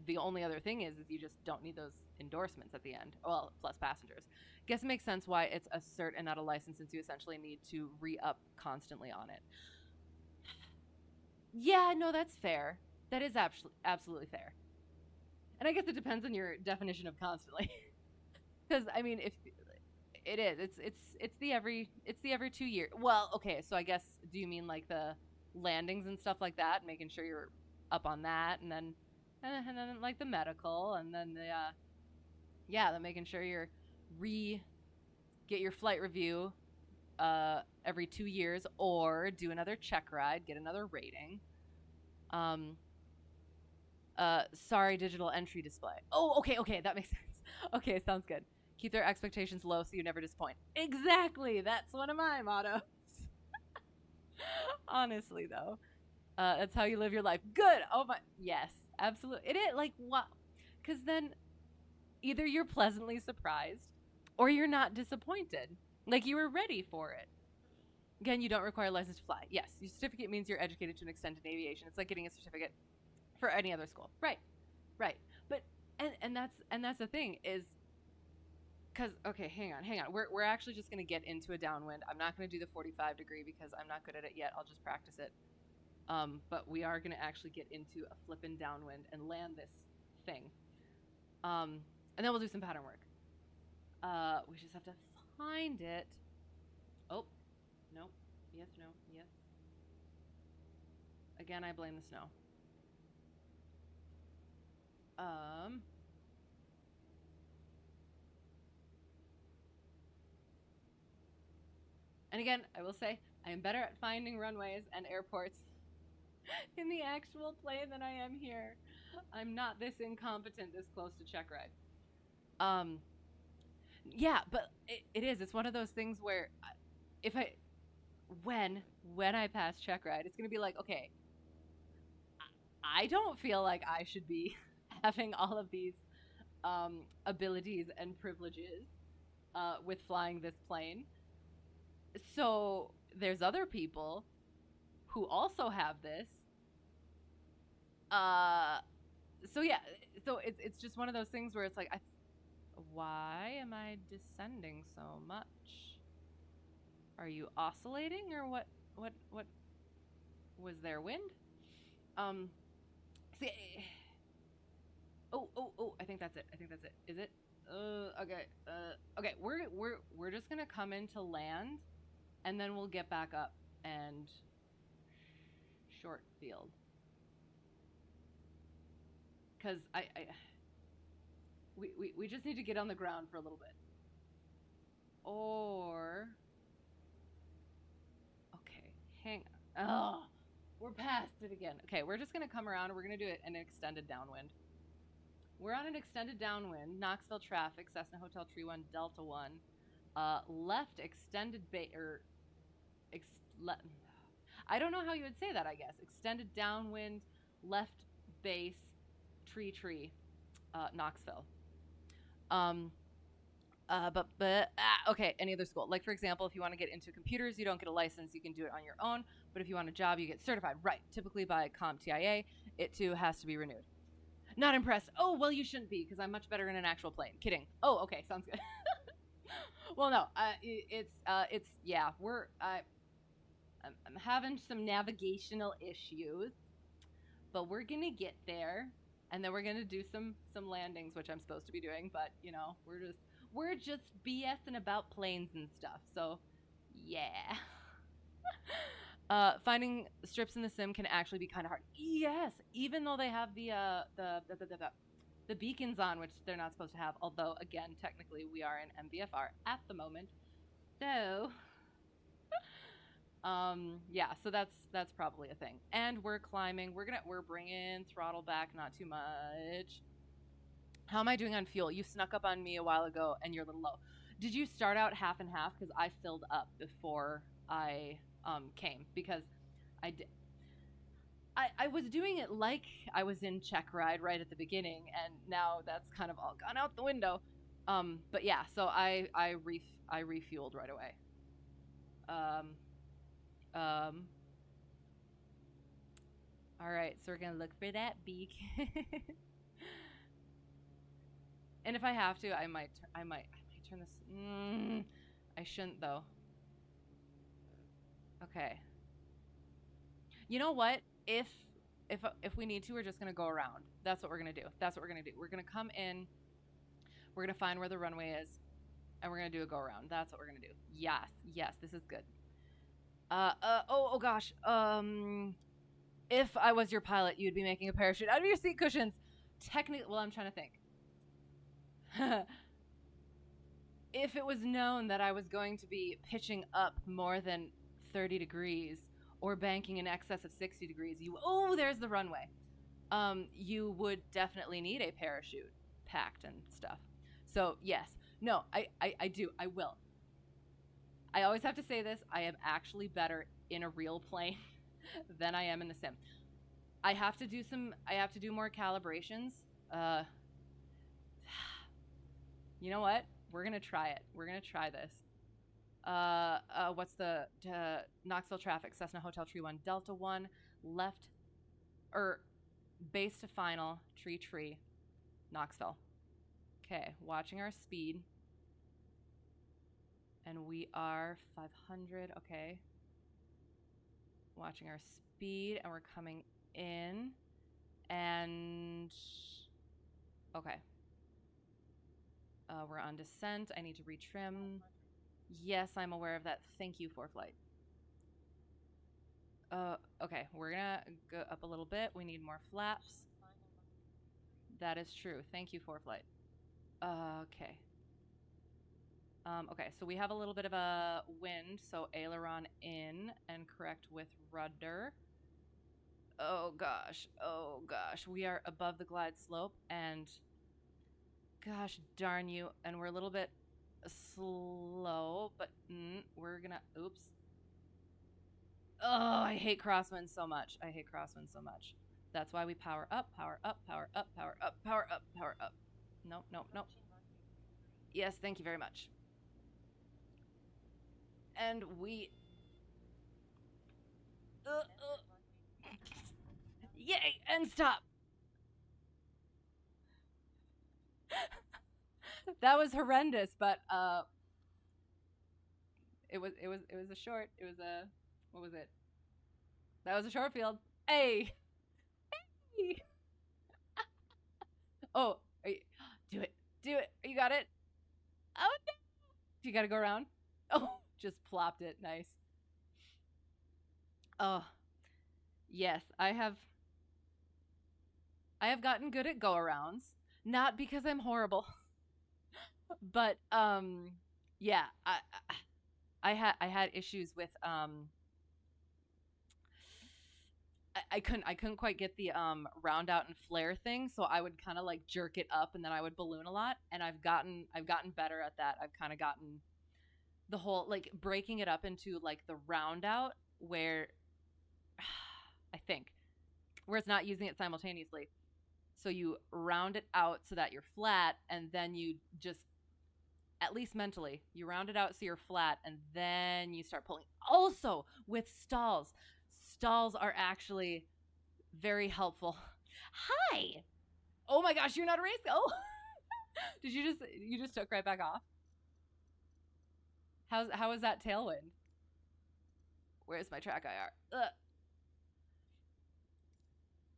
the only other thing is you just don't need those endorsements at the end. Well, plus passengers. Guess it makes sense why it's a cert and not a license since you essentially need to re-up constantly on it. Yeah, no, that's fair. That is absolutely fair. And I guess it depends on your definition of constantly. Because I mean, if it is, it's the every 2 year. Well, okay, so I guess do you mean like the landings and stuff like that, making sure you're up on that, and then like the medical, and then the yeah, then making sure you're re get your flight review every 2 years, or do another check ride, get another rating. Um, sorry, digital entry display. Oh, okay, that makes sense. Okay, sounds good. Keep their expectations low so you never disappoint. Exactly, that's one of my mottos. Honestly, though, that's how you live your life. Good. Oh my, yes, absolutely. It is like what? Because then either you're pleasantly surprised or you're not disappointed. Like you were ready for it. Again, you don't require a license to fly. Yes, your certificate means you're educated to an extent in aviation. It's like getting a certificate for any other school. Right. Right. But and that's the thing is because okay, hang on. We're actually just gonna get into a downwind. I'm not gonna do the 45 degree because I'm not good at it yet. I'll just practice it. But we are gonna actually get into a flippin' downwind and land this thing. And then we'll do some pattern work. We just have to find it. Oh, no. Yes, no, yes. Again, I blame the snow. Um, and again, I will say I am better at finding runways and airports in the actual plane than I am here. I'm not this incompetent this close to check ride. Um, yeah, but it is. It's one of those things where if I when when I pass check ride, it's gonna be like, okay, I don't feel like I should be having all of these abilities and privileges with flying this plane. So there's other people who also have this. Uh, so yeah, so it's just one of those things where it's like, why am I descending so much? Are you oscillating or what? What was there wind? Um, see, oh, I think that's it. I think that's it. Is it? Okay. Okay. We're just gonna come into land, and then we'll get back up and short field. Cause we just need to get on the ground for a little bit. Or okay, hang on. Oh, We're past it again. Okay, we're just gonna come around. We're gonna do it an extended downwind. We're on an extended downwind. Knoxville traffic, Cessna Hotel Tree 1, Delta 1. Left extended or ex, le, I don't know how you would say that, I guess. Extended downwind, left base, tree, Knoxville. Um, okay, any other school. Like, for example, if you want to get into computers, you don't get a license, you can do it on your own. But if you want a job, you get certified, right? Typically by CompTIA. It too has to be renewed. Not impressed. Oh, well, you shouldn't be because I'm much better in an actual plane. Kidding. Oh, okay, sounds good. Well, no, it's yeah. I'm having some navigational issues, but we're gonna get there, and then we're gonna do some landings, which I'm supposed to be doing. But you know, we're just BSing about planes and stuff. So, yeah. Finding strips in the sim can actually be kind of hard. Yes, even though they have the beacons on, which they're not supposed to have. Although, again, technically, we are in MVFR at the moment. So, yeah. So that's probably a thing. And we're climbing. We're bringing throttle back, not too much. How am I doing on fuel? You snuck up on me a while ago, and you're a little low. Did you start out half and half? Because I filled up before I came because I did. I was doing it like I was in Checkride right at the beginning, and now that's kind of all gone out the window. But yeah, so I refueled right away. Um, um, all right, so we're gonna look for that beak, and if I have to, I might turn this. I shouldn't though. Okay. You know what? If we need to, we're just gonna go around. That's what we're gonna do. That's what we're gonna do. We're gonna come in. We're gonna find where the runway is, and we're gonna do a go around. That's what we're gonna do. Yes, yes, this is good. Oh gosh. If I was your pilot, you'd be making a parachute out of your seat cushions. Technically, well, I'm trying to think. If it was known that I was going to be pitching up more than 30 degrees or banking in excess of 60 degrees, there's the runway. You would definitely need a parachute packed and stuff. So yes, no, I do, I will. I always have to say this. I am actually better in a real plane than I am in the sim. I have to do more calibrations. Uh, you know what? We're gonna try it. We're gonna try this. What's the Knoxville traffic? Cessna Hotel Tree 1, Delta 1, left, or base to final, tree, Knoxville. Okay, watching our speed. And we are 500, okay. Watching our speed, and we're coming in. And, okay. We're on descent. I need to retrim. Yes, I'm aware of that. Thank you, ForeFlight. Okay, we're gonna go up a little bit. We need more flaps. That is true. Thank you, ForeFlight. Okay. Okay, so we have a little bit of a wind, so aileron in and correct with rudder. Oh gosh, we are above the glide slope, and gosh darn you, and we're a little bit slow, but we're gonna, oops. Oh, I hate crosswinds so much. I hate crosswinds so much. That's why we power up, power up, power up, power up, power up, power up. Nope, nope, nope. Yes, thank you very much. And we... Yay, and stop. That was horrendous, but it was a short. It was a, what was it? That was a short field. Hey. Hey. Oh, you, do it. Do it. You got it. Oh no. You got to go around. Oh, just plopped it. Nice. Oh, yes, I have gotten good at go arounds. Not because I'm horrible, but yeah, I had issues with I couldn't quite get the round out and flare thing, so I would kind of like jerk it up and then I would balloon a lot, and I've gotten better at that. I've kind of gotten the whole like breaking it up into like the round out where I think where it's not using it simultaneously. So you round it out so that you're flat, and then you just, at least mentally, you round it out so you're flat, and then you start pulling. Also, with stalls, stalls are actually very helpful. Hi. Oh my gosh, you're not a race. Oh, did you just took right back off? How is that tailwind? Where's my track IR? Ugh.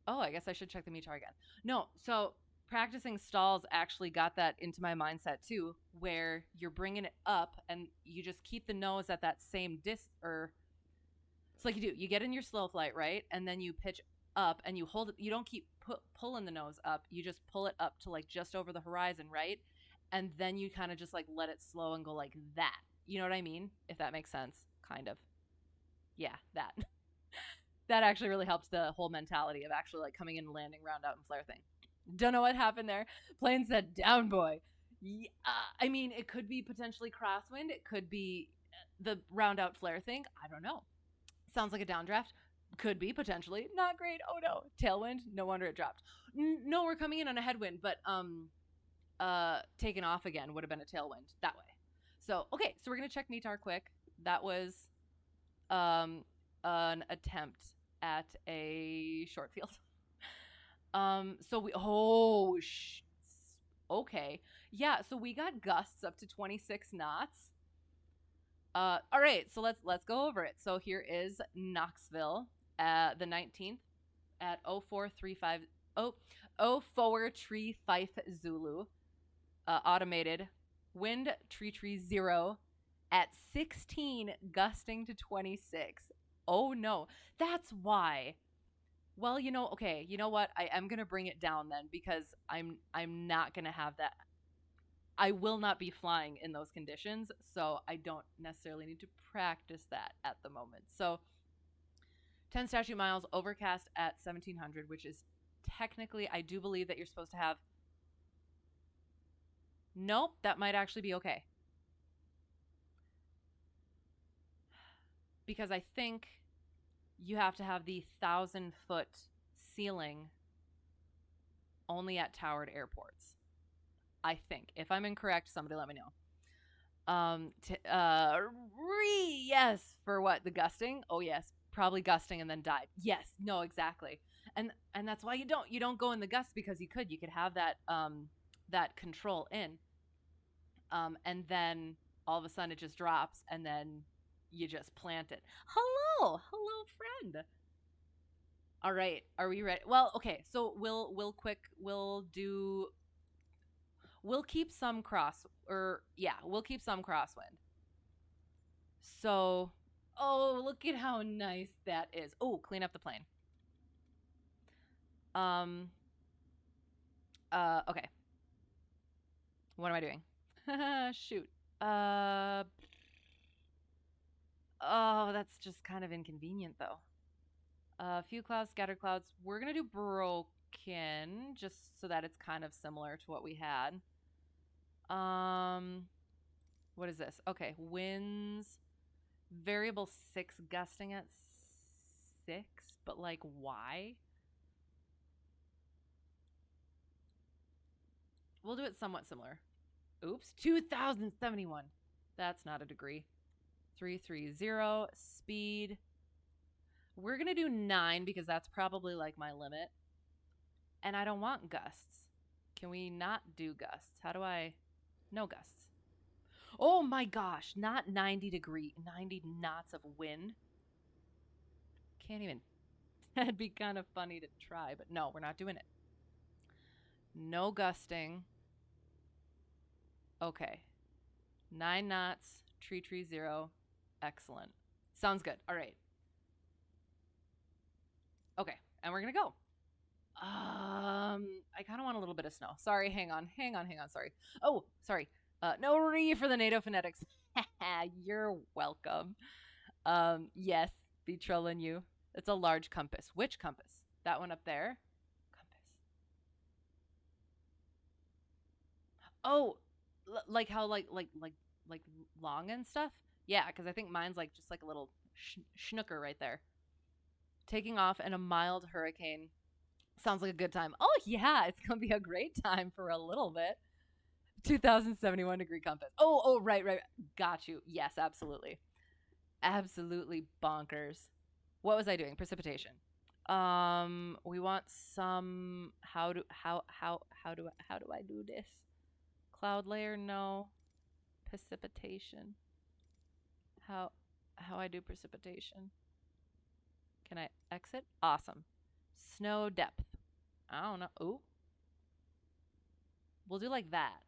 Oh, I guess I should check the METAR again. No, so practicing stalls actually got that into my mindset too, where you're bringing it up and you just keep the nose at that same or it's like you get in your slow flight, right? And then you pitch up and you hold it. You don't keep pulling the nose up. You just pull it up to like just over the horizon, right? And then you kind of just like let it slow and go like that. You know what I mean? If that makes sense, kind of. Yeah, that. That actually really helps the whole mentality of actually like coming in and landing round out and flare thing. Don't know what happened there. Plane said down boy. Yeah, I mean, it could be potentially crosswind. It could be the round out flare thing. I don't know. Sounds like a downdraft. Could be potentially not great. Oh no, tailwind. No wonder it dropped. No, we're coming in on a headwind, but taking off again would have been a tailwind that way. So okay, so we're gonna check METAR quick. That was an attempt at a short field. So we okay. Yeah, so we got gusts up to 26 knots. All right, so let's go over it. So here is Knoxville, the 19th at 0435 Tree Fife Zulu, automated, wind tree 0 at 16, gusting to 26. Oh no, that's why. Well, okay, you know what? I am gonna bring it down then because I'm not gonna have that. I will not be flying in those conditions, so I don't necessarily need to practice that at the moment. So 10 statute miles, overcast at 1700, which is technically, I do believe that you're supposed to have. Nope, that might actually be okay. Because I think you have to have the 1,000-foot ceiling only at towered airports. I think. If I'm incorrect, somebody let me know. Yes, for what? The gusting? Oh yes, probably gusting and then dive. Yes, no, exactly. And that's why you don't go in the gust, because you could have that control in. And then all of a sudden it just drops, and then you just plant it. Hello, friend. All right, are we ready? Well, okay, so we'll keep some we'll keep some crosswind. So, oh, look at how nice that is. Oh, clean up the plane. Okay. What am I doing? Shoot. Oh, that's just kind of inconvenient though. A few clouds, scattered clouds. We're gonna do broken just so that it's kind of similar to what we had. What is this? Okay, winds. Variable 6, gusting at 6, but like why? We'll do it somewhat similar. Oops, 2071. That's not a degree. 330 speed. We're gonna do 9 because that's probably like my limit. And I don't want gusts. Can we not do gusts? How do I? No gusts. Oh my gosh, not 90 knots of wind. Can't even. That'd be kind of funny to try, but no, we're not doing it. No gusting. Okay. 9 knots, tree 0. Excellent. Sounds good. All right. Okay, and we're gonna go. I kind of want a little bit of snow. Sorry, hang on. Sorry. Oh, sorry. No re for the NATO phonetics. You're welcome. Yes, be trolling you. It's a large compass. Which compass? That one up there? Compass. Oh, like how like long and stuff? Yeah, because I think mine's like just like a little schnooker right there. Taking off in a mild hurricane sounds like a good time. Oh yeah, it's gonna be a great time for a little bit. 2071-degree compass. Oh, right. Got you. Yes, absolutely. Absolutely bonkers. What was I doing? Precipitation. We want some how do I do this? Cloud layer, no. Precipitation. How how I do precipitation. Can I exit? Awesome. Snow depth. I don't know. Ooh. We'll do like that.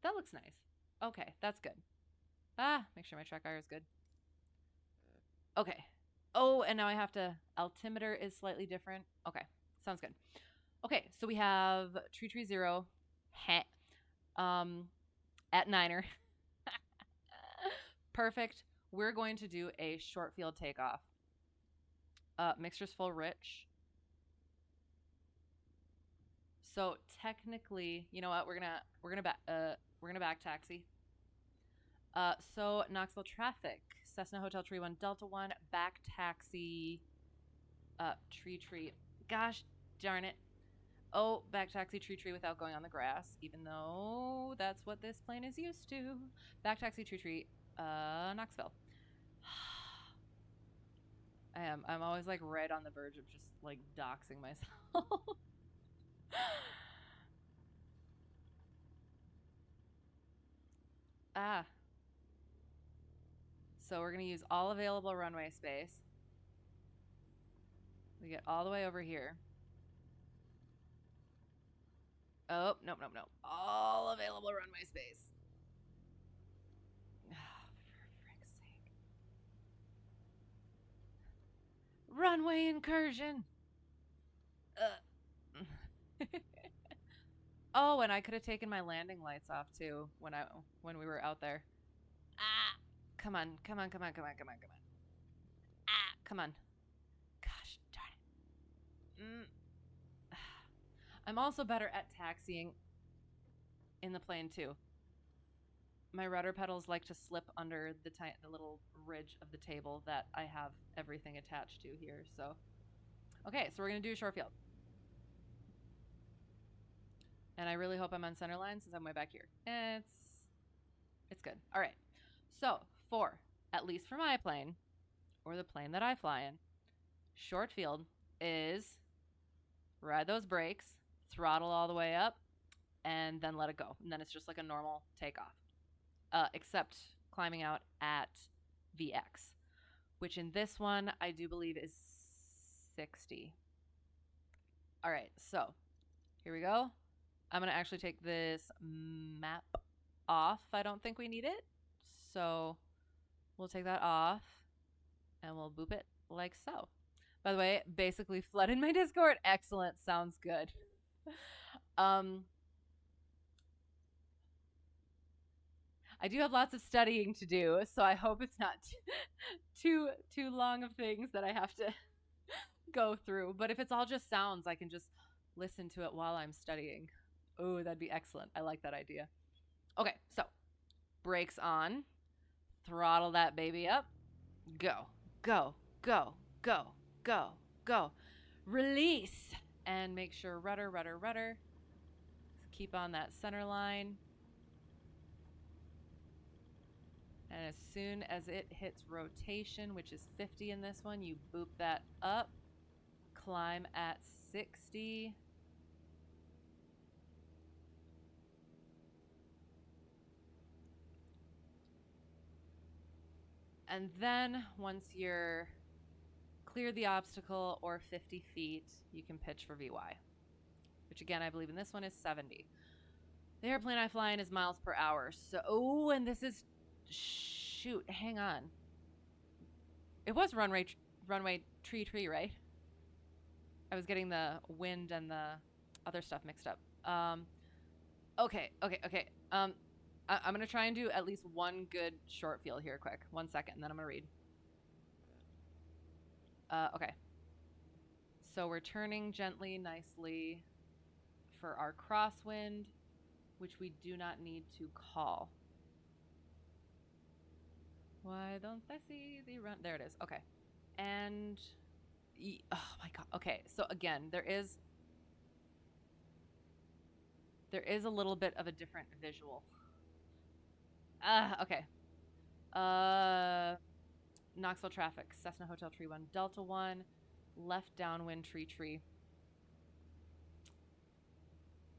That looks nice. Okay, that's good. Make sure my track IR is good. Okay. Oh, and now I have to. Altimeter is slightly different. Okay, sounds good. Okay, so we have tree 0, at Niner. Perfect. We're going to do a short field takeoff. Mixture's full rich. So technically, you know what? We're gonna back taxi. So Knoxville traffic, Cessna Hotel Tree 1 Delta 1 back taxi. Tree. Gosh darn it. Oh, back taxi tree without going on the grass, even though that's what this plane is used to. Back taxi tree. Knoxville. I'm always like right on the verge of just like doxing myself. ah. So we're gonna use all available runway space. We get all the way over here. Oh, nope. All available runway space. Oh, for frick's sake. Runway incursion. Oh, and I could have taken my landing lights off too when we were out there. Come on. Come on. Gosh darn it. I'm also better at taxiing in the plane too. My rudder pedals like to slip under the little ridge of the table that I have everything attached to here. So, okay, so we're gonna do a short field, and I really hope I'm on center line since I'm way back here. It's good. All right. So at least for my plane, or the plane that I fly in, short field is ride those brakes, throttle all the way up, and then let it go. And then it's just like a normal takeoff, except climbing out at VX, which in this one I do believe is 60. All right, so here we go. I'm going to actually take this map off. I don't think we need it. So we'll take that off and we'll boop it like so. By the way, basically flood in my Discord. Excellent. Sounds good. I do have lots of studying to do, so I hope it's not too long of things that I have to go through. But if it's all just sounds, I can just listen to it while I'm studying. Oh, that'd be excellent. I like that idea. Okay, so brakes on, throttle that baby up, go. Release, and make sure rudder. Keep on that center line. And as soon as it hits rotation, which is 50 in this one, you boop that up, climb at 60. And then once you're clear the obstacle or 50 feet, you can pitch for VY, which again, I believe in this one is 70. The airplane I fly in is miles per hour. So, oh, and this is, shoot, hang on. It was runway tree, right? I was getting the wind and the other stuff mixed up. Okay. I'm going to try and do at least one good short field here quick. 1 second, and then I'm going to read. Okay. So we're turning gently, nicely for our crosswind, which we do not need to call. Why don't I see the run? There it is. Okay. And oh my god. Okay. So again, there is a little bit of a different visual. Okay. Uh Knoxville traffic, Cessna Hotel Tree 1, Delta 1, left downwind tree.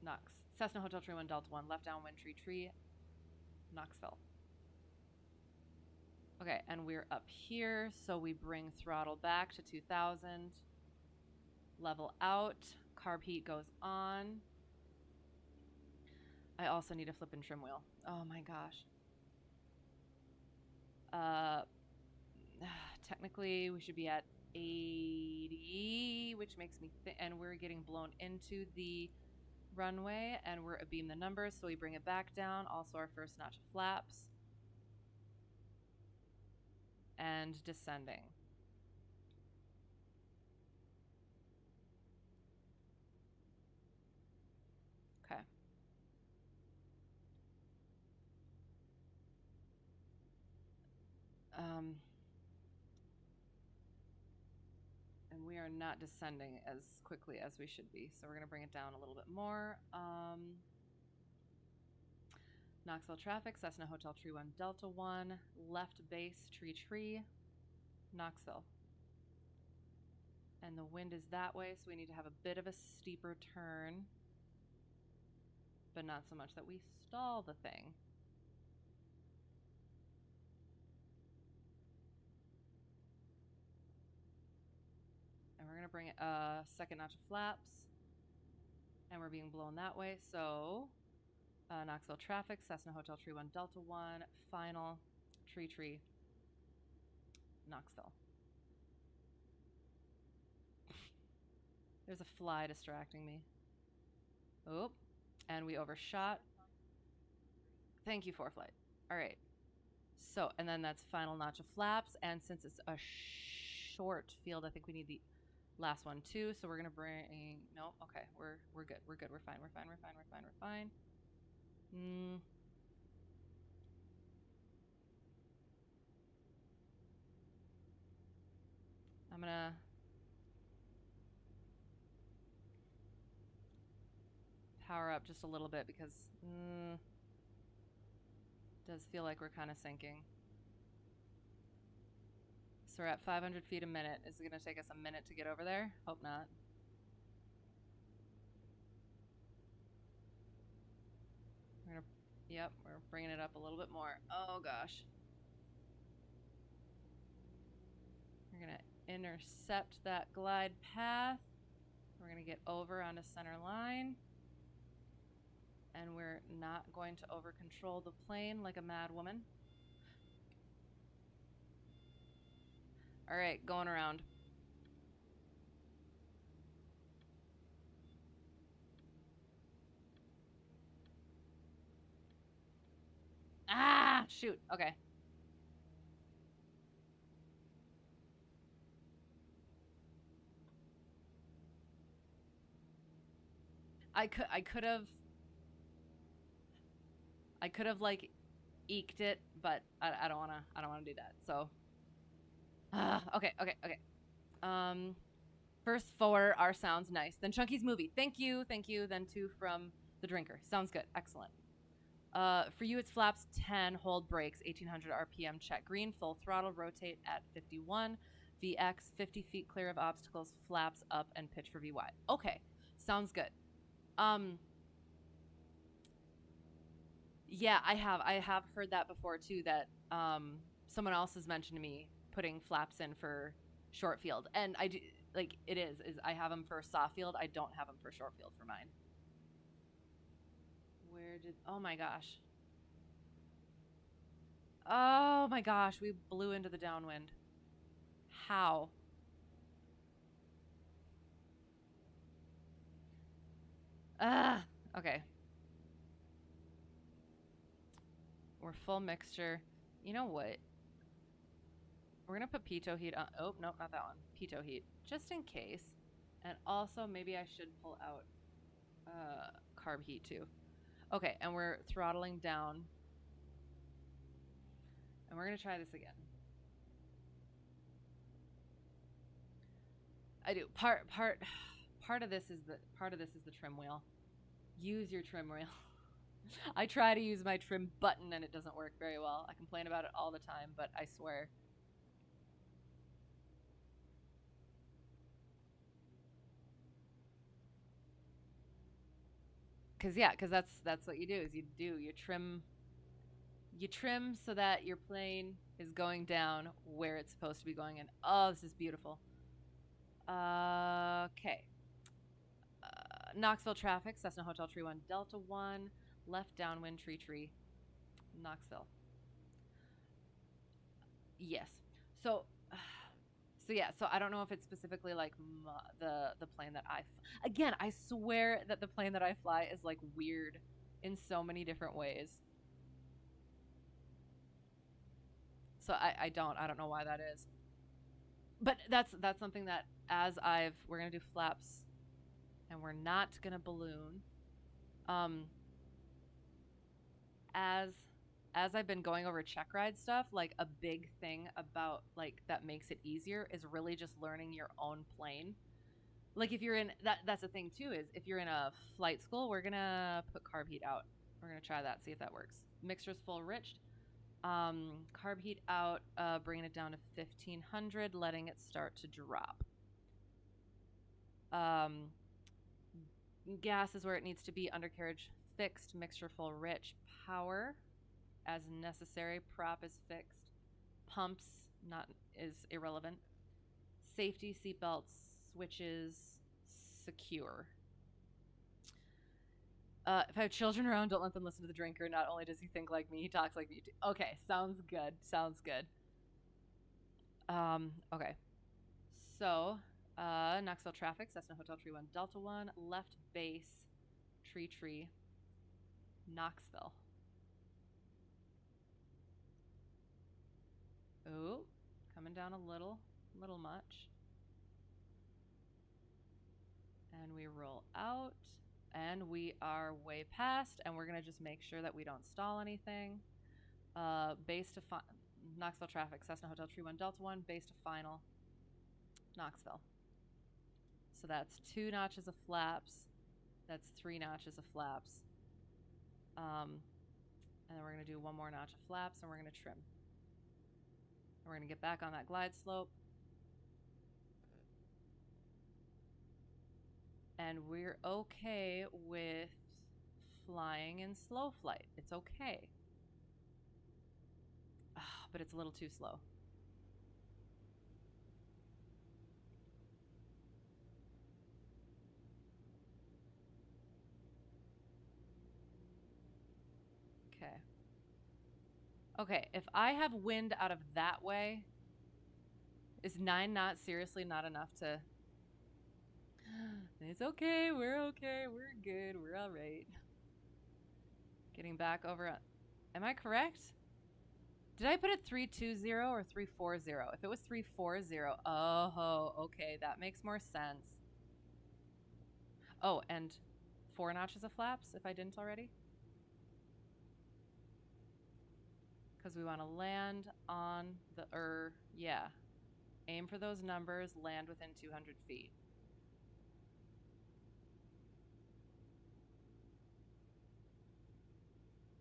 Knox. Cessna Hotel Tree 1, Delta 1, left downwind tree, Knoxville. Okay, and we're up here, so we bring throttle back to 2000. Level out. Carb heat goes on. I also need a flip and trim wheel. Oh my gosh. Uh, technically, we should be at 80, which makes me think, and we're getting blown into the runway, and we're abeam the numbers, so we bring it back down. Also, our first notch of flaps. And descending. Okay. And we are not descending as quickly as we should be, so we're going to bring it down a little bit more. Knoxville traffic, Cessna Hotel Tree 1, Delta 1, left base tree, Knoxville. And the wind is that way, so we need to have a bit of a steeper turn, but not so much that we stall the thing. And we're going to bring it a second notch of flaps, and we're being blown that way, so Knoxville traffic, Cessna Hotel Tree 1, Delta 1, final tree, Knoxville. There's a fly distracting me. Oh, and we overshot. Thank you, ForeFlight. All right. So, and then that's final notch of flaps. And since it's a short field, I think we need the last one too. So we're gonna bring. No, okay, we're good. We're good. We're fine. We're fine. We're fine. We're fine. We're fine. I'm gonna power up just a little bit because it does feel like we're kind of sinking. So we're at 500 feet a minute. Is it gonna take us a minute to get over there? Hope not. Yep, we're bringing it up a little bit more. Oh gosh. We're gonna intercept that glide path. We're gonna get over onto center line. And we're not going to over control the plane like a mad woman. All right, going around. Ah, shoot. Okay. I could have like eked it, but I don't wanna do that. So okay. First four are sounds nice. Then Chunky's movie. Thank you. Then two from the drinker. Sounds good. Excellent. For you, it's flaps 10, hold brakes, 1800 RPM, check green, full throttle, rotate at 51, VX, 50 feet clear of obstacles, flaps up, and pitch for VY. Okay, sounds good. Yeah, I have heard that before too. That someone else has mentioned to me putting flaps in for short field, and I do like it is I have them for soft field. I don't have them for short field for mine. Oh my gosh. Oh my gosh, we blew into the downwind. How? Okay. We're full mixture. You know what? We're gonna put pitot heat on. Oh, nope, not that one. Pitot heat, just in case. And also, maybe I should pull out carb heat too. Okay, and we're throttling down, and we're gonna try this again. I do part of this is the trim wheel. Use your trim wheel. I try to use my trim button and it doesn't work very well. I complain about it all the time, but I swear. Cause that's what you do is you trim so that your plane is going down where it's supposed to be going. And oh, this is beautiful. Okay. Knoxville traffic, Cessna Hotel Tree 1, Delta 1, left downwind tree, Knoxville. Yes. So, so I don't know if it's specifically like the plane that again, I swear that the plane that I fly is like weird in so many different ways. So I don't know why that is. But that's something that we're going to do flaps and we're not going to balloon. Um as as I've been going over Checkride stuff, like a big thing about like that makes it easier is really just learning your own plane. Like if you're in that's the thing too is if you're in a flight school, we're gonna put carb heat out. We're gonna try that, see if that works. Mixture's full rich. Carb heat out, bringing it down to 1500, letting it start to drop. Um, Gas is where it needs to be. Undercarriage fixed. Mixture full rich. Power as necessary. Prop is fixed. Pumps not is irrelevant. Safety seatbelts switches secure. If I have children around, don't let them listen to the drinker. Not only does he think like me, he talks like me too. Okay, sounds good. Sounds good. Okay. So, Knoxville traffic, Cessna Hotel Tree 1, Delta 1, left base, tree, Knoxville. Oh, coming down a little much. And we roll out, and we are way past, and we're gonna just make sure that we don't stall anything. Base to Knoxville traffic, Cessna Hotel Tree 1, Delta 1, base to final, Knoxville. So that's 2 notches of flaps. That's 3 notches of flaps. And then we're going to do 1 more notch of flaps and we're going to trim. And we're going to get back on that glide slope. And we're okay with flying in slow flight. It's okay. But it's a little too slow. Okay. Okay, if I have wind out of that way, is 9 knots seriously not enough to... It's okay, we're good, we're all right. Getting back over... Am I correct? Did I put it 320 or 340? If it was 340, oh, okay, that makes more sense. Oh, and 4 notches of flaps if I didn't already. Because we want to land on the, yeah. Aim for those numbers, land within 200 feet.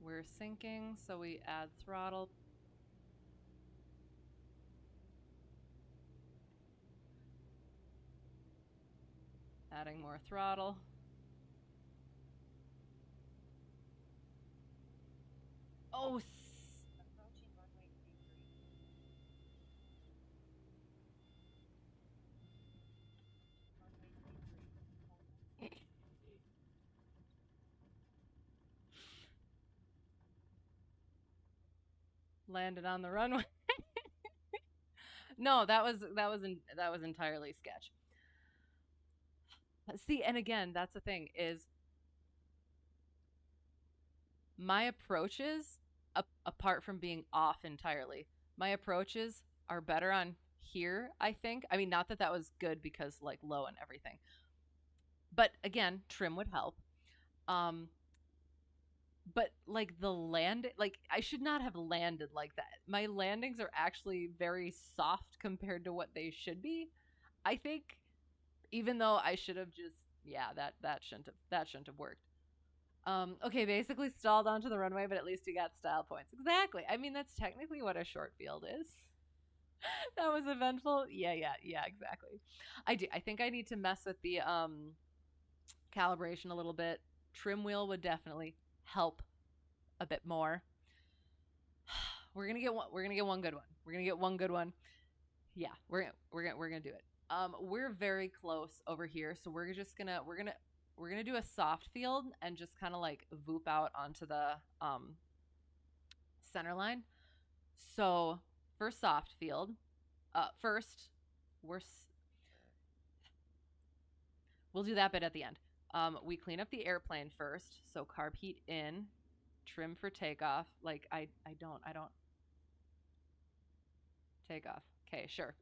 We're sinking, so we add throttle. Adding more throttle. Oh, landed on the runway. No, that was entirely sketch. See, and again, that's the thing is my approaches, apart from being off entirely, my approaches are better on here, I think. I mean, not that that was good because like low and everything. But again, trim would help. Um but like the land, like I should not have landed like that. My landings are actually very soft compared to what they should be. I think even though I should have just, yeah, that shouldn't have worked. Okay, basically stalled onto the runway, but at least you got style points. Exactly. I mean, that's technically what a short field is. That was eventful. Yeah, yeah, yeah, exactly. I do. I think I need to mess with the calibration a little bit. Trim wheel would definitely help a bit more. We're gonna get one good one. We're gonna get one good one. Yeah, we're gonna do it. We're very close over here, so we're gonna do a soft field and just kind of like voop out onto the center line. So for soft field, first we're we'll do that bit at the end. We clean up the airplane first, so carb heat in, trim for takeoff. Like I don't take off. Okay, sure.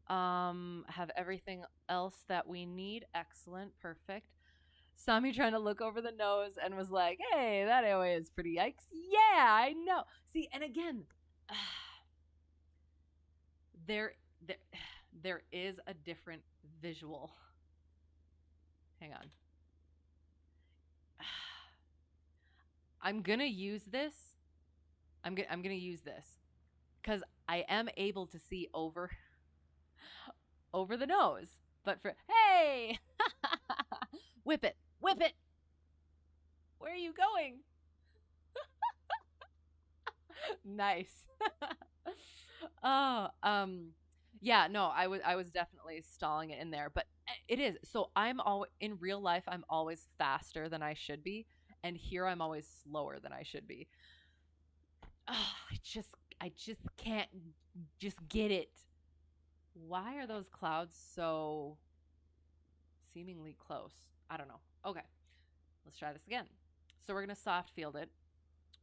Have everything else that we need. Excellent, perfect. Saw me trying to look over the nose and was like, "Hey, that AOA is pretty yikes." Yeah, I know. See, and again, there, there, there is a different visual. Hang on. I'm gonna use this. I'm gonna use this because I am able to see over the nose. But for hey, whip it, whip it. Where are you going? Nice. Oh, yeah, no, I was definitely stalling it in there, but it is. So I'm all in real life, I'm always faster than I should be, and here I'm always slower than I should be. Oh, I just can't just get it. Why are those clouds so seemingly close? I don't know. Okay, let's try this again. So we're gonna soft field it,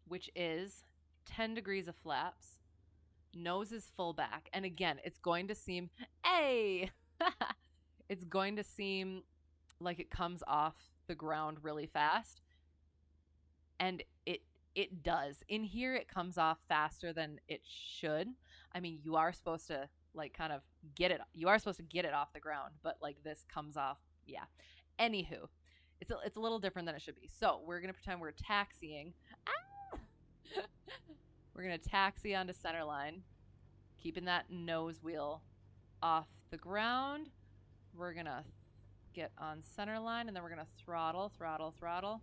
which is 10 degrees of flaps. Nose is full back. And again, it's going to seem, hey, it's going to seem like it comes off the ground really fast. And it does. In here, it comes off faster than it should. I mean, you are supposed to like kind of get it. You are supposed to get it off the ground, but like this comes off. Yeah. Anywho, it's a little different than it should be. So we're gonna pretend we're taxiing. Ah! We're gonna taxi onto center line, keeping that nose wheel off the ground. We're gonna get on center line, and then we're gonna throttle, throttle, throttle.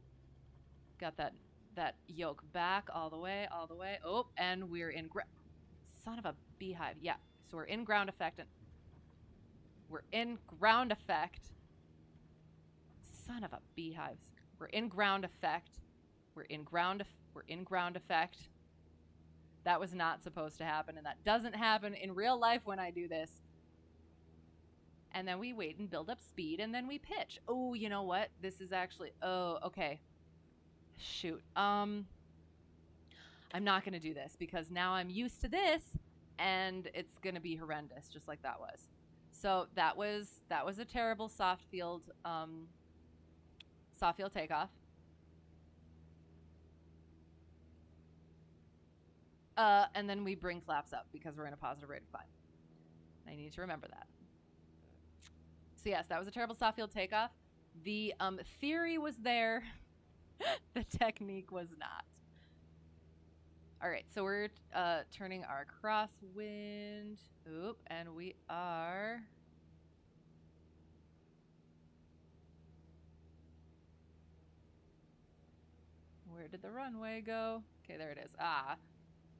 Got that yoke back all the way, all the way. Oh, and we're in son of a beehive. Yeah, so we're in ground effect, and we're in ground effect. Son of a beehives. We're in ground effect. We're in ground. We're in ground effect. That was not supposed to happen, and that doesn't happen in real life when I do this. And then we wait and build up speed, and then we pitch. Oh, you know what? This is actually, oh, okay. Shoot. I'm not going to do this because now I'm used to this, and it's going to be horrendous, just like that was. So that was a terrible soft field takeoff. And then we bring flaps up because we're in a positive rate of climb. I need to remember that. So yes, that was a terrible soft field takeoff. The theory was there. The technique was not. All right, so we're turning our crosswind. Oop, and we are... Where did the runway go? Okay, there it is. Ah,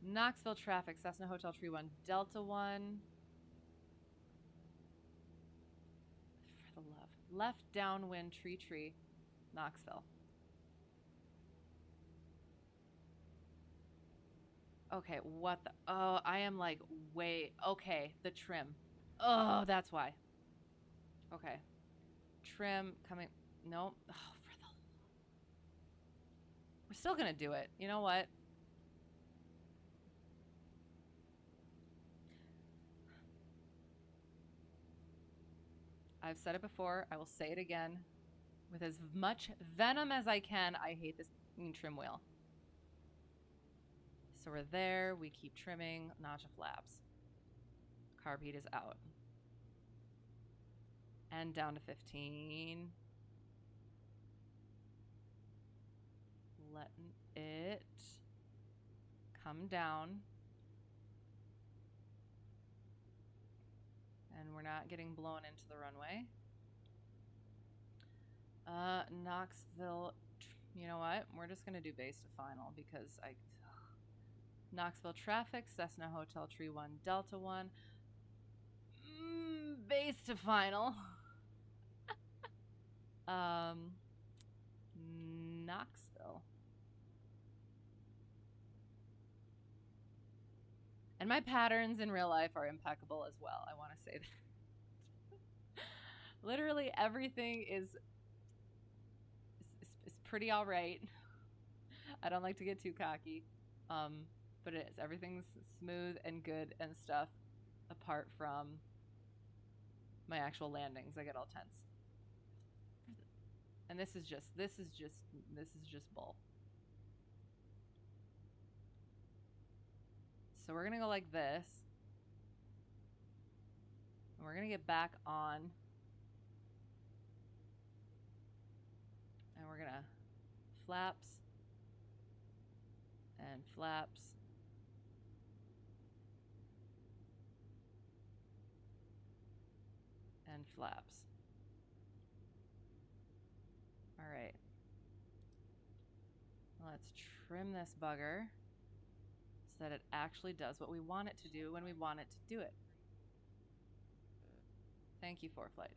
Knoxville traffic, Cessna Hotel Tree 1, Delta 1. For the left downwind, tree, Knoxville. Okay, what the... Oh, I am like way... Okay, the trim. Oh, that's why. Okay. Trim coming... Nope. Oh, for the... We're still gonna do it. You know what? I've said it before. I will say it again. With as much venom as I can, I hate this trim wheel. So we're there. We keep trimming. Notch of flaps. Carb heat is out. And down to 15. Letting it come down. And we're not getting blown into the runway. Knoxville, you know what? We're just gonna do base to final because Knoxville traffic, Cessna Hotel Tree 1, Delta 1. Base to final. Knoxville. And my patterns in real life are impeccable as well. I want to say that. Literally everything is pretty all right. I don't like to get too cocky. But it is. Everything's smooth and good and stuff apart from my actual landings. I get all tense. And this is just bull. So we're gonna go like this. And we're gonna get back on. And we're gonna flaps and flaps. And flaps. All right. Let's trim this bugger so that it actually does what we want it to do when we want it to do it. Thank you, ForeFlight.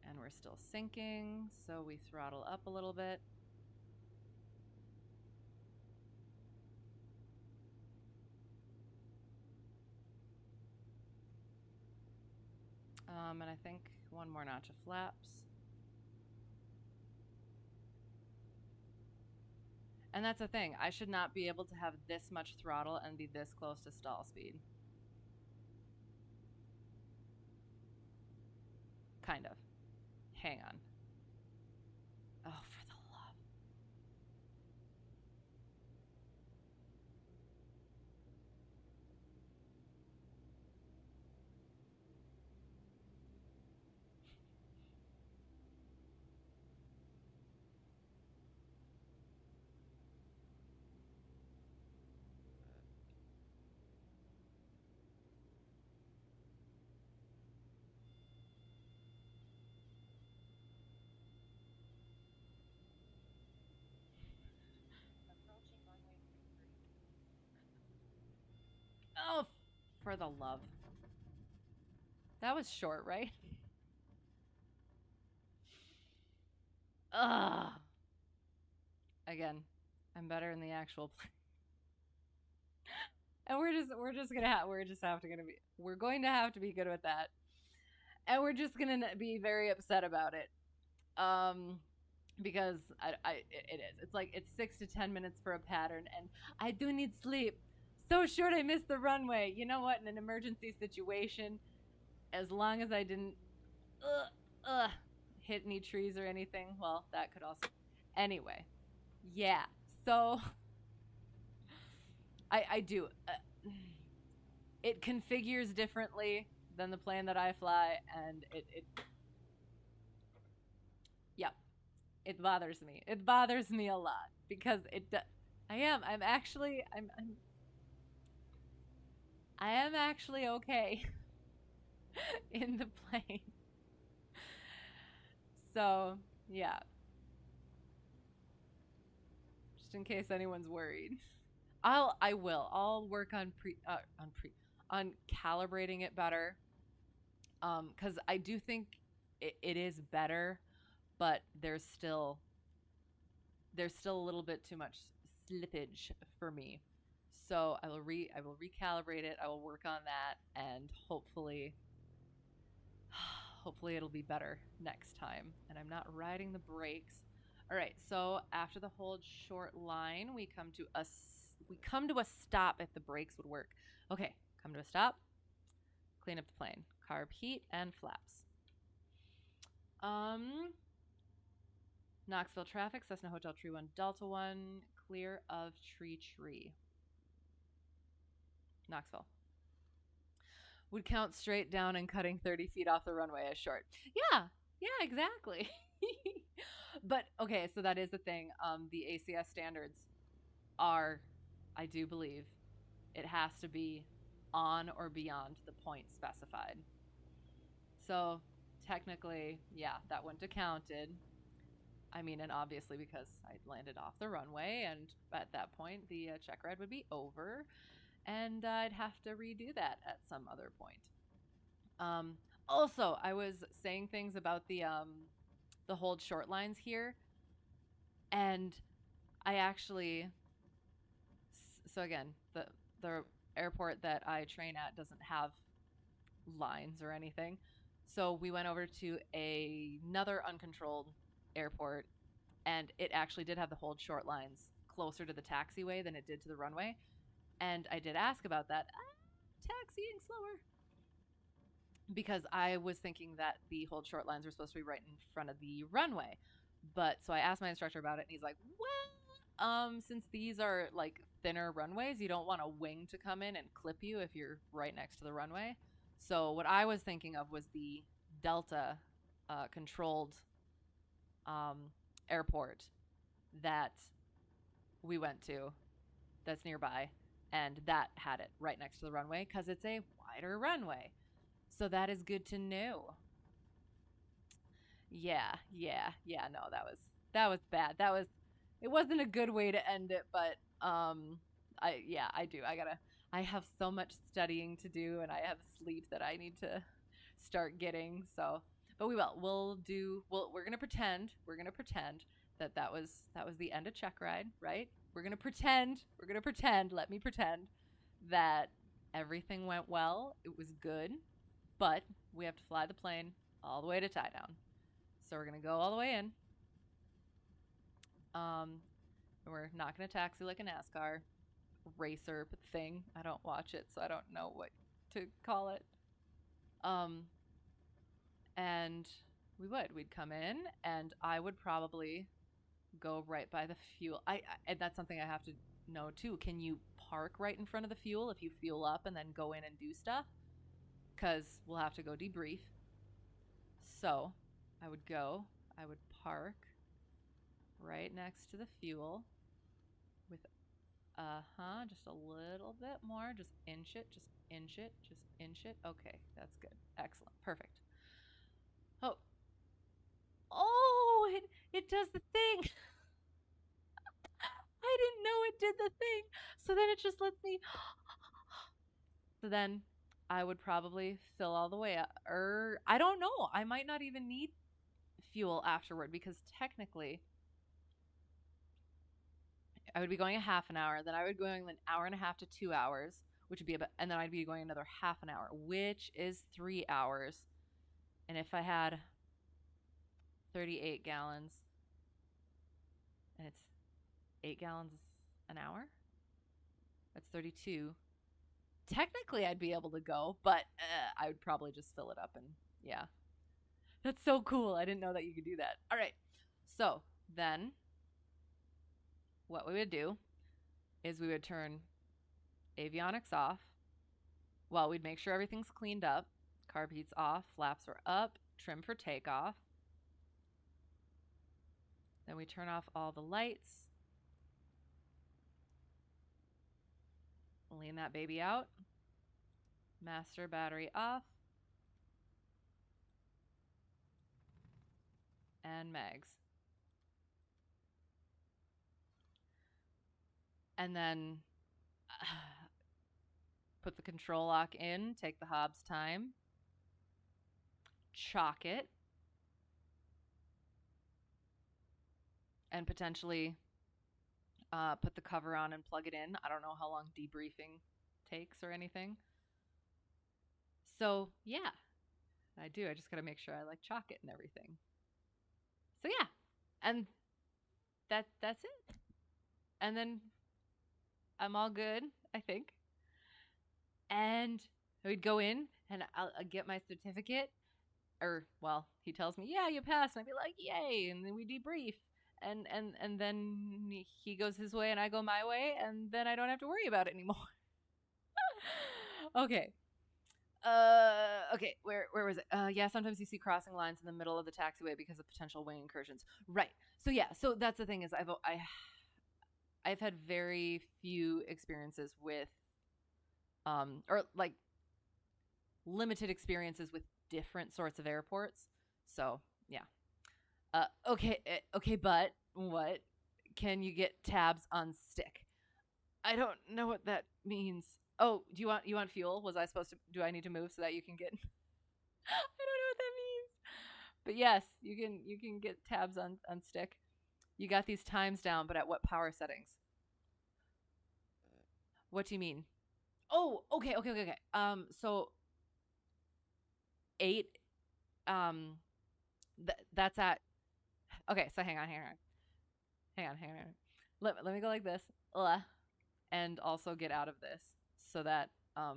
And we're still sinking, so we throttle up a little bit. And I think one more notch of flaps. And that's the thing. I should not be able to have this much throttle and be this close to stall speed. Kind of. Hang on. Oh, for the love. Oh, for the love. That was short, right? Ugh. Again, I'm better in the actual play. And we're going to have to be good with that. And we're just gonna be very upset about it. Because it is. It's like it's 6 to 10 minutes for a pattern, and I do need sleep. So short, I missed the runway. You know what? In an emergency situation, as long as I didn't hit any trees or anything, well, that could also. Anyway, yeah. So I do. It configures differently than the plane that I fly, and yeah, it bothers me. It bothers me a lot because I am actually okay in the plane. So, yeah. Just in case anyone's worried. I'll work on calibrating it better. Cuz I do think it is better, but there's still a little bit too much slippage for me. So I will recalibrate it. I will work on that, and hopefully it'll be better next time. And I'm not riding the brakes. All right, so after the hold short line, we come to we come to a stop if the brakes would work. Okay, come to a stop. Clean up the plane. Carb heat and flaps. Knoxville traffic, Cessna Hotel Tree 1, Delta 1, clear of Tree. Knoxville. Would count straight down and cutting 30 feet off the runway as short. Yeah, exactly. But okay, so that is the thing. The ACS standards are, I do believe, it has to be on or beyond the point specified. So technically, yeah, that wouldn't have counted. I mean, and obviously because I landed off the runway, and at that point the check ride would be over, and I'd have to redo that at some other point. Um, Also, I was saying things about the hold short lines here, and I actually, so again, the airport that I train at doesn't have lines or anything. So we went over to another uncontrolled airport, and it actually did have the hold short lines closer to the taxiway than it did to the runway. And I did ask about that. Taxiing slower. Because I was thinking that the hold short lines were supposed to be right in front of the runway. But so I asked my instructor about it, and he's like, well, since these are like thinner runways, you don't want a wing to come in and clip you if you're right next to the runway. So what I was thinking of was the Delta controlled airport that we went to that's nearby, and that had it right next to the runway because it's a wider runway. So that is good to know. Yeah. No, that was bad. That was it wasn't a good way to end it, but I do. I have so much studying to do, and I have sleep that I need to start getting. So, but we will. We're going to pretend. We're going to pretend that that was the end of check ride, right? We're going to pretend. We're going to pretend. Let me pretend that everything went well. It was good, but we have to fly the plane all the way to tie down. So we're gonna go all the way in. We're not gonna taxi like a NASCAR racer thing. I don't watch it, so I don't know what to call it. Um, and we'd come in, and I would probably go right by the fuel. And that's something I have to know too. Can you park right in front of the fuel if you fuel up and then go in and do stuff? Because we'll have to go debrief. So I would park right next to the fuel with just a little bit more. Just inch it, just inch it, just inch it. Okay, that's good. Excellent. Perfect. Oh, it does the thing. I didn't know it did the thing. So then it just lets me. So then I would probably fill all the way up. Or I don't know. I might not even need fuel afterward because technically I would be going a half an hour, then I would be going an hour and a half to 2 hours, which would be about, and then I'd be going another half an hour, which is 3 hours. And if I had 38 gallons, and it's 8 gallons an hour, that's 32. Technically, I'd be able to go, but I would probably just fill it up and yeah. That's so cool. I didn't know that you could do that. All right. So then what we would do is we would turn avionics off. Well, we'd make sure everything's cleaned up. Carb heat's off, flaps are up, trim for takeoff. Then we turn off all the lights. Lean that baby out. Master battery off. And mags. And then put the control lock in, take the Hobbs time, chalk it, and potentially put the cover on and plug it in. I don't know how long debriefing takes or anything. So yeah, I do. I just got to make sure I like chalk it and everything. So yeah, and that's it. And then I'm all good, I think. And we'd go in and I'll get my certificate, or well, he tells me, "Yeah, you passed." And I'd be like, "Yay." And then we debrief. And then he goes his way and I go my way, and then I don't have to worry about it anymore. Okay. Okay, where was it? Yeah, sometimes you see crossing lines in the middle of the taxiway because of potential wing incursions. Right. So yeah, so that's the thing is I've had very few experiences with or like limited experiences with different sorts of airports. So, yeah. Okay, but what can you get tabs on stick? I don't know what that means. Oh, do you want fuel? Was I supposed to do I need to move so that you can get I don't know what that means. But yes, you can get tabs on stick. You got these times down, but at what power settings? What do you mean? Oh, okay. So 8 um that's at okay, so hang on. Let me go like this. And also get out of this so that uh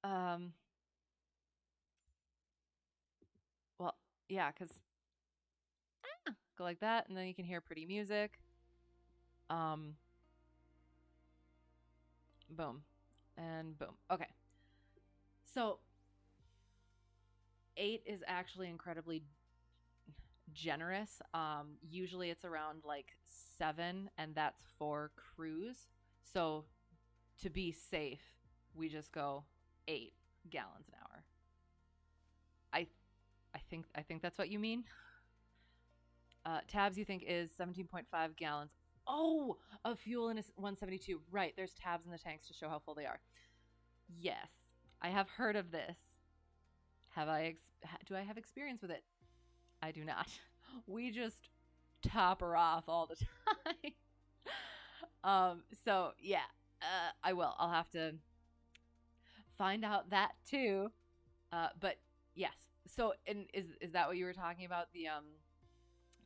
um well, yeah, cuz go like that and then you can hear pretty music. Um boom. And boom. Okay. So 8 is actually incredibly generous. Usually it's around like 7 and that's for cruise. So to be safe, we just go 8 gallons an hour. I I think that's what you mean. Tabs you think is 17.5 gallons. Oh, of fuel in a 172. Right, there's tabs in the tanks to show how full they are. Yes, I have heard of this. Do I have experience with it? I do not. We just top her off all the time. So yeah, I will. I'll have to find out that too. But yes. So, and is that what you were talking about, the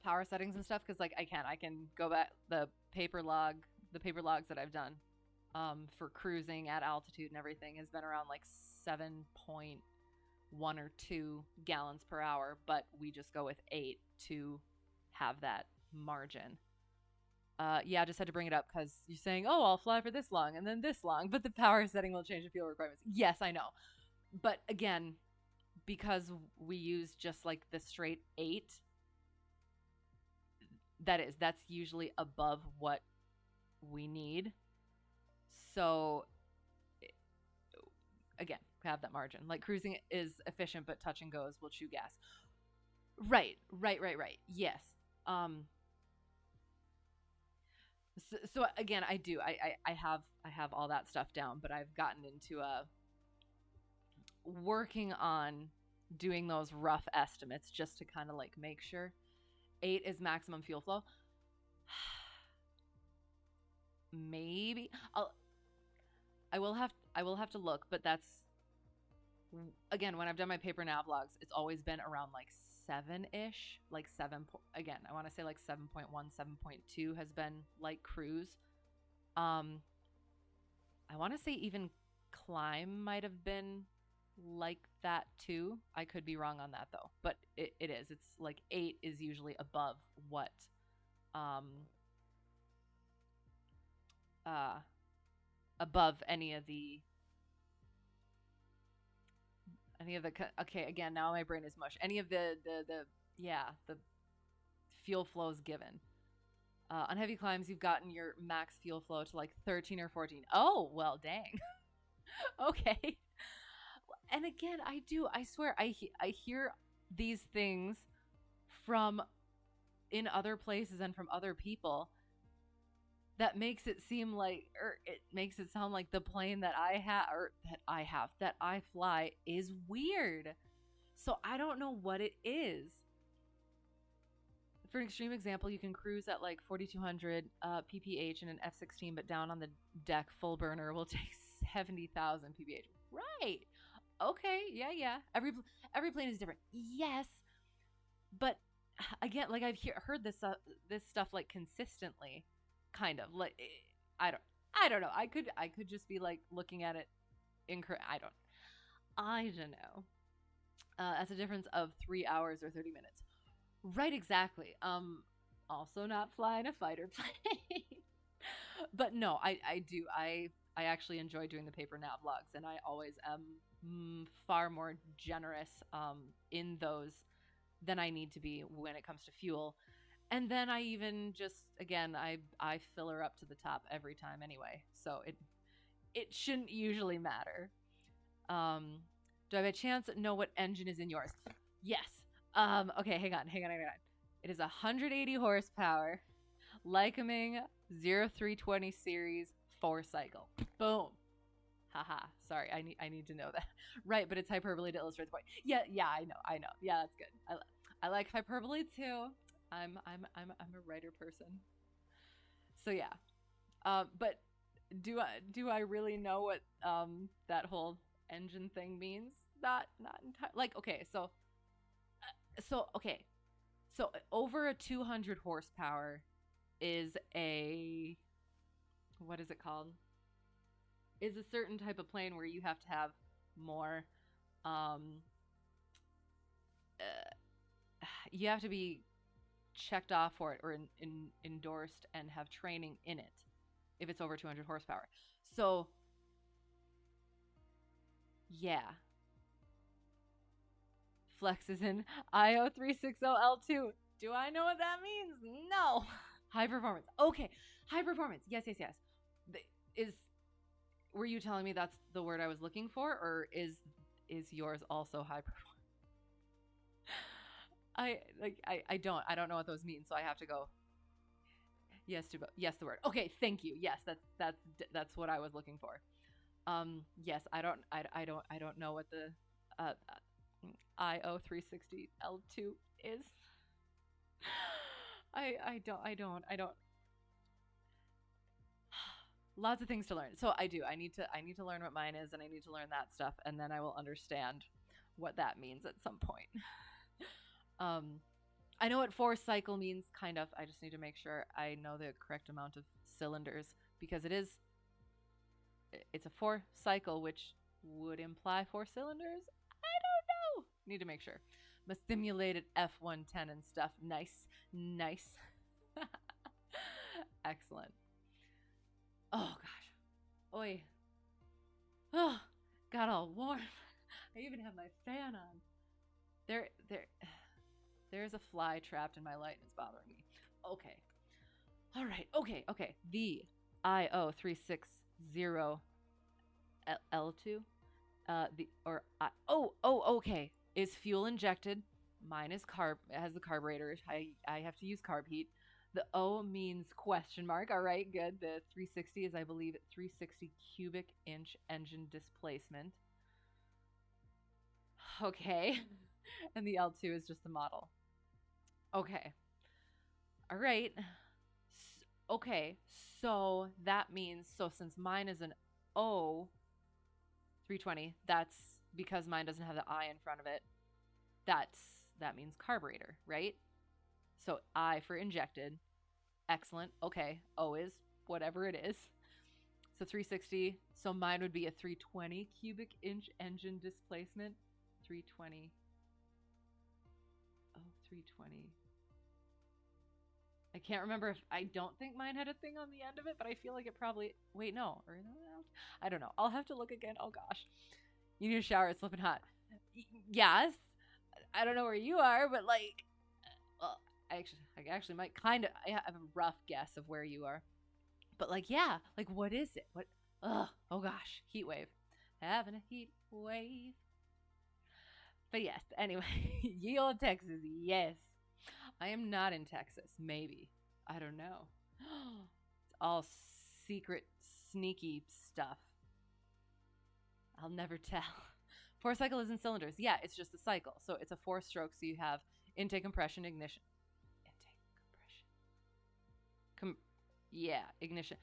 power settings and stuff? Because like I can go back the paper logs that I've done for cruising at altitude and everything has been around like 7.1 or 2 gallons per hour, but we just go with 8 to have that margin. Yeah, I just had to bring it up because you're saying, "Oh, I'll fly for this long and then this long," but the power setting will change the fuel requirements. Yes, I know, but again, because we use just like the straight 8, that's usually above what we need. So again, have that margin. Like cruising is efficient, but touch and goes will chew gas. Right. Yes. Um. So again, I do. I have all that stuff down, but I've gotten into working on doing those rough estimates just to kind of like make sure. 8 is maximum fuel flow. Maybe I will have to look, but that's again when I've done my paper nav logs, it's always been around like 7-ish, like 7 again, I want to say like 7.1, 7.2 has been like cruise. Um I want to say even climb might have been like that too. I could be wrong on that though, but it is. It's like 8 is usually above what um uh above any of the okay, again, now my brain is mush. Any of the yeah, the fuel flows given. On heavy climbs, you've gotten your max fuel flow to like 13 or 14. Oh, well, dang. Okay. And again, I swear, I hear these things from in other places and from other people that makes it seem like, or it makes it sound like the plane that I fly is weird. So I don't know what it is. For an extreme example, you can cruise at like 4,200 pph in an F-16, but down on the deck, full burner will take 70,000 pph. Right. Okay. Yeah. Every plane is different. Yes, but again, like heard this stuff like consistently, kind of like I don't I don't know. I could just be like looking at it incorrect. I don't know. That's a difference of 3 hours or 30 minutes. Right, exactly. Also not flying a fighter plane. But no, I do. I actually enjoy doing the paper nav logs, and I always am far more generous in those than I need to be when it comes to fuel. And then I even just again I fill her up to the top every time anyway, so it shouldn't usually matter. Um, do I by chance know what engine is in yours? Yes. Okay, hang on. It is 180 horsepower, Lycoming 0320 series 4 cycle. Boom. Haha. Sorry, I need to know that. Right, but it's hyperbole to illustrate the point. Yeah, I know. Yeah, that's good. I like hyperbole too. I'm a writer person. So yeah. But do I really know what that whole engine thing means? Not entirely. Like okay. So over a 200 horsepower is a what is it called? Is a certain type of plane where you have to have more um uh, you have to be checked off for it or endorsed and have training in it if it's over 200 horsepower. So, yeah, Flex is in IO360L2. Do I know what that means? No. High performance. Okay. High performance. Yes. Is were you telling me that's the word I was looking for, or is yours also high performance? I don't know what those mean, so I have to go yes to yes the word. Okay, thank you. Yes, that's what I was looking for. Yes, I don't know what the IO360L2 is. I don't. Lots of things to learn. So I do. I need to learn what mine is, and I need to learn that stuff, and then I will understand what that means at some point. um, I know what 4 cycle means, kind of. I just need to make sure I know the correct amount of cylinders because it's a 4 cycle, which would imply 4 cylinders. I don't know. Need to make sure. I'm a simulated F110 and stuff. Nice. Excellent. Oh gosh. Oi. Oh, got all warm. I even have my fan on. There, there's a fly trapped in my light and it's bothering me. Okay. All right. Okay. The IO360 L2 the or okay, is fuel injected. Mine is carb, it has the carburetor. I have to use carb heat. The O means question mark. All right, good. The 360 is, I believe, 360 cubic inch engine displacement. Okay. And the L2 is just the model. Okay. All right. Okay. So that means, so since mine is an O 320, that's because mine doesn't have the I in front of it. That means carburetor, right? So I for injected. Excellent. Okay. O is whatever it is. So 360. So mine would be a 320 cubic inch engine displacement. 320. Oh, 320. I can't remember if I don't think mine had a thing on the end of it, but I feel like it probably. Wait, no. Or I don't know. I'll have to look again. Oh gosh. You need a shower. It's flipping hot. Yes. I don't know where you are, but like, well, I actually might kind of. I have a rough guess of where you are, but like, yeah, like, what is it? What? Ugh. Oh gosh, heat wave. Having a heat wave. But yes. Anyway, ye old Texas. Yes, I am not in Texas. Maybe I don't know. It's all secret, sneaky stuff. I'll never tell. 4 cycle is in cylinders. Yeah, it's just a cycle. So it's a 4 stroke. So you have intake, compression, ignition. Intake, compression. Yeah, ignition.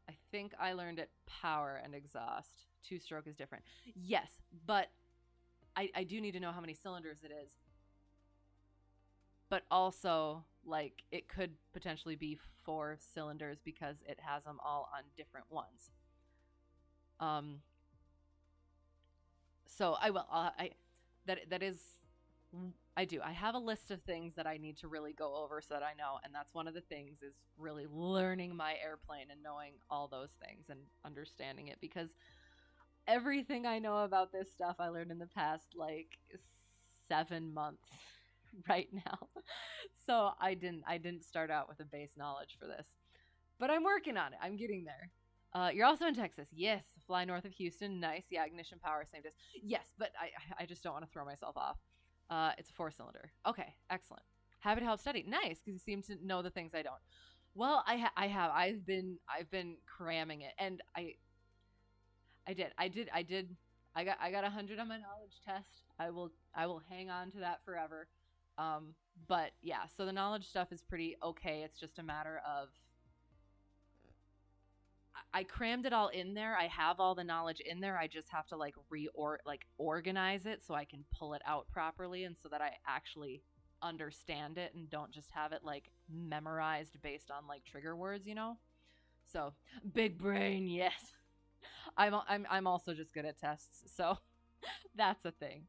I think I learned it power and exhaust. 2 stroke is different. Yes, but I do need to know how many cylinders it is. but also like it could potentially be 4 cylinders because it has them all on different ones. Um, so I will. That is. I do. I have a list of things that I need to really go over so that I know, and that's one of the things is really learning my airplane and knowing all those things and understanding it because everything I know about this stuff I learned in the past like 7 months right now. So I didn't start out with a base knowledge for this. But I'm working on it. I'm getting there. You're also in Texas. Yes. Fly north of Houston. Nice. Yeah, ignition power, same distance. Yes, but I just don't want to throw myself off. It's a 4 cylinder. Okay, excellent. Happy to help study. Nice, because you seem to know the things I don't. Well, I have. I've been cramming it, and I did. I got 100 on my knowledge test. I will hang on to that forever. Um, but yeah, so the knowledge stuff is pretty okay. It's just a matter of I crammed it all in there. I have all the knowledge in there. I just have to like organize it so I can pull it out properly and so that I actually understand it and don't just have it like memorized based on like trigger words, you know? So, big brain, yes. I'm also just good at tests. So, that's a thing.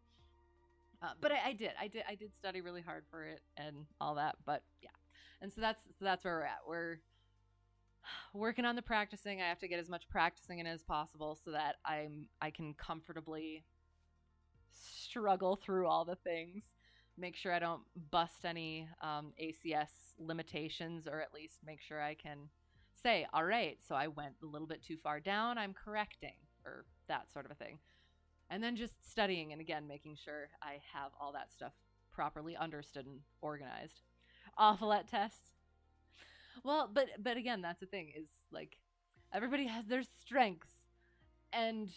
But I did study really hard for it and all that. But yeah, and so that's where we're at. We're working on the practicing. I have to get as much practicing in as possible so that I can comfortably struggle through all the things. Make sure I don't bust any ACS limitations, or at least make sure I can say, all right, so I went a little bit too far down. I'm correcting, or that sort of a thing. And then just studying and again making sure I have all that stuff properly understood and organized. Awful at tests. Well, but again, that's the thing is like everybody has their strengths, and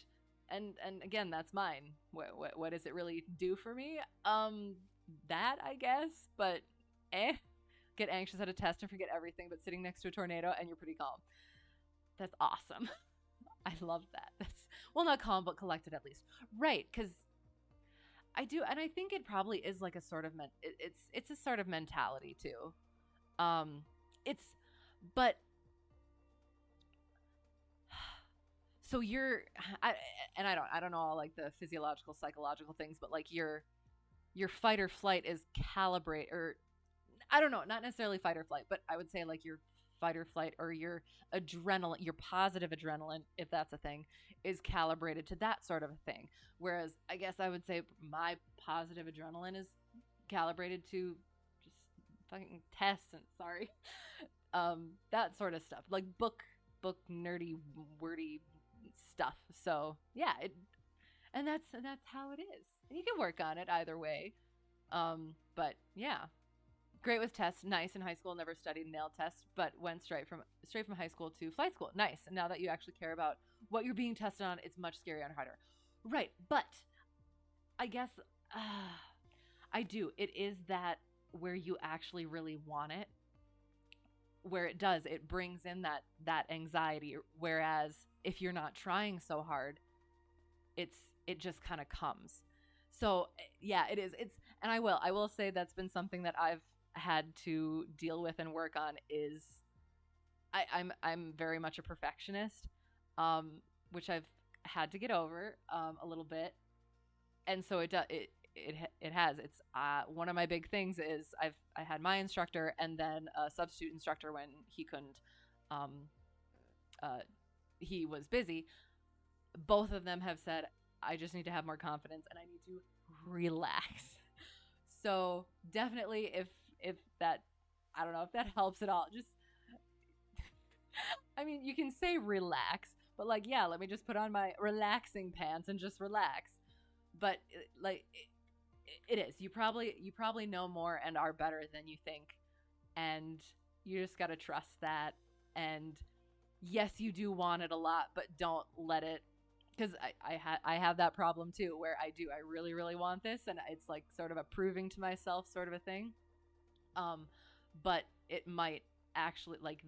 and again, that's mine. What does it really do for me? That I guess, but eh. Get anxious at a test and forget everything, but sitting next to a tornado and you're pretty calm. That's awesome. I love that. That's well, not calm, but collected at least. Right, because I do, and I think it probably is like a sort of it's a sort of mentality too. It's but so I, and I don't know all like the physiological psychological things, but like your fight or flight is calibrate or I don't know, not necessarily fight or flight, but I would say like your fight or flight or your adrenaline, your positive adrenaline, if that's a thing, is calibrated to that sort of a thing. Whereas I guess I would say my positive adrenaline is calibrated to just fucking tests and sorry, that sort of stuff, like book nerdy wordy stuff. So yeah, and that's how it is. And you can work on it either way. But yeah, great with tests. Nice in high school. Never studied nail tests, but went straight from high school to flight school. Nice. And now that you actually care about what you're being tested on, it's much scarier and harder. Right. But I guess I do. It is that where you actually really want it, where it does. It brings in that anxiety. Whereas if you're not trying so hard, it's it just kind of comes. So yeah, it is. It's and I will say that's been something that I've had to deal with and work on is I'm very much a perfectionist, which I've had to get over a little bit, and so it has it's one of my big things is I had my instructor and then a substitute instructor when he couldn't, um, uh, he was busy. Both of them have said I just need to have more confidence and I need to relax. So definitely if that I don't know if that helps at all. Just I mean you can say relax, but like yeah, let me just put on my relaxing pants and just relax. But like it is. You probably know more and are better than you think, and you just got to trust that. And yes, you do want it a lot, but don't let it because I have that problem too where I really really want this and it's like sort of a proving to myself sort of a thing. Um, but it might actually like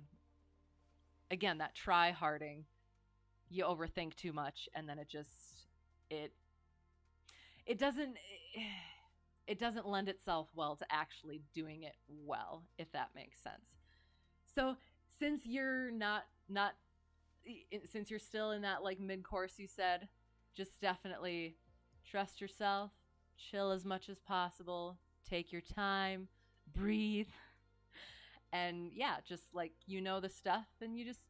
again that try harding you overthink too much and then it just it it doesn't it doesn't lend itself well to actually doing it well, if that makes sense. So since you're not since you're still in that like mid course, you said, just definitely trust yourself, chill as much as possible, take your time, breathe, and yeah, just like the stuff, and you just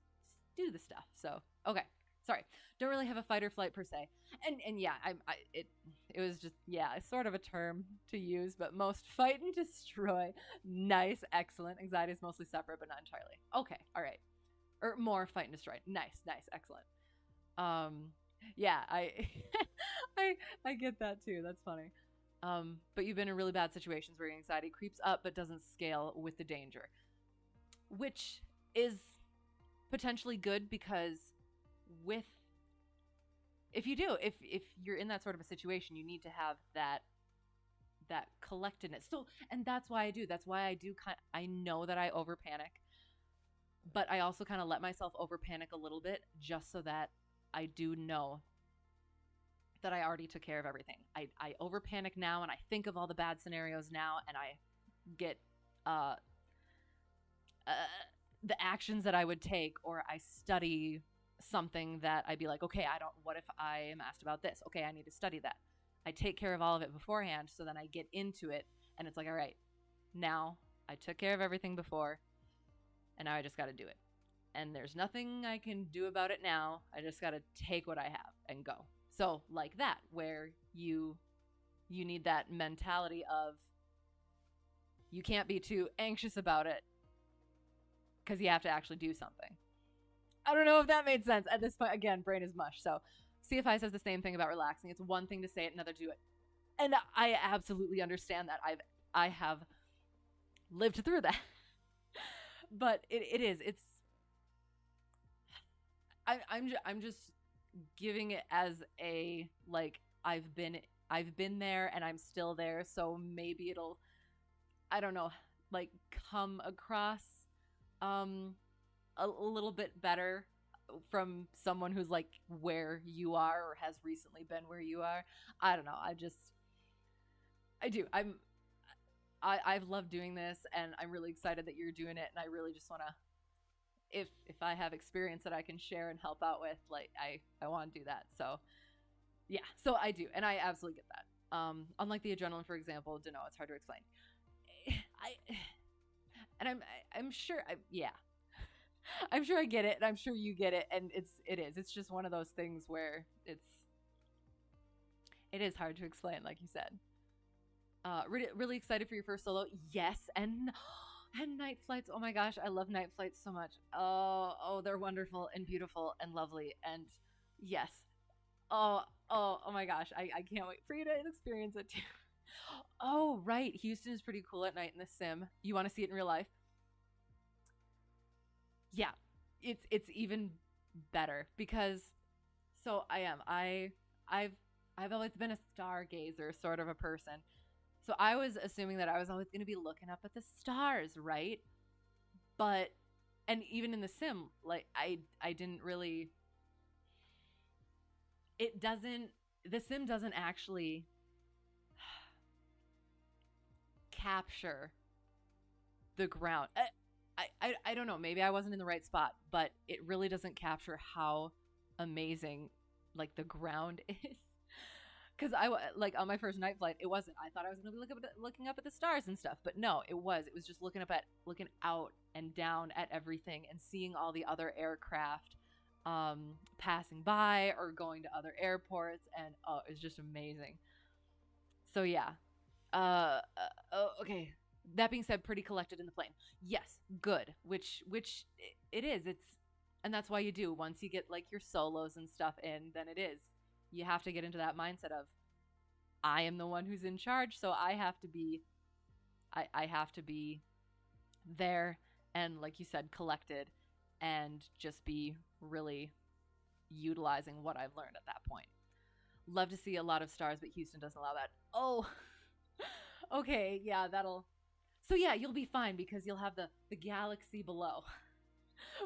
do the stuff. So okay, sorry, don't really have a fight or flight per se, and yeah, it was just yeah, it's sort of a term to use, but most fight and destroy. Nice, excellent. Anxiety is mostly separate, but not entirely. Okay, all right, or more fight and destroy. Nice, nice, excellent. Um, yeah, I I get that too. That's funny. But you've been in really bad situations where your anxiety creeps up but doesn't scale with the danger, which is potentially good because with if you do if you're in that sort of a situation, you need to have that collectedness. So, and that's why I do I know that I over panic, but I also kind of let myself over panic a little bit just so that I do know that I already took care of everything. I over panic now, and I think of all the bad scenarios now, and I get uh, uh, the actions that I would take, or I study something that I'd be like, okay, what if I am asked about this? Okay, I need to study that. I take care of all of it beforehand, so then I get into it, and it's like, all right, now I took care of everything before, and now I just got to do it. And there's nothing I can do about it now. I just got to take what I have and go. So like that, where you need that mentality of you can't be too anxious about it because you have to actually do something. I don't know if that made sense. At this point, again, brain is mush. So CFI says the same thing about relaxing. It's one thing to say it, another to do it. And I absolutely understand that. I have lived through that. But it is. It's I'm just giving it as a like I've been there and I'm still there, so maybe it'll I don't know, like come across um a little bit better from someone who's like where you are or has recently been where you are. I don't know. I do. I've loved doing this, and I'm really excited that you're doing it, and I really just want to if I have experience that I can share and help out with, like I want to do that. So yeah, so I do, and I absolutely get that. Unlike the adrenaline, for example, don't know, it's hard to explain. I and I'm sure yeah, I'm sure I get it, and I'm sure you get it, and it's just one of those things where it is hard to explain, like you said. Really excited for your first solo. Yes, and night flights. Oh my gosh, I love night flights so much. Oh, they're wonderful and beautiful and lovely. And yes, oh my gosh, I can't wait for you to experience it too. Oh, right, Houston is pretty cool at night in the sim. You want to see it in real life? Yeah, it's even better because so I've I've always been a stargazer sort of a person. So I was assuming that I was always going to be looking up at the stars, right? But and even in the sim, like I didn't really it doesn't the sim doesn't actually capture the ground. I don't know, maybe I wasn't in the right spot, but it really doesn't capture how amazing like the ground is. Because like on my first night flight, it wasn't. I thought I was gonna be looking up at the stars and stuff, but no, it was. It was just looking out and down at everything and seeing all the other aircraft passing by or going to other airports, and oh, it was just amazing. So yeah. Okay. That being said, pretty collected in the plane. Yes, good. Which it is. It's and that's why you do. Once you get like your solos and stuff in, then it is. You have to get into that mindset of I am the one who's in charge, so I have to be there and like you said, collected and just be really utilizing what I've learned at that point. Love to see a lot of stars, but Houston doesn't allow that. Oh, okay, yeah, that'll. So yeah, you'll be fine because you'll have the galaxy below,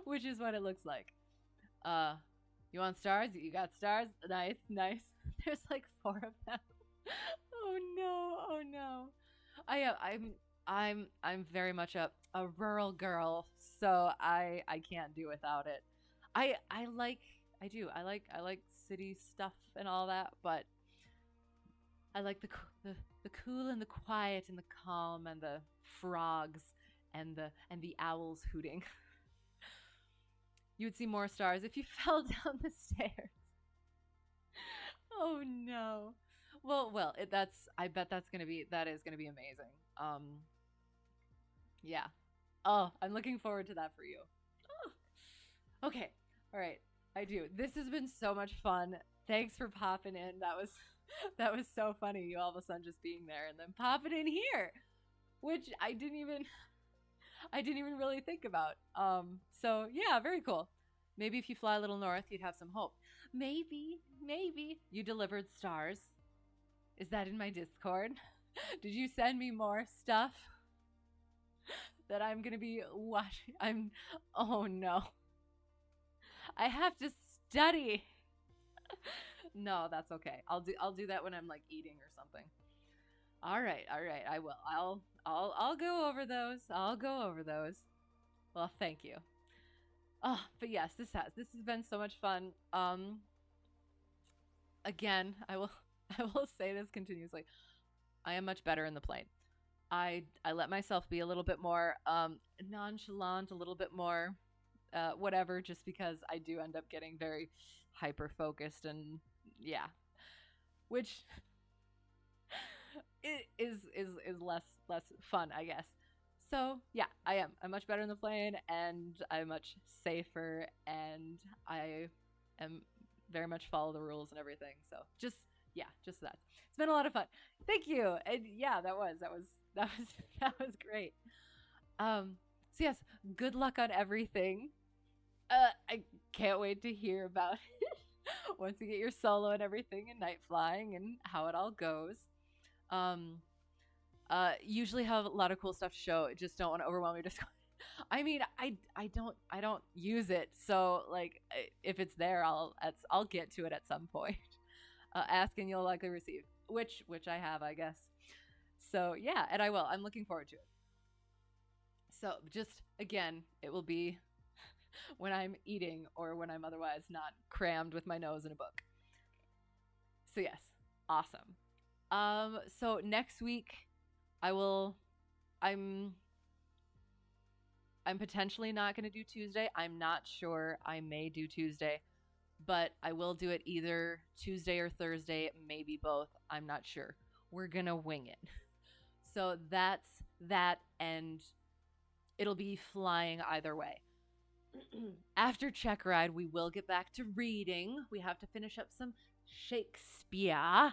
which is what it looks like. Uh, you want stars? You got stars? Nice, nice. There's like four of them. Oh no, oh no. I'm very much a rural girl, so I can't do without it. I like I like city stuff and all that, but I like the cool and the quiet and the calm and the frogs and the owls hooting. You would see more stars if you fell down the stairs. Oh no. Well, that's I bet that is gonna be amazing. Yeah. Oh, I'm looking forward to that for you. Oh, okay. All right. I do. This has been so much fun. Thanks for popping in. That was that was so funny. You all of a sudden just being there and then popping in here, which I didn't even really think about. So yeah, very cool. Maybe if you fly a little north, you'd have some hope. Maybe you delivered stars. Is that in my Discord? Did you send me more stuff that I'm gonna be watching? Oh no. I have to study. No, that's okay. I'll do that when I'm like eating or something. All right. I will. I'll go over those. I'll go over those. Well, thank you. Oh, but yes, this has been so much fun. Again, I will I will say this continuously. I am much better in the plane. I let myself be a little bit more nonchalant, a little bit more whatever, just because I do end up getting very hyper focused and yeah, which is less fun, I guess. So yeah, I am. I'm much better in the plane, and I'm much safer, and I am very much follow the rules and everything. So just yeah, just that. It's been a lot of fun. Thank you. And yeah, that was that was great. So yes, good luck on everything. I can't wait to hear about it once you get your solo and everything and night flying and how it all goes. Um, usually have a lot of cool stuff to show. Just don't want to overwhelm your Discord. I mean, I don't use it, so like if it's there, I'll get to it at some point. Ask and you'll likely receive, which I have, I guess. So yeah, and I will. I'm looking forward to it. So just again, it will be when I'm eating or when I'm otherwise not crammed with my nose in a book. So yes, awesome. So next week I will I'm I'm potentially not going to do Tuesday. I'm not sure. I may do Tuesday, but I will do it either Tuesday or Thursday, maybe both. I'm not sure. We're going to wing it. So that's that, and it'll be flying either way. After Checkride, we will get back to reading. We have to finish up some Shakespeare,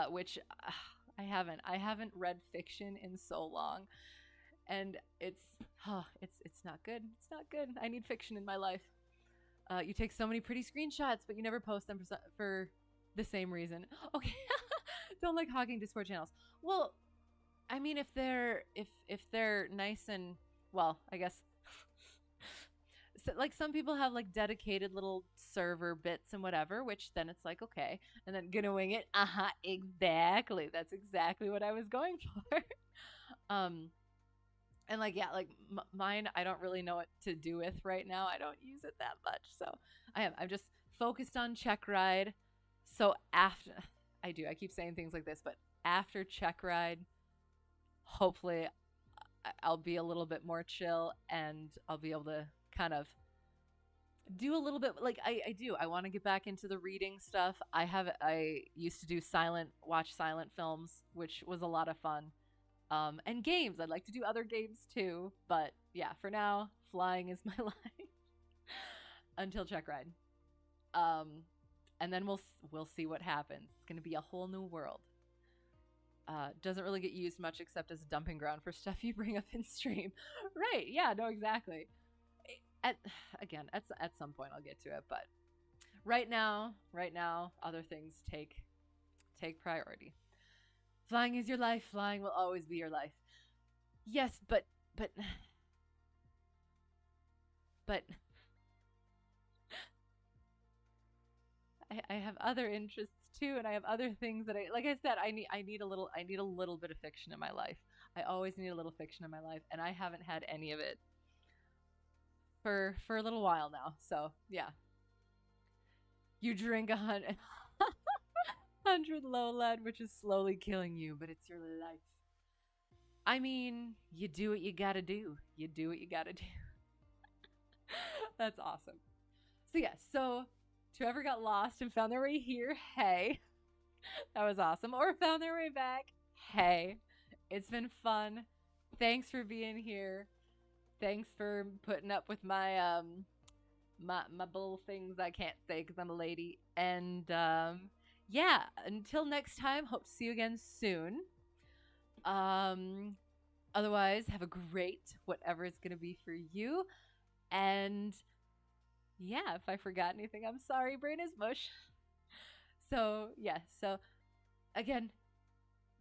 which I haven't read fiction in so long, and it's not good. It's not good. I need fiction in my life. You take so many pretty screenshots, but you never post them for the same reason. Okay, don't like hogging Discord channels. Well, I mean, if they're nice and well, I guess. So, like some people have like dedicated little server bits and whatever, which then it's like okay, and then gonna wing it. Exactly. That's exactly what I was going for. um, and like yeah, like mine, I don't really know what to do with right now. I don't use it that much, so I'm just focused on Checkride. So after I keep saying things like this, but after Checkride, hopefully I'll be a little bit more chill and I'll be able to kind of do a little bit like I do. I want to get back into the reading stuff. I used to do watch silent films, which was a lot of fun. And games. I'd like to do other games too, but yeah, for now, flying is my life until Checkride. Um, and then we'll see what happens. It's gonna be a whole new world. Doesn't really get used much except as a dumping ground for stuff you bring up in stream. Right? Yeah. No. Exactly. At again, at some point I'll get to it, but right now, other things take priority. Flying is your life. Flying will always be your life. Yes, but I have other interests too, and I have other things that like I said, I need a little bit of fiction in my life. I always need a little fiction in my life, and I haven't had any of it for a little while now. So yeah, you drink 100 low lead, which is slowly killing you, but it's your life. I mean, you do what you gotta do. You do what you gotta do. That's awesome. So yeah, so to whoever got lost and found their way here, hey, that was awesome. Or found their way back, hey, it's been fun. Thanks for being here. Thanks for putting up with my bull things I can't say because I'm a lady. And yeah, until next time, hope to see you again soon. Um, Otherwise, have a great whatever it's gonna be for you. And yeah, if I forgot anything, I'm sorry. Brain is mush. So yeah, so again,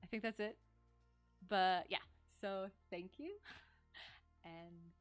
I think that's it. But yeah, so thank you and